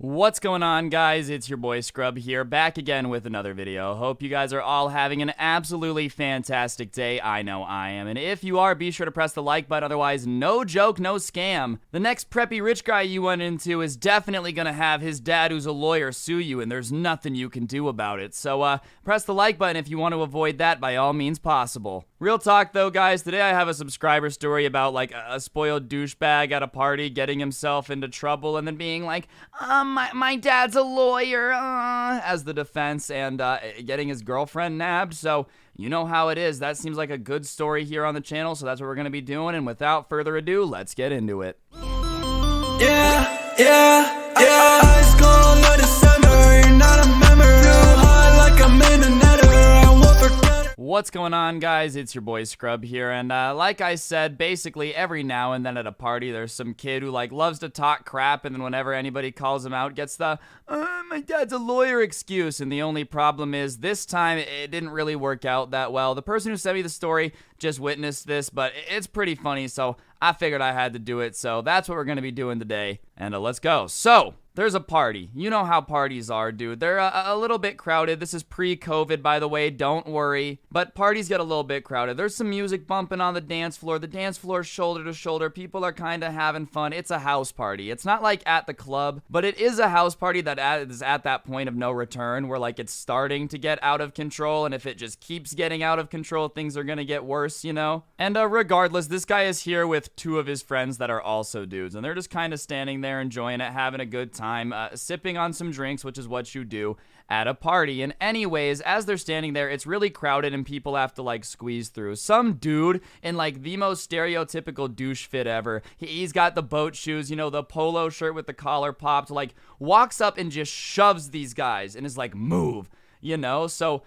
S5: What's going on, guys? It's your boy Scrub here, back again with another video. Hope you guys are all having an absolutely fantastic day. I know I am. And if you are, be sure to press the like button. Otherwise, no joke, no scam. The next preppy rich guy you run into is definitely gonna have his dad, who's a lawyer, sue you, and there's nothing you can do about it. So, press the like button if you want to avoid that by all means possible. Real talk, though, guys. Today I have a subscriber story about, like, a spoiled douchebag at a party getting himself into trouble and then being like, my dad's a lawyer, as the defense, and getting his girlfriend nabbed. So, you know how it is. That seems like a good story here on the channel, so that's what we're going to be doing. And without further ado, let's get into it.
S6: High school, no December, you're not a member. Too high like I'm in the nether, I won't forget it.
S5: What's going on, guys? It's your boy Scrub here, and like I said, basically every now and then at a party there's some kid who like loves to talk crap, and then whenever anybody calls him out gets the my dad's a lawyer excuse. And the only problem is this time it didn't really work out that well. The person who sent me the story just witnessed this, but it's pretty funny, so I figured I had to do it. So that's what we're gonna be doing today, and let's go. So there's a party. You know how parties are, dude. They're a little bit crowded. This is pre-COVID, by the way. Don't worry. But parties get a little bit crowded. There's some music bumping on the dance floor. The dance floor is shoulder to shoulder. People are kind of having fun. It's a house party. It's not like at the club, but it is a house party that is at that point of no return where, like, it's starting to get out of control. And if it just keeps getting out of control, things are going to get worse, you know? And regardless, this guy is here with two of his friends that are also dudes. And they're just kind of standing there enjoying it, having a good time. Sipping on some drinks, which is what you do at a party. And anyways, as they're standing there, it's really crowded and people have to like squeeze through. Some dude in like the most stereotypical douche fit ever, he's got the boat shoes, you know, the polo shirt with the collar popped, like walks up and just shoves these guys and is like, move, you know? So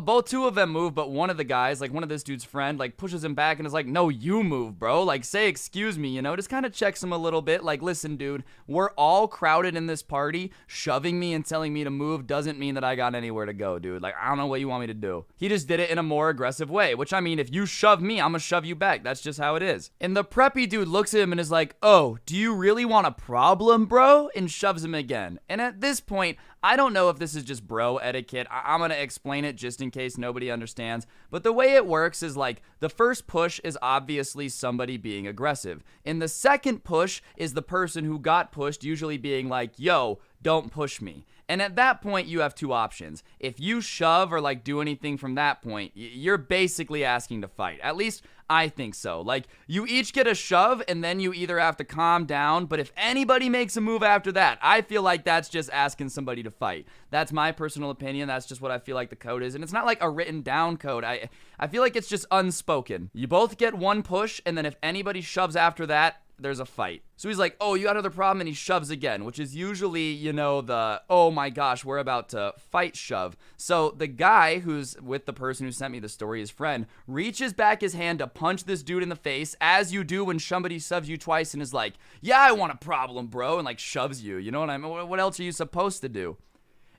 S5: both two of them move, but one of the guys, like one of this dude's friend, like pushes him back and is like, no, you move, bro. Like, say excuse me, you know? Just kind of checks him a little bit. Like, listen, dude, we're all crowded in this party. Shoving me and telling me to move doesn't mean that I got anywhere to go, dude. Like, I don't know what you want me to do. He just did it in a more aggressive way, which, I mean, if you shove me, I'm gonna shove you back. That's just how it is. And the preppy dude looks at him and is like, oh, do you really want a problem, bro? And shoves him again. And at this point, I don't know if this is just bro etiquette. I'm gonna explain it just in case nobody understands. But the way it works is like the first push is obviously somebody being aggressive. And the second push is the person who got pushed usually being like, yo, don't push me. And at that point, you have two options. If you shove or like do anything from that point, you're basically asking to fight. At least I think so. Like, you each get a shove and then you either have to calm down, but if anybody makes a move after that, I feel like that's just asking somebody to fight. That's my personal opinion. That's just what I feel like the code is. And it's not like a written down code. I feel like it's just unspoken. You both get one push, and then if anybody shoves after that, there's a fight. So he's like, oh, you got another problem, and he shoves again, which is usually, you know, the, oh my gosh, we're about to fight shove. So the guy who's with the person who sent me the story, his friend, reaches back his hand to punch this dude in the face, as you do when somebody shoves you twice and is like, yeah, I want a problem, bro, and like shoves you. You know what I mean? What else are you supposed to do?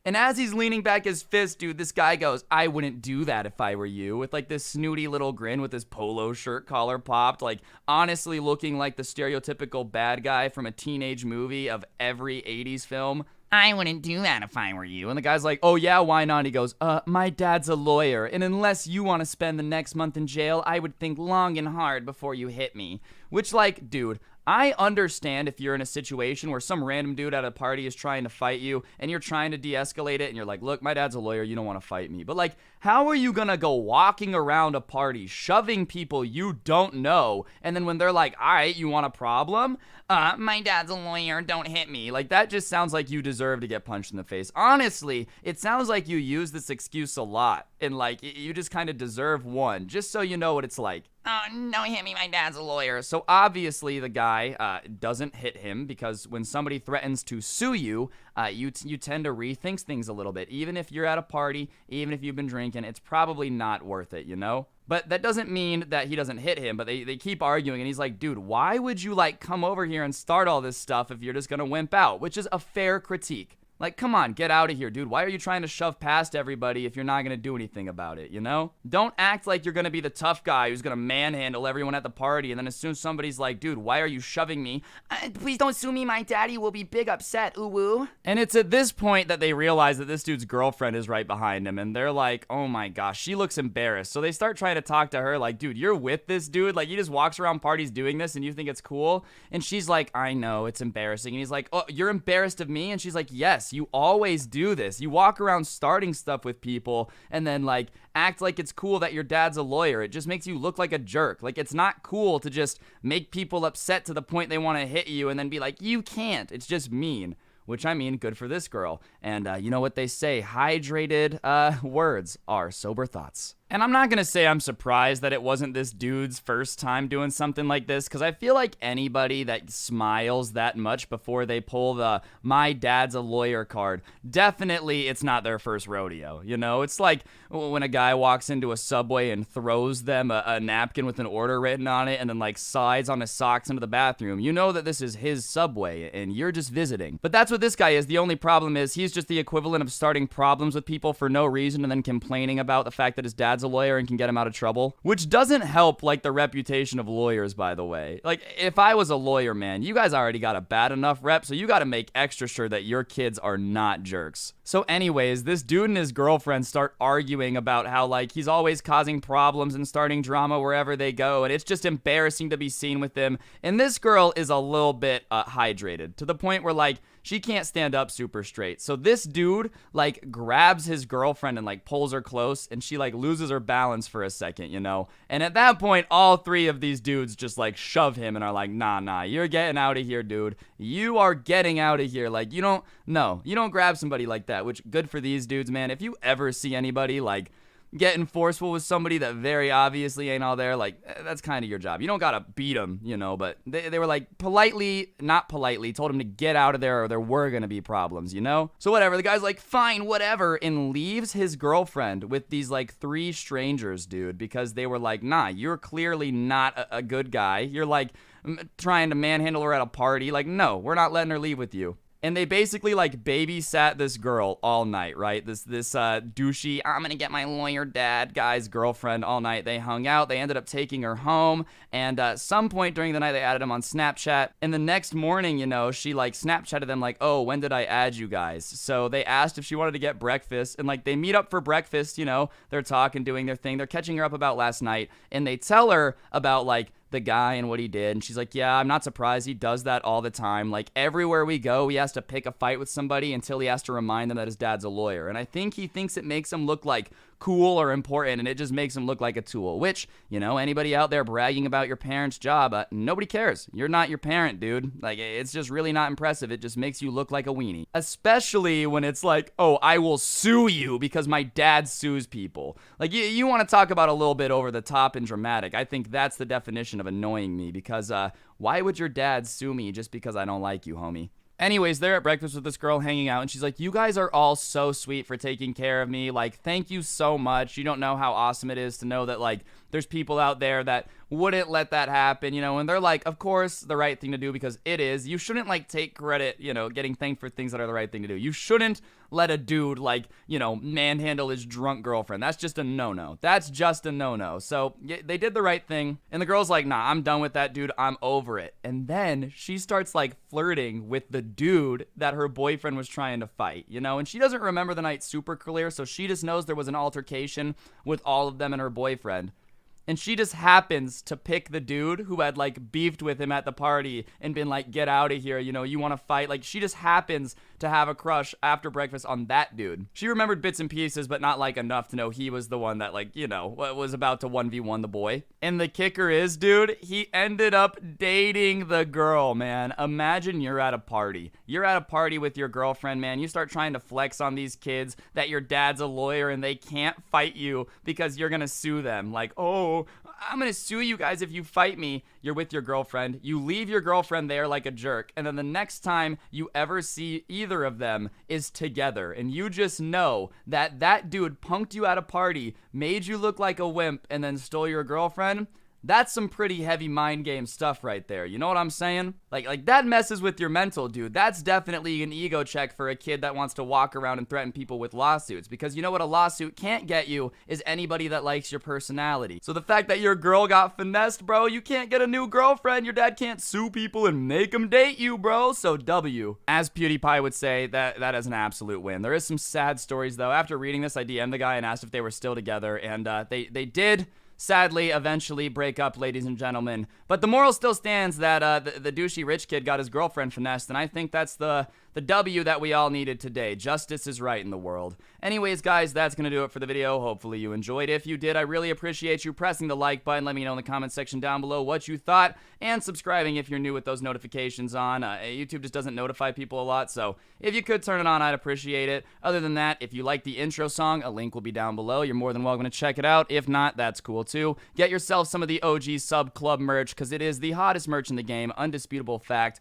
S5: And as he's leaning back his fist, dude, this guy goes, I wouldn't do that if I were you, with like this snooty little grin with his polo shirt collar popped, like honestly looking like the stereotypical bad guy from a teenage movie of every 80s film. I wouldn't do that if I were you. And the guy's like, oh yeah, why not? He goes, my dad's a lawyer, and unless you want to spend the next month in jail, I would think long and hard before you hit me. Which, like, dude, I understand if you're in a situation where some random dude at a party is trying to fight you and you're trying to de-escalate it and you're like, look, my dad's a lawyer, you don't want to fight me. But like, how are you gonna go walking around a party shoving people you don't know, and then when they're like, all right, you want a problem? My dad's a lawyer, don't hit me. Like, that just sounds like you deserve to get punched in the face. Honestly, it sounds like you use this excuse a lot, and like, you just kind of deserve one, just so you know what it's like. Oh, don't hit me, my dad's a lawyer. So obviously the guy doesn't hit him, because when somebody threatens to sue you, you tend to rethink things a little bit. Even if you're at a party, even if you've been drinking, it's probably not worth it, you know? But that doesn't mean that he doesn't hit him, but they keep arguing, and he's like, dude, why would you like come over here and start all this stuff if you're just gonna wimp out? Which is a fair critique. Like, come on, get out of here, dude. Why are you trying to shove past everybody if you're not gonna do anything about it, you know? Don't act like you're gonna be the tough guy who's gonna manhandle everyone at the party, and then as soon as somebody's like, dude, why are you shoving me? Please don't sue me, my daddy will be big upset, ooh. And it's at this point that they realize that this dude's girlfriend is right behind him, and they're like, oh my gosh, she looks embarrassed. So they start trying to talk to her like, dude, you're with this dude? Like, he just walks around parties doing this, and you think it's cool? And she's like, I know, it's embarrassing. And he's like, oh, you're embarrassed of me? And she's like, yes. You always do this. You walk around starting stuff with people and then like act like it's cool that your dad's a lawyer. It just makes you look like a jerk. Like, it's not cool to just make people upset to the point they want to hit you and then be like, you can't. It's just mean. Which, I mean, good for this girl. And you know what they say, hydrated words are sober thoughts. And I'm not going to say I'm surprised that it wasn't this dude's first time doing something like this, because I feel like anybody that smiles that much before they pull the my dad's a lawyer card, definitely it's not their first rodeo, you know? It's like when a guy walks into a Subway and throws them a napkin with an order written on it and then like slides on his socks into the bathroom. You know that this is his Subway and you're just visiting. But that's what this guy is. The only problem is he's just the equivalent of starting problems with people for no reason and then complaining about the fact that his dad's a lawyer and can get him out of trouble, which doesn't help like the reputation of lawyers, by the way. Like, if I was a lawyer, man, you guys already got a bad enough rep, so you got to make extra sure that your kids are not jerks. So anyways, this dude and his girlfriend start arguing about how like he's always causing problems and starting drama wherever they go, and it's just embarrassing to be seen with him. And this girl is a little bit hydrated to the point where like she can't stand up super straight. So this dude like grabs his girlfriend and like pulls her close, and she like loses her balance for a second, you know? And at that point, all three of these dudes just like shove him and are like, nah, you're getting out of here, dude. You are getting out of here. Like, you don't grab somebody like that, which good for these dudes, man. If you ever see anybody like getting forceful with somebody that very obviously ain't all there, like, that's kind of your job. You don't gotta beat them, you know, but they were like not politely told him to get out of there or there were gonna be problems, you know? So whatever, the guy's like, fine, whatever, and leaves his girlfriend with these like three strangers, dude, because they were like, nah, you're clearly not a good guy. You're like trying to manhandle her at a party. Like, no, we're not letting her leave with you. And they basically like babysat this girl all night, right? This douchey, I'm gonna get my lawyer dad guy's girlfriend all night. They hung out. They ended up taking her home. And some point during the night, they added him on Snapchat. And the next morning, you know, she like Snapchatted them like, oh, when did I add you guys? So they asked if she wanted to get breakfast. And like they meet up for breakfast, you know, they're talking, doing their thing. They're catching her up about last night. And they tell her about like the guy and what he did, and she's like, yeah, I'm not surprised. He does that all the time. Like, everywhere we go, he has to pick a fight with somebody until he has to remind them that his dad's a lawyer. And I think he thinks it makes him look like cool or important, and it just makes him look like a tool, which, you know, anybody out there bragging about your parent's job, nobody cares. You're not your parent, dude. Like, it's just really not impressive. It just makes you look like a weenie. Especially when it's like, oh, I will sue you because my dad sues people. Like, you want to talk about a little bit over the top and dramatic. I think that's the definition of annoying me, because why would your dad sue me just because I don't like you, homie? Anyways, they're at breakfast with this girl hanging out, and she's like, you guys are all so sweet for taking care of me. Like, thank you so much. You don't know how awesome it is to know that, like, there's people out there that wouldn't let that happen, you know, and they're like, of course, the right thing to do, because it is. You shouldn't, like, take credit, you know, getting thanked for things that are the right thing to do. You shouldn't let a dude, like, you know, manhandle his drunk girlfriend. That's just a no-no. That's just a no-no. So they did the right thing, and the girl's like, nah, I'm done with that, dude. I'm over it. And then she starts, like, flirting with the dude that her boyfriend was trying to fight, you know, and she doesn't remember the night super clear, so she just knows there was an altercation with all of them and her boyfriend. And she just happens to pick the dude who had, like, beefed with him at the party and been like, get out of here, you know, you want to fight. Like, she just happens to have a crush after breakfast on that dude. She remembered bits and pieces, but not, like, enough to know he was the one that, like, you know, was about to 1v1 the boy. And the kicker is, dude, he ended up dating the girl, man. Imagine you're at a party. You're at a party with your girlfriend, man. You start trying to flex on these kids that your dad's a lawyer and they can't fight you because you're gonna sue them. Like, oh, I'm gonna sue you guys if you fight me. You're with your girlfriend. You leave your girlfriend there like a jerk, and then the next time you ever see either of them is together, and you just know that that dude punked you at a party, made you look like a wimp, and then stole your girlfriend. That's some pretty heavy mind game stuff right there. You know what I'm saying? Like that messes with your mental, dude. That's definitely an ego check for a kid that wants to walk around and threaten people with lawsuits. Because you know what a lawsuit can't get you is anybody that likes your personality. So the fact that your girl got finessed, bro, you can't get a new girlfriend. Your dad can't sue people and make them date you, bro. So W. As PewDiePie would say, that is an absolute win. There is some sad stories, though. After reading this, I DM'd the guy and asked if they were still together. And they did sadly eventually break up, ladies and gentlemen. But the moral still stands that the douchey rich kid got his girlfriend finessed, and I think that's the W that we all needed today. Justice is right in the world. Anyways, guys, that's going to do it for the video. Hopefully you enjoyed. If you did, I really appreciate you pressing the like button. Let me know in the comment section down below what you thought, and subscribing if you're new with those notifications on. YouTube just doesn't notify people a lot, so if you could turn it on, I'd appreciate it. Other than that, if you like the intro song, a link will be down below. You're more than welcome to check it out. If not, that's cool too. Get yourself some of the OG Sub Club merch, because it is the hottest merch in the game. Undisputable fact.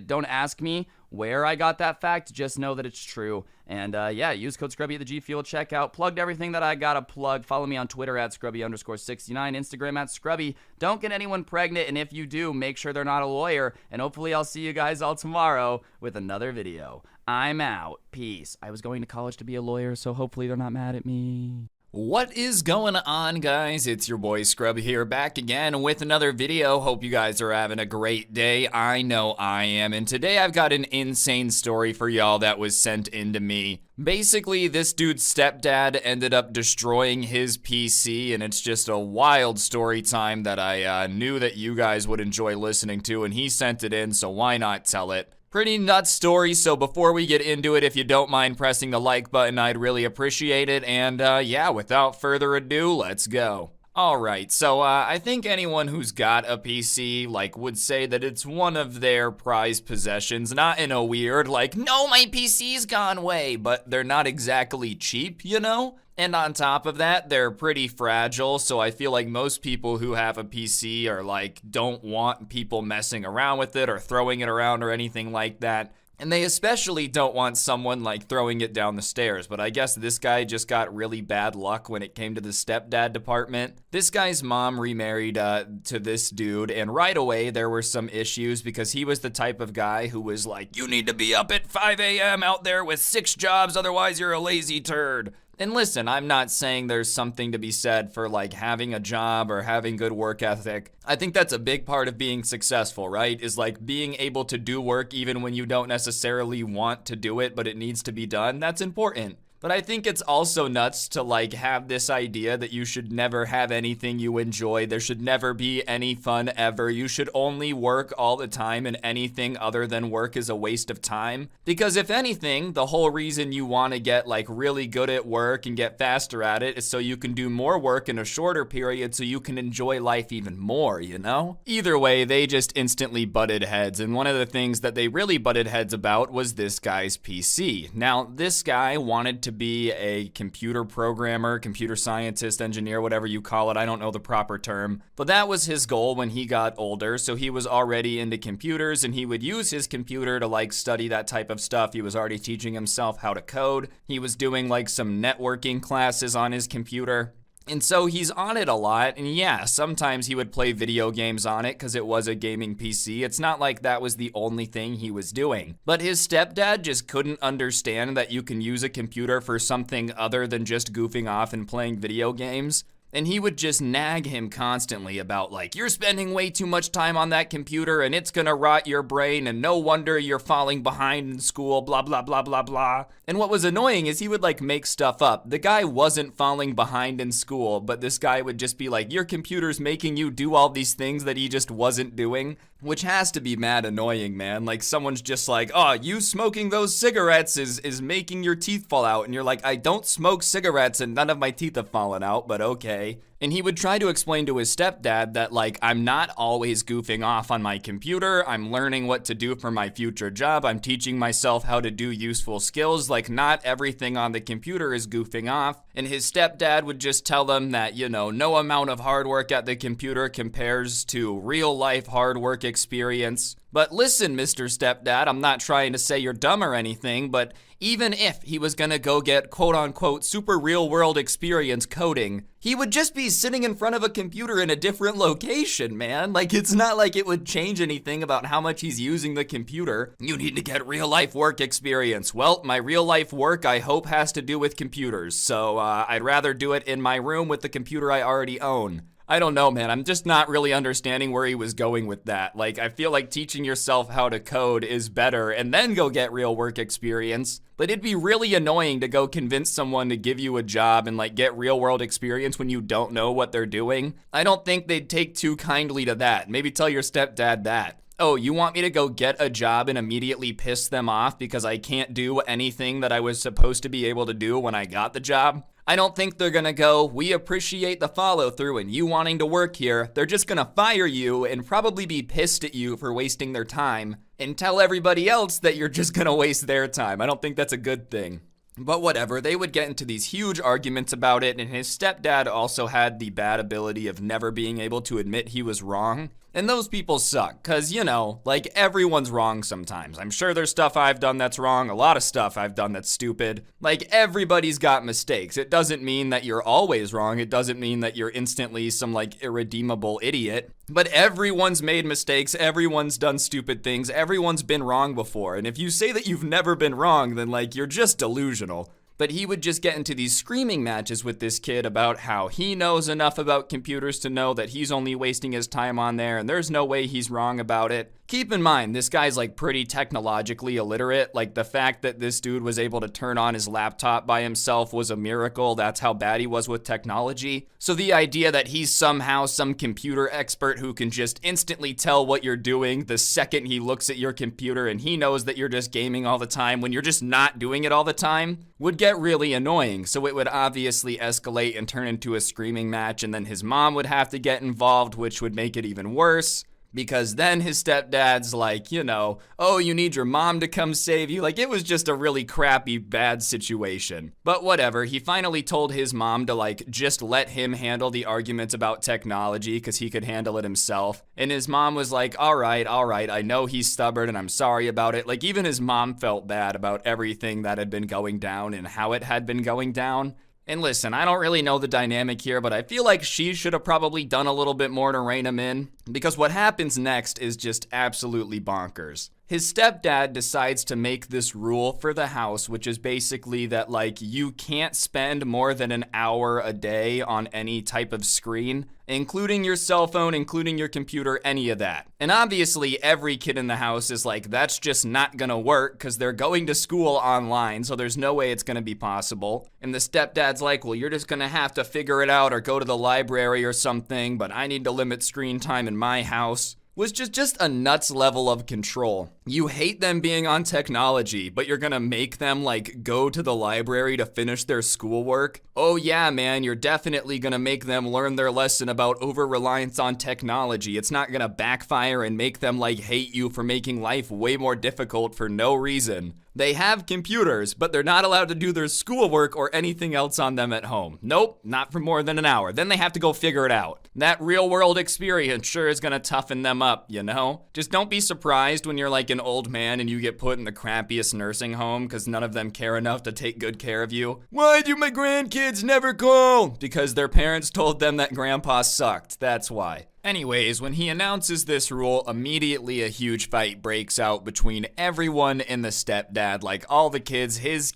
S5: Don't ask me where I got that fact, just know that it's true. And yeah, use code Scrubby at the G Fuel checkout. Plugged everything that I gotta plug. Follow me on Twitter at Scrubby_69, Instagram at Scrubby. Don't get anyone pregnant, and if you do, make sure they're not a lawyer. And hopefully I'll see you guys all tomorrow with another video. I'm out. Peace. I was going to college to be a lawyer, so hopefully they're not mad at me.
S1: What is going on, guys? It's your boy Scrub here, back again with another video. Hope you guys are having a great day. I know I am. And today I've got an insane story for y'all that was sent in to me. Basically, this dude's stepdad ended up destroying his PC, and it's just a wild story time that I knew that you guys would enjoy listening to, and he sent it in, so why not tell it? Pretty nuts story, so before we get into it, if you don't mind pressing the like button, I'd really appreciate it. And yeah, without further ado, let's go. Alright, so I think anyone who's got a PC, like, would say that it's one of their prized possessions, not in a weird, like, no, my PC's gone way, but they're not exactly cheap, you know? And on top of that, they're pretty fragile, so I feel like most people who have a PC are like, don't want people messing around with it or throwing it around or anything like that. And they especially don't want someone like throwing it down the stairs, but I guess this guy just got really bad luck when it came to the stepdad department. This guy's mom remarried to this dude, and right away there were some issues because he was the type of guy who was like, you need to be up at 5 a.m. out there with 6 jobs, otherwise you're a lazy turd. And listen, I'm not saying there's something to be said for like having a job or having good work ethic. I think that's a big part of being successful, right? Is like being able to do work even when you don't necessarily want to do it, but it needs to be done. That's important. But I think it's also nuts to like have this idea that you should never have anything you enjoy. There should never be any fun ever. You should only work all the time, and anything other than work is a waste of time. Because if anything, the whole reason you want to get like really good at work and get faster at it is so you can do more work in a shorter period so you can enjoy life even more, you know? Either way, they just instantly butted heads, and one of the things that they really butted heads about was this guy's PC. Now, this guy wanted to be a computer programmer, computer scientist, engineer, whatever you call it. I don't know the proper term, but that was his goal when he got older. So he was already into computers, and he would use his computer to like study that type of stuff. He was already teaching himself how to code. He was doing like some networking classes on his computer. And so he's on it a lot, and yeah, sometimes he would play video games on it because it was a gaming PC. It's not like that was the only thing he was doing. But his stepdad just couldn't understand that you can use a computer for something other than just goofing off and playing video games. And he would just nag him constantly about like, you're spending way too much time on that computer and it's gonna rot your brain and no wonder you're falling behind in school, blah, blah, blah, blah, blah. And what was annoying is he would like make stuff up. The guy wasn't falling behind in school, but this guy would just be like, your computer's making you do all these things that he just wasn't doing. Which has to be mad annoying, man. Like someone's just like, oh, you smoking those cigarettes is making your teeth fall out. And you're like, I don't smoke cigarettes and none of my teeth have fallen out, but okay. And he would try to explain to his stepdad that like, I'm not always goofing off on my computer. I'm learning what to do for my future job. I'm teaching myself how to do useful skills. Like not everything on the computer is goofing off. And his stepdad would just tell them that, you know, no amount of hard work at the computer compares to real life hard work experience. But listen, Mr. Stepdad, I'm not trying to say you're dumb or anything, but Even if he was gonna go get quote-unquote super real-world experience coding, he would just be sitting in front of a computer in a different location, man. Like, it's not like it would change anything about how much he's using the computer. You need to get real-life work experience. Well, my real-life work, I hope, has to do with computers, so I'd rather do it in my room with the computer I already own. I don't know, man. I'm just not really understanding where he was going with that. Like, I feel like teaching yourself how to code is better and then go get real work experience. But it'd be really annoying to go convince someone to give you a job and like get real world experience when you don't know what they're doing. I don't think they'd take too kindly to that. Maybe tell your stepdad that. Oh, you want me to go get a job and immediately piss them off because I can't do anything that I was supposed to be able to do when I got the job? I don't think they're gonna go, we appreciate the follow through and you wanting to work here. They're just gonna fire you and probably be pissed at you for wasting their time and tell everybody else that you're just gonna waste their time. I don't think that's a good thing. But whatever, they would get into these huge arguments about it, and his stepdad also had the bad ability of never being able to admit he was wrong. And those people suck, cause you know, like everyone's wrong sometimes. I'm sure there's stuff I've done that's wrong, a lot of stuff I've done that's stupid. Like everybody's got mistakes. It doesn't mean that you're always wrong. It doesn't mean that you're instantly some like irredeemable idiot. But everyone's made mistakes, everyone's done stupid things, everyone's been wrong before. And if you say that you've never been wrong, then like you're just delusional. But he would just get into these screaming matches with this kid about how he knows enough about computers to know that he's only wasting his time on there and there's no way he's wrong about it. Keep in mind, this guy's like pretty technologically illiterate. Like the fact that this dude was able to turn on his laptop by himself was a miracle. That's how bad he was with technology. So the idea that he's somehow some computer expert who can just instantly tell what you're doing the second he looks at your computer and he knows that you're just gaming all the time when you're just not doing it all the time would get really annoying. So it would obviously escalate and turn into a screaming match, and then his mom would have to get involved, which would make it even worse. Because then his stepdad's like, you know, oh, you need your mom to come save you. Like, it was just a really crappy, bad situation. But whatever, he finally told his mom to, like, just let him handle the arguments about technology because he could handle it himself. And his mom was like, all right, I know he's stubborn and I'm sorry about it. Like, even his mom felt bad about everything that had been going down and how it had been going down. And listen, I don't really know the dynamic here, but I feel like she should have probably done a little bit more to rein him in, because what happens next is just absolutely bonkers. His stepdad decides to make this rule for the house, which is basically that, like, you can't spend more than an hour a day on any type of screen, including your cell phone, including your computer, any of that. And obviously, every kid in the house is like, that's just not gonna work because they're going to school online, so there's no way it's gonna be possible. And the stepdad's like, well, you're just gonna have to figure it out or go to the library or something, but I need to limit screen time in my house. Was just a nuts level of control. You hate them being on technology, but you're gonna make them like go to the library to finish their schoolwork. Oh yeah, man, you're definitely gonna make them learn their lesson about over-reliance on technology. It's not gonna backfire and make them like hate you for making life way more difficult for no reason. They have computers, but they're not allowed to do their schoolwork or anything else on them at home. Nope, not for more than an hour. Then they have to go figure it out. That real world experience sure is gonna toughen them up, you know? Just don't be surprised when you're like an old man and you get put in the crappiest nursing home because none of them care enough to take good care of you. Why do my grandkids never call? Because their parents told them that grandpa sucked, that's why. Anyways, when he announces this rule, immediately a huge fight breaks out between everyone and the stepdad. Like all the kids, his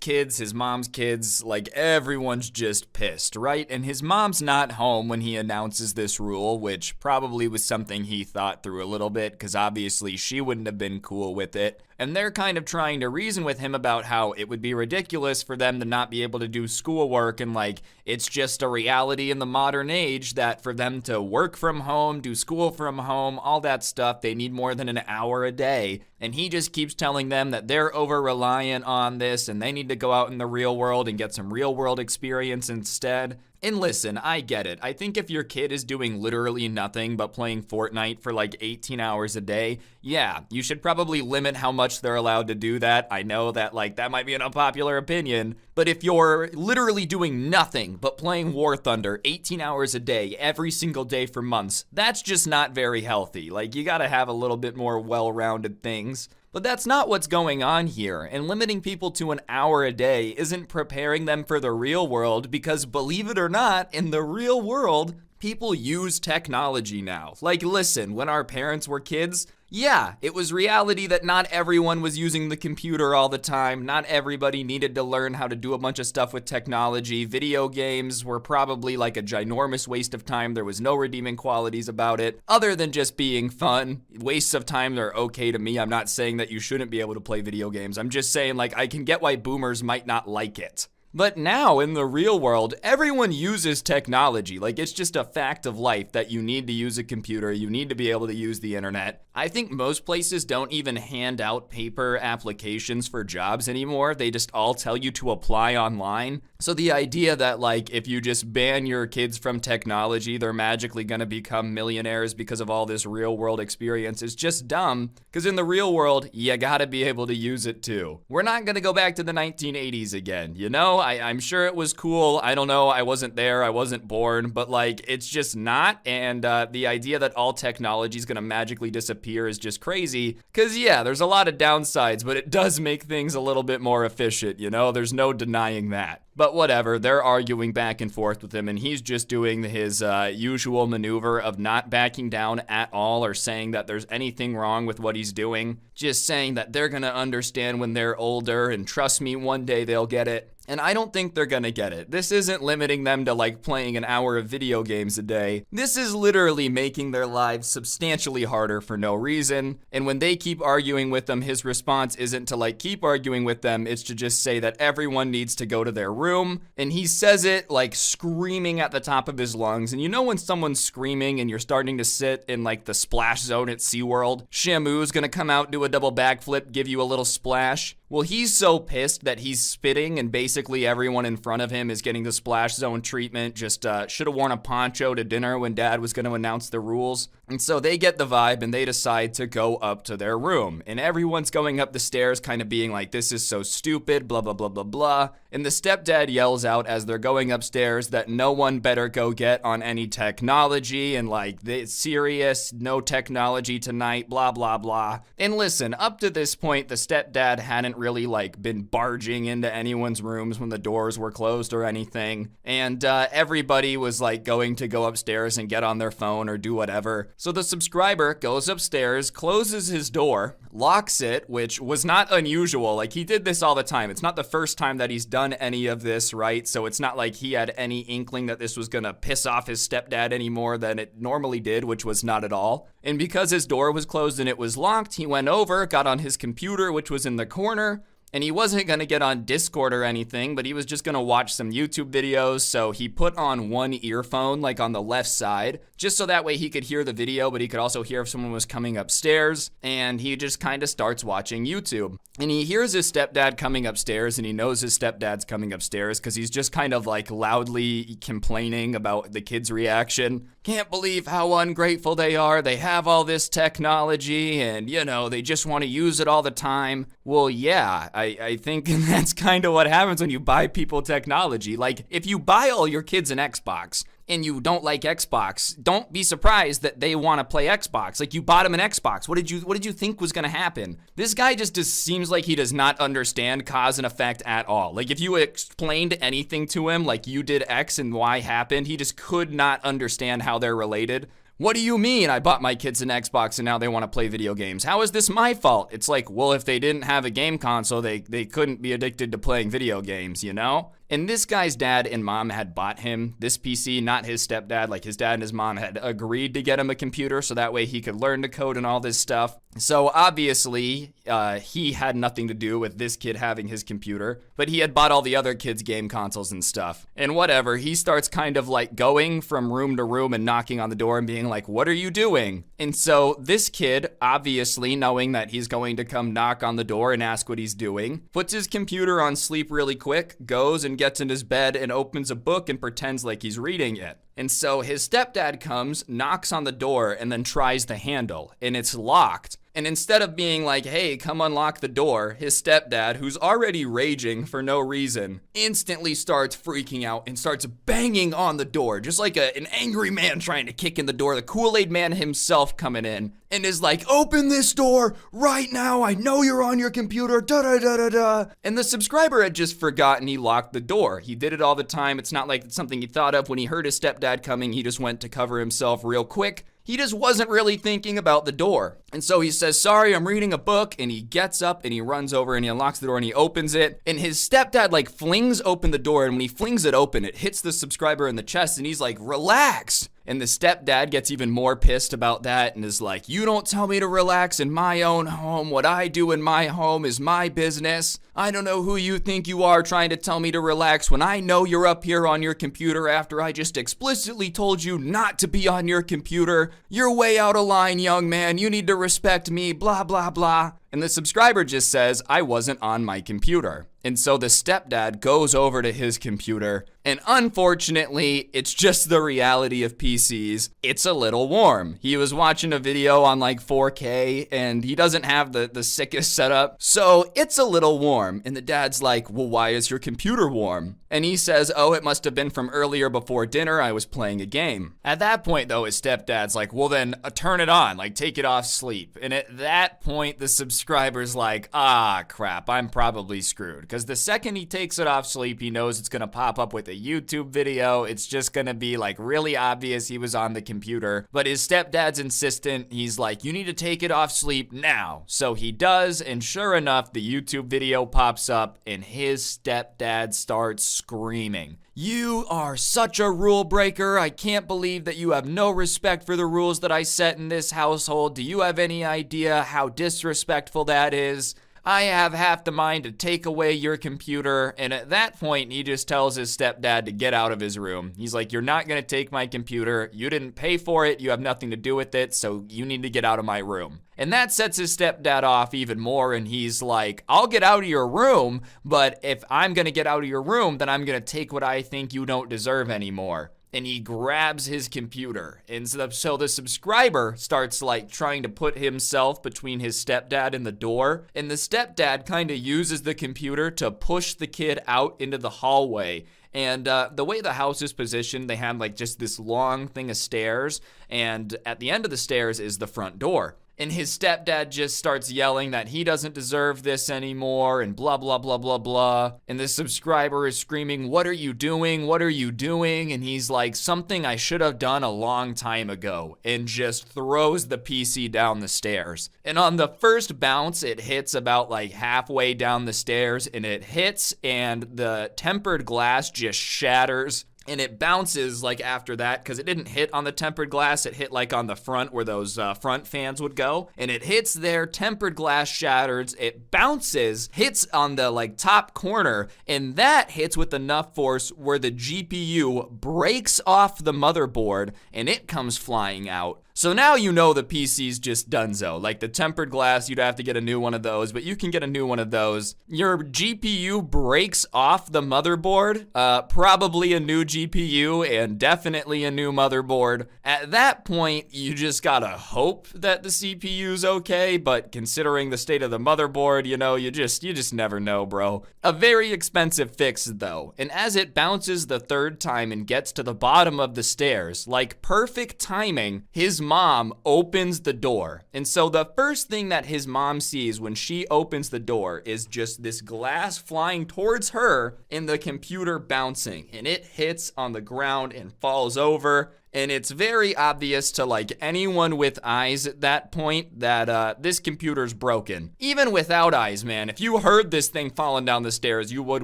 S1: mom's kids, like everyone's just pissed, right? And his mom's not home when he announces this rule, which probably was something he thought through a little bit, because obviously she wouldn't have been cool with it. And they're kind of trying to reason with him about how it would be ridiculous for them to not be able to do schoolwork, and like it's just a reality in the modern age that for them to work from home, do school from home, all that stuff, they need more than an hour a day. And he just keeps telling them that they're over-reliant on this and they need to go out in the real world and get some real world experience instead. And listen, I get it. I think if your kid is doing literally nothing but playing Fortnite for like 18 hours a day, yeah, you should probably limit how much they're allowed to do that. I know that like that might be an unpopular opinion, but if you're literally doing nothing but playing War Thunder 18 hours a day every single day for months, that's just not very healthy. Like you gotta have a little bit more well-rounded things. things. But that's not what's going on here, and limiting people to an hour a day isn't preparing them for the real world because, believe it or not, in the real world, people use technology now. Like, listen, when our parents were kids, yeah, it was reality that not everyone was using the computer all the time. Not everybody needed to learn how to do a bunch of stuff with technology. Video games were probably like a ginormous waste of time. There was no redeeming qualities about it, other than just being fun. Wastes of time are okay to me. I'm not saying that you shouldn't be able to play video games. I'm just saying, like, I can get why boomers might not like it. But now, in the real world, everyone uses technology. Like, it's just a fact of life that you need to use a computer, you need to be able to use the internet. I think most places don't even hand out paper applications for jobs anymore. They just all tell you to apply online. So the idea that, like, if you just ban your kids from technology, they're magically gonna become millionaires because of all this real world experience is just dumb. Because in the real world, you gotta be able to use it too. We're not gonna go back to the 1980s again, you know? I'm sure it was cool. I don't know. I wasn't there. I wasn't born. But, like, it's just not. And the idea that all technology is going to magically disappear is just crazy. Because, yeah, there's a lot of downsides, but it does make things a little bit more efficient, you know? There's no denying that. But whatever, they're arguing back and forth with him, and he's just doing his usual maneuver of not backing down at all or saying that there's anything wrong with what he's doing. Just saying that they're gonna understand when they're older, and trust me, one day they'll get it. And I don't think they're gonna get it. This isn't limiting them to, like, playing an hour of video games a day. This is literally making their lives substantially harder for no reason. And when they keep arguing with them, his response isn't to, like, keep arguing with them. It's to just say that everyone needs to go to their room. And he says it, like, screaming at the top of his lungs. And you know when someone's screaming and you're starting to sit in, like, the splash zone at SeaWorld? Shamu's gonna come out, do a double backflip, give you a little splash. Well, he's so pissed that he's spitting and basically everyone in front of him is getting the splash zone treatment. Just should have worn a poncho to dinner when dad was going to announce the rules. And so they get the vibe and they decide to go up to their room. And everyone's going up the stairs kind of being like, this is so stupid, blah, blah, blah, blah, blah. And the stepdad yells out as they're going upstairs that no one better go get on any technology and, like, it's serious, no technology tonight, blah, blah, blah. And listen, up to this point, the stepdad hadn't really, like, been barging into anyone's rooms when the doors were closed or anything. And everybody was, like, going to go upstairs and get on their phone or do whatever. So the subscriber goes upstairs, closes his door, locks it, which was not unusual. Like, he did this all the time. It's not the first time that he's done any of this, right? So it's not like he had any inkling that this was gonna piss off his stepdad any more than it normally did, which was not at all. And because his door was closed and it was locked, he went over, got on his computer, which was in the corner, and he wasn't going to get on Discord or anything, but he was just going to watch some YouTube videos. So he put on one earphone, like on the left side, just so that way he could hear the video, but he could also hear if someone was coming upstairs. And he just kind of starts watching YouTube. And he hears his stepdad coming upstairs, and he knows his stepdad's coming upstairs because he's just kind of, like, loudly complaining about the kid's reaction. Can't believe how ungrateful they are. They have all this technology and, you know, they just want to use it all the time. Well, yeah, I think that's kind of what happens when you buy people technology. Like, if you buy all your kids an Xbox and you don't like Xbox, don't be surprised that they want to play Xbox. Like, you bought him an Xbox. What did you think was going to happen? This guy just seems like he does not understand cause and effect at all. Like, if you explained anything to him, like you did X and Y happened, he just could not understand how they're related. What do you mean I bought my kids an Xbox and now they want to play video games? How is this my fault? It's like, well, if they didn't have a game console, they couldn't be addicted to playing video games, you know? And this guy's dad and mom had bought him this PC, not his stepdad. Like, his dad and his mom had agreed to get him a computer so that way he could learn to code and all this stuff. So obviously, he had nothing to do with this kid having his computer, but he had bought all the other kids' game consoles and stuff. And whatever, he starts kind of, like, going from room to room and knocking on the door and being like, what are you doing? And so this kid, obviously knowing that he's going to come knock on the door and ask what he's doing, puts his computer on sleep really quick, goes and gets in his bed and opens a book and pretends like he's reading it. And so his stepdad comes, knocks on the door, and then tries the handle, and it's locked.
S3: And instead of being like, hey, come unlock the door, his stepdad, who's already raging for no reason, instantly starts freaking out and starts banging on the door, just like an angry man trying to kick in the door. The Kool-Aid man himself coming in and is like, open this door right now. I know you're on your computer. Da da da da da. And the subscriber had just forgotten he locked the door. He did it all the time. It's not like it's something he thought of when he heard his stepdad coming. He just went to cover himself real quick. He just wasn't really thinking about the door. And so he says, sorry, I'm reading a book. And he gets up and he runs over and he unlocks the door and he opens it. And his stepdad like flings open the door. And when he flings it open, it hits the subscriber in the chest. And he's like, relax. And the stepdad gets even more pissed about that and is like, you don't tell me to relax in my own home. What I do in my home is my business. I don't know who you think you are trying to tell me to relax when I know you're up here on your computer after I just explicitly told you not to be on your computer. You're way out of line, young man. You need to respect me, blah, blah, blah. And the subscriber just says, I wasn't on my computer. And so the stepdad goes over to his computer, and unfortunately, it's just the reality of PCs. It's a little warm. He was watching a video on like 4K, and he doesn't have the sickest setup, so it's a little warm. And the dad's like, well, why is your computer warm? And he says, oh, it must have been from earlier before dinner. I was playing a game. At that point, though, his stepdad's like, well, then turn it on, like take it off sleep. And at that point, the subscriber's like, ah, crap, I'm probably screwed. Because the second he takes it off sleep, he knows it's going to pop up with a YouTube video. It's just going to be like really obvious he was on the computer. But his stepdad's insistent. He's like, you need to take it off sleep now. So he does. And sure enough, the YouTube video pops up and his stepdad starts screaming. You are such a rule breaker. I can't believe that you have no respect for the rules that I set in this household. Do you have any idea how disrespectful that is? I have half the mind to take away your computer. And at that point, he just tells his stepdad to get out of his room. He's like, you're not going to take my computer. You didn't pay for it. You have nothing to do with it. So you need to get out of my room. And that sets his stepdad off even more. And he's like, I'll get out of your room. But if I'm going to get out of your room, then I'm going to take what I think you don't deserve anymore. And he grabs his computer. And so the subscriber starts like trying to put himself between his stepdad and the door. And the stepdad kind of uses the computer to push the kid out into the hallway. And the way the house is positioned, they have like just this long thing of stairs. And at the end of the stairs is the front door. And his stepdad just starts yelling that he doesn't deserve this anymore and blah, blah, blah, blah, blah. And the subscriber is screaming, what are you doing? What are you doing? And he's like, something I should have done a long time ago, and just throws the PC down the stairs. And on the first bounce, it hits about like halfway down the stairs, and it hits and the tempered glass just shatters. And it bounces like after that, because it didn't hit on the tempered glass. It hit like on the front where those front fans would go. And it hits there, tempered glass shatters. It bounces, hits on the like top corner. And that hits with enough force where the GPU breaks off the motherboard and it comes flying out. So now you know the PC's just donezo. Like the tempered glass, you'd have to get a new one of those, but you can get a new one of those. Your GPU breaks off the motherboard, probably a new GPU and definitely a new motherboard. At that point, you just gotta hope that the CPU's okay, but considering the state of the motherboard, you know, you just never know, bro. A very expensive fix though, and as it bounces the third time and gets to the bottom of the stairs, like perfect timing, his mom opens the door. And so the first thing that his mom sees when she opens the door is just this glass flying towards her and the computer bouncing. And it hits on the ground and falls over. And it's very obvious to like anyone with eyes at that point that this computer's broken. Even without eyes, man, if you heard this thing falling down the stairs, you would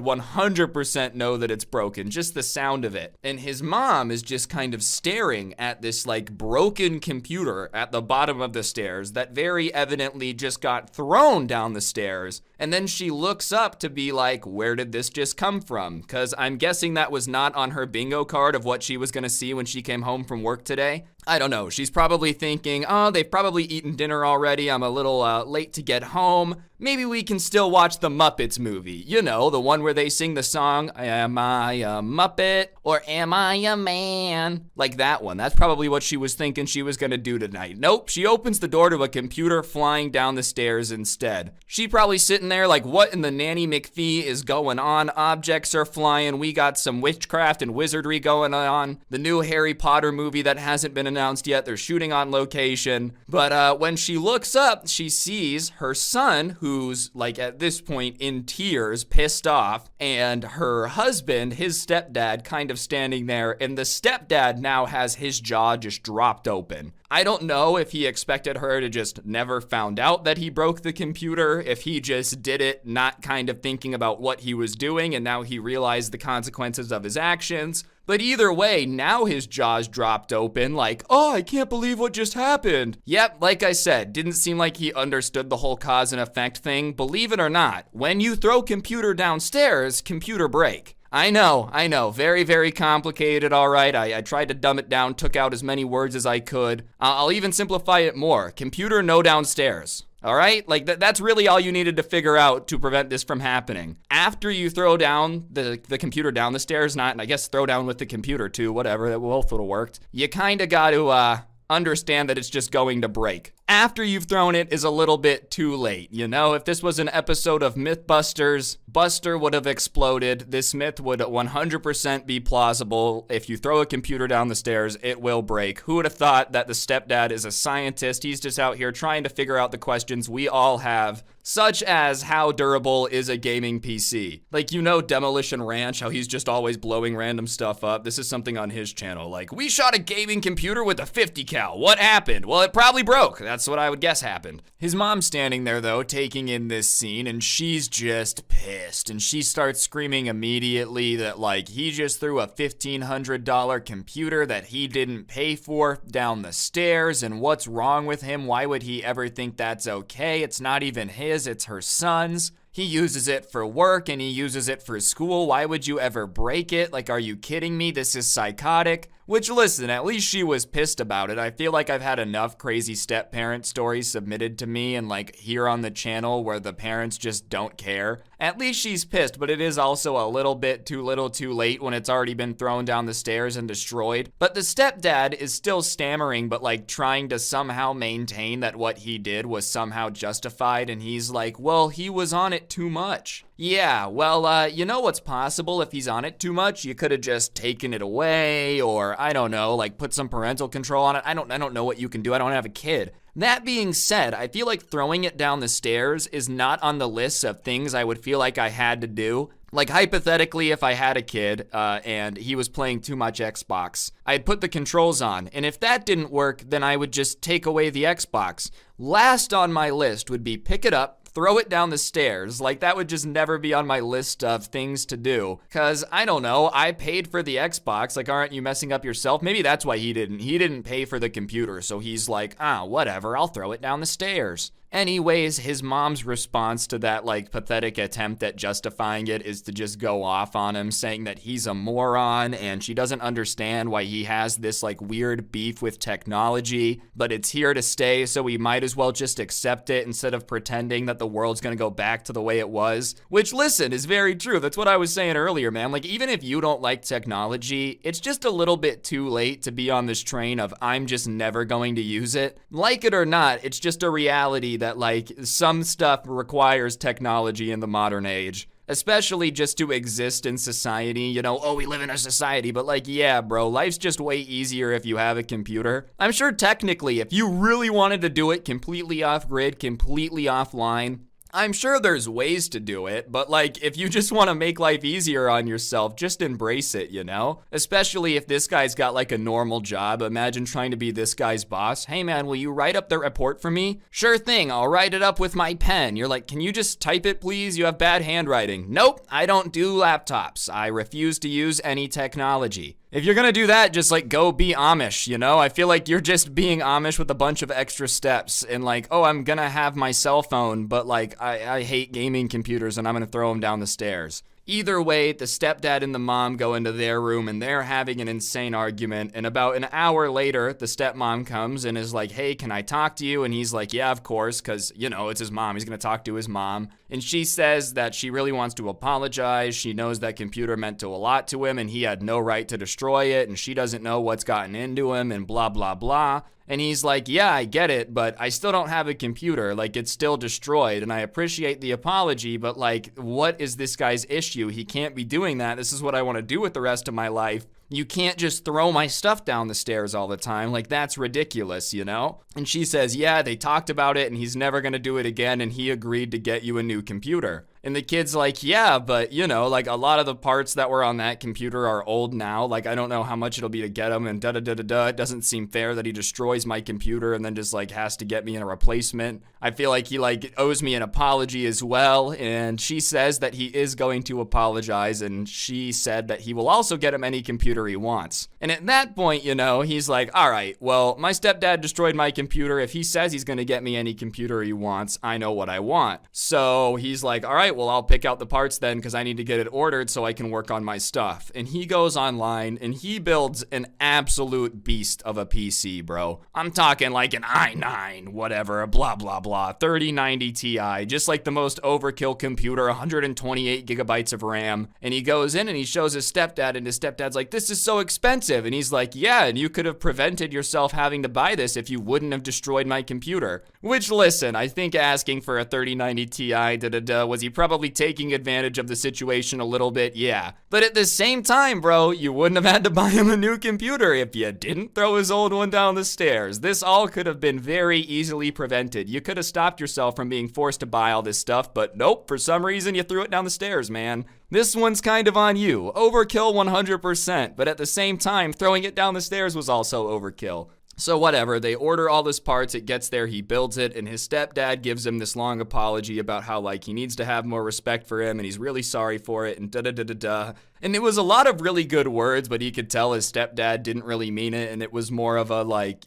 S3: 100% know that it's broken, just the sound of it. And his mom is just kind of staring at this like broken computer at the bottom of the stairs that very evidently just got thrown down the stairs. And then she looks up to be like, where did this just come from? Because I'm guessing that was not on her bingo card of what she was going to see when she came home from work today. I don't know. She's probably thinking, oh, they've probably eaten dinner already. I'm a little late to get home. Maybe we can still watch the Muppets movie. You know, the one where they sing the song, Am I a Muppet or Am I a Man? Like that one. That's probably what she was thinking she was going to do tonight. Nope, she opens the door to a computer flying down the stairs instead. She probably sitting there like, what in the Nanny McPhee is going on? Objects are flying. We got some witchcraft and wizardry going on. The new Harry Potter movie that hasn't been announced yet. They're shooting on location. But when she looks up, she sees her son, who's like at this point in tears, pissed off, and her husband, his stepdad, kind of standing there, and the stepdad now has his jaw just dropped open. I don't know if he expected her to just never found out that he broke the computer, if he just did it not kind of thinking about what he was doing and now he realized the consequences of his actions. But either way, now his jaw's dropped open like, oh, I can't believe what just happened. Yep, like I said, didn't seem like he understood the whole cause and effect thing. Believe it or not, when you throw computer downstairs, computer break. I know, very, very complicated, all right. I tried to dumb it down, took out as many words as I could. I'll even simplify it more. Computer no downstairs. All right, like that's really all you needed to figure out to prevent this from happening. After you throw down the computer down the stairs, not, and I guess throw down with the computer too, whatever, that both would have worked. You kind of got to understand that it's just going to break. After you've thrown it is a little bit too late. You know, if this was an episode of Mythbusters, Buster would have exploded. This myth would 100% be plausible. If you throw a computer down the stairs, it will break. Who would have thought that the stepdad is a scientist? He's just out here trying to figure out the questions we all have, such as how durable is a gaming PC? Like, you know Demolition Ranch, how he's just always blowing random stuff up. This is something on his channel. Like, we shot a gaming computer with a 50 cal. What happened? Well, it probably broke. That's what I would guess happened. His mom's standing there, though, taking in this scene, and she's just pissed. And she starts screaming immediately that, like, he just threw a $1,500 computer that he didn't pay for down the stairs, and what's wrong with him? Why would he ever think that's okay? It's not even his, it's her son's. He uses it for work and he uses it for school. Why would you ever break it? Like, are you kidding me? This is psychotic. Which, listen, at least she was pissed about it. I feel like I've had enough crazy step-parent stories submitted to me and, like, here on the channel where the parents just don't care. At least she's pissed, but it is also a little bit too little too late when it's already been thrown down the stairs and destroyed. But the stepdad is still stammering, but, like, trying to somehow maintain that what he did was somehow justified, and he's like, well, he was on it too much. Yeah, well, you know what's possible if he's on it too much? You could have just taken it away, or I don't know, like put some parental control on it. I don't know what you can do. I don't have a kid. That being said, I feel like throwing it down the stairs is not on the list of things I would feel like I had to do. Like, hypothetically, if I had a kid and he was playing too much Xbox, I'd put the controls on. And if that didn't work, then I would just take away the Xbox. Last on my list would be pick it up, throw it down the stairs. Like, that would just never be on my list of things to do. Cause, I don't know, I paid for the Xbox. Like, aren't you messing up yourself? Maybe that's why he didn't. He didn't pay for the computer, so he's like, whatever, I'll throw it down the stairs. Anyways, his mom's response to that, like, pathetic attempt at justifying it is to just go off on him, saying that he's a moron and she doesn't understand why he has this, like, weird beef with technology, but it's here to stay, so we might as well just accept it instead of pretending that the world's gonna go back to the way it was. Which, listen, is very true. That's what I was saying earlier, man. Like, even if you don't like technology, it's just a little bit too late to be on this train of I'm just never going to use it. Like it or not, it's just a reality that, like, some stuff requires technology in the modern age, especially just to exist in society. You know, oh, we live in a society, but, like, yeah, bro, life's just way easier if you have a computer. I'm sure technically, if you really wanted to do it completely off-grid, completely offline, I'm sure there's ways to do it, but, like, if you just want to make life easier on yourself, just embrace it, you know? Especially if this guy's got, like, a normal job. Imagine trying to be this guy's boss. Hey, man, will you write up the report for me? Sure thing, I'll write it up with my pen. You're like, can you just type it, please? You have bad handwriting. Nope, I don't do laptops. I refuse to use any technology.
S1: If you're gonna do that, just like go be Amish, you know? I feel like you're just being Amish with a bunch of extra steps and like, oh, I'm gonna have my cell phone, but like I hate gaming computers and I'm gonna throw them down the stairs. Either way, the stepdad and the mom go into their room and they're having an insane argument. And about an hour later, the stepmom comes and is like, hey, can I talk to you? And he's like, yeah, of course, because, you know, it's his mom. He's going to talk to his mom. And she says that she really wants to apologize. She knows that computer meant a lot to him and he had no right to destroy it. And she doesn't know what's gotten into him and blah, blah, blah. And he's like, yeah, I get it, but I still don't have a computer. Like, it's still destroyed, and I appreciate the apology, but like, what is this guy's issue? He can't be doing that. This is what I want to do with the rest of my life. You can't just throw my stuff down the stairs all the time. Like, that's ridiculous, you know? And she says, yeah, they talked about it and he's never gonna do it again and he agreed to get you a new computer. And the kid's like, yeah, but you know, like a lot of the parts that were on that computer are old now. Like, I don't know how much it'll be to get them and da-da-da-da-da. It doesn't seem fair that he destroys my computer and then just like has to get me a replacement. I feel like he like owes me an apology as well. And she says that he is going to apologize. And she said that he will also get him any computer he wants. And at that point, you know, he's like, all right, well, my stepdad destroyed my computer. If he says he's going to get me any computer he wants, I know what I want. So he's like, all right, well, I'll pick out the parts then because I need to get it ordered so I can work on my stuff. And he goes online and he builds an absolute beast of a PC, bro. I'm talking like an i9, whatever, blah, blah, blah, 3090 Ti, just like the most overkill computer, 128 gigabytes of RAM. And he goes in and he shows his stepdad and his stepdad's like, this is so expensive. And he's like, yeah, and you could have prevented yourself having to buy this if you wouldn't have destroyed my computer. Which, listen, I think asking for a 3090 Ti, was he probably taking advantage of the situation a little bit? Yeah. But at the same time, bro, you wouldn't have had to buy him a new computer if you didn't throw his old one down the stairs. This all could have been very easily prevented. You could have stopped yourself from being forced to buy all this stuff, but nope, for some reason you threw it down the stairs, man. This one's kind of on you. Overkill 100%, but at the same time, throwing it down the stairs was also overkill. So whatever, they order all this parts, it gets there, he builds it, and his stepdad gives him this long apology about how, like, he needs to have more respect for him, and he's really sorry for it, and da-da-da-da-da. And it was a lot of really good words, but he could tell his stepdad didn't really mean it, and it was more of a, like,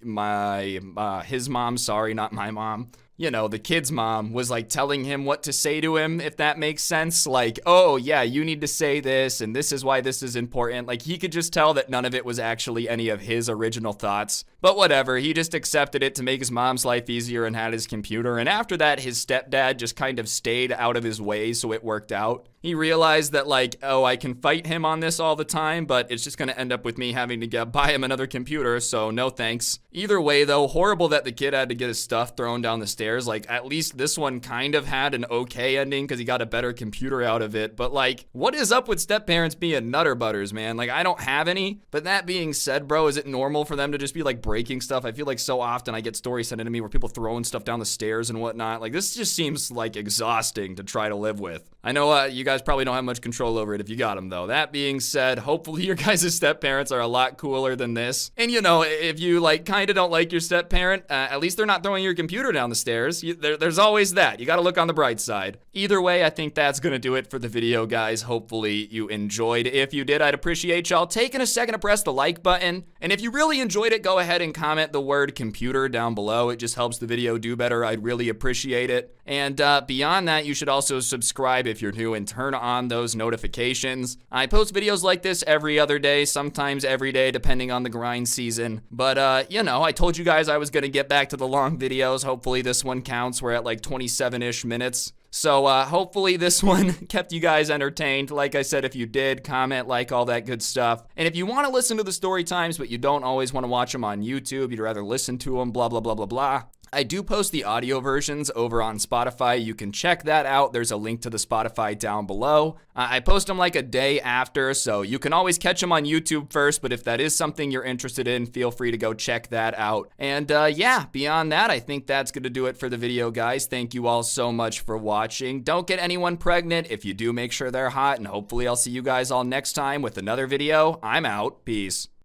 S1: his mom, sorry, not my mom. You know, the kid's mom was like telling him what to say to him, if that makes sense. Like, oh yeah, you need to say this and this is why this is important. Like, he could just tell that none of it was actually any of his original thoughts. But whatever, he just accepted it to make his mom's life easier and had his computer. And after that, his stepdad just kind of stayed out of his way, so it worked out. He realized that, like, oh, I can fight him on this all the time, but it's just gonna end up with me having to buy him another computer, so no thanks. Either way, though, horrible that the kid had to get his stuff thrown down the stairs. Like, at least this one kind of had an okay ending because he got a better computer out of it. But, like, what is up with step-parents being nutter butters, man? Like, I don't have any. But that being said, bro, is it normal for them to just be, like, breaking stuff? I feel like so often I get stories sent into me where people throwing stuff down the stairs and whatnot. Like, this just seems, like, exhausting to try to live with. I know you guys probably don't have much control over it if you got them, though. That being said, hopefully your guys' step-parents are a lot cooler than this. And, you know, if you, like, kind of don't like your step-parent, at least they're not throwing your computer down the stairs. There's always that. You gotta look on the bright side. Either way, I think that's gonna do it for the video, guys. Hopefully you enjoyed. If you did, I'd appreciate y'all taking a second to press the like button. And if you really enjoyed it, go ahead and comment the word computer down below. It just helps the video do better. I'd really appreciate it. And beyond that, you should also subscribe if you're new and turn on those notifications. I post videos like this every other day, sometimes every day, depending on the grind season. But, you know, I told you guys I was gonna get back to the long videos. Hopefully this one counts. We're at like 27-ish minutes. So hopefully this one kept you guys entertained. Like I said, if you did, comment, like, all that good stuff. And if you want to listen to the story times, but you don't always want to watch them on YouTube, you'd rather listen to them, blah, blah, blah, blah, blah. I do post the audio versions over on Spotify. You can check that out. There's a link to the Spotify down below. I post them like a day after, so you can always catch them on YouTube first, but if that is something you're interested in, feel free to go check that out. And yeah, beyond that, I think that's going to do it for the video, guys. Thank you all so much for watching. Don't get anyone pregnant. If you do, make sure they're hot, and hopefully I'll see you guys all next time with another video. I'm out. Peace.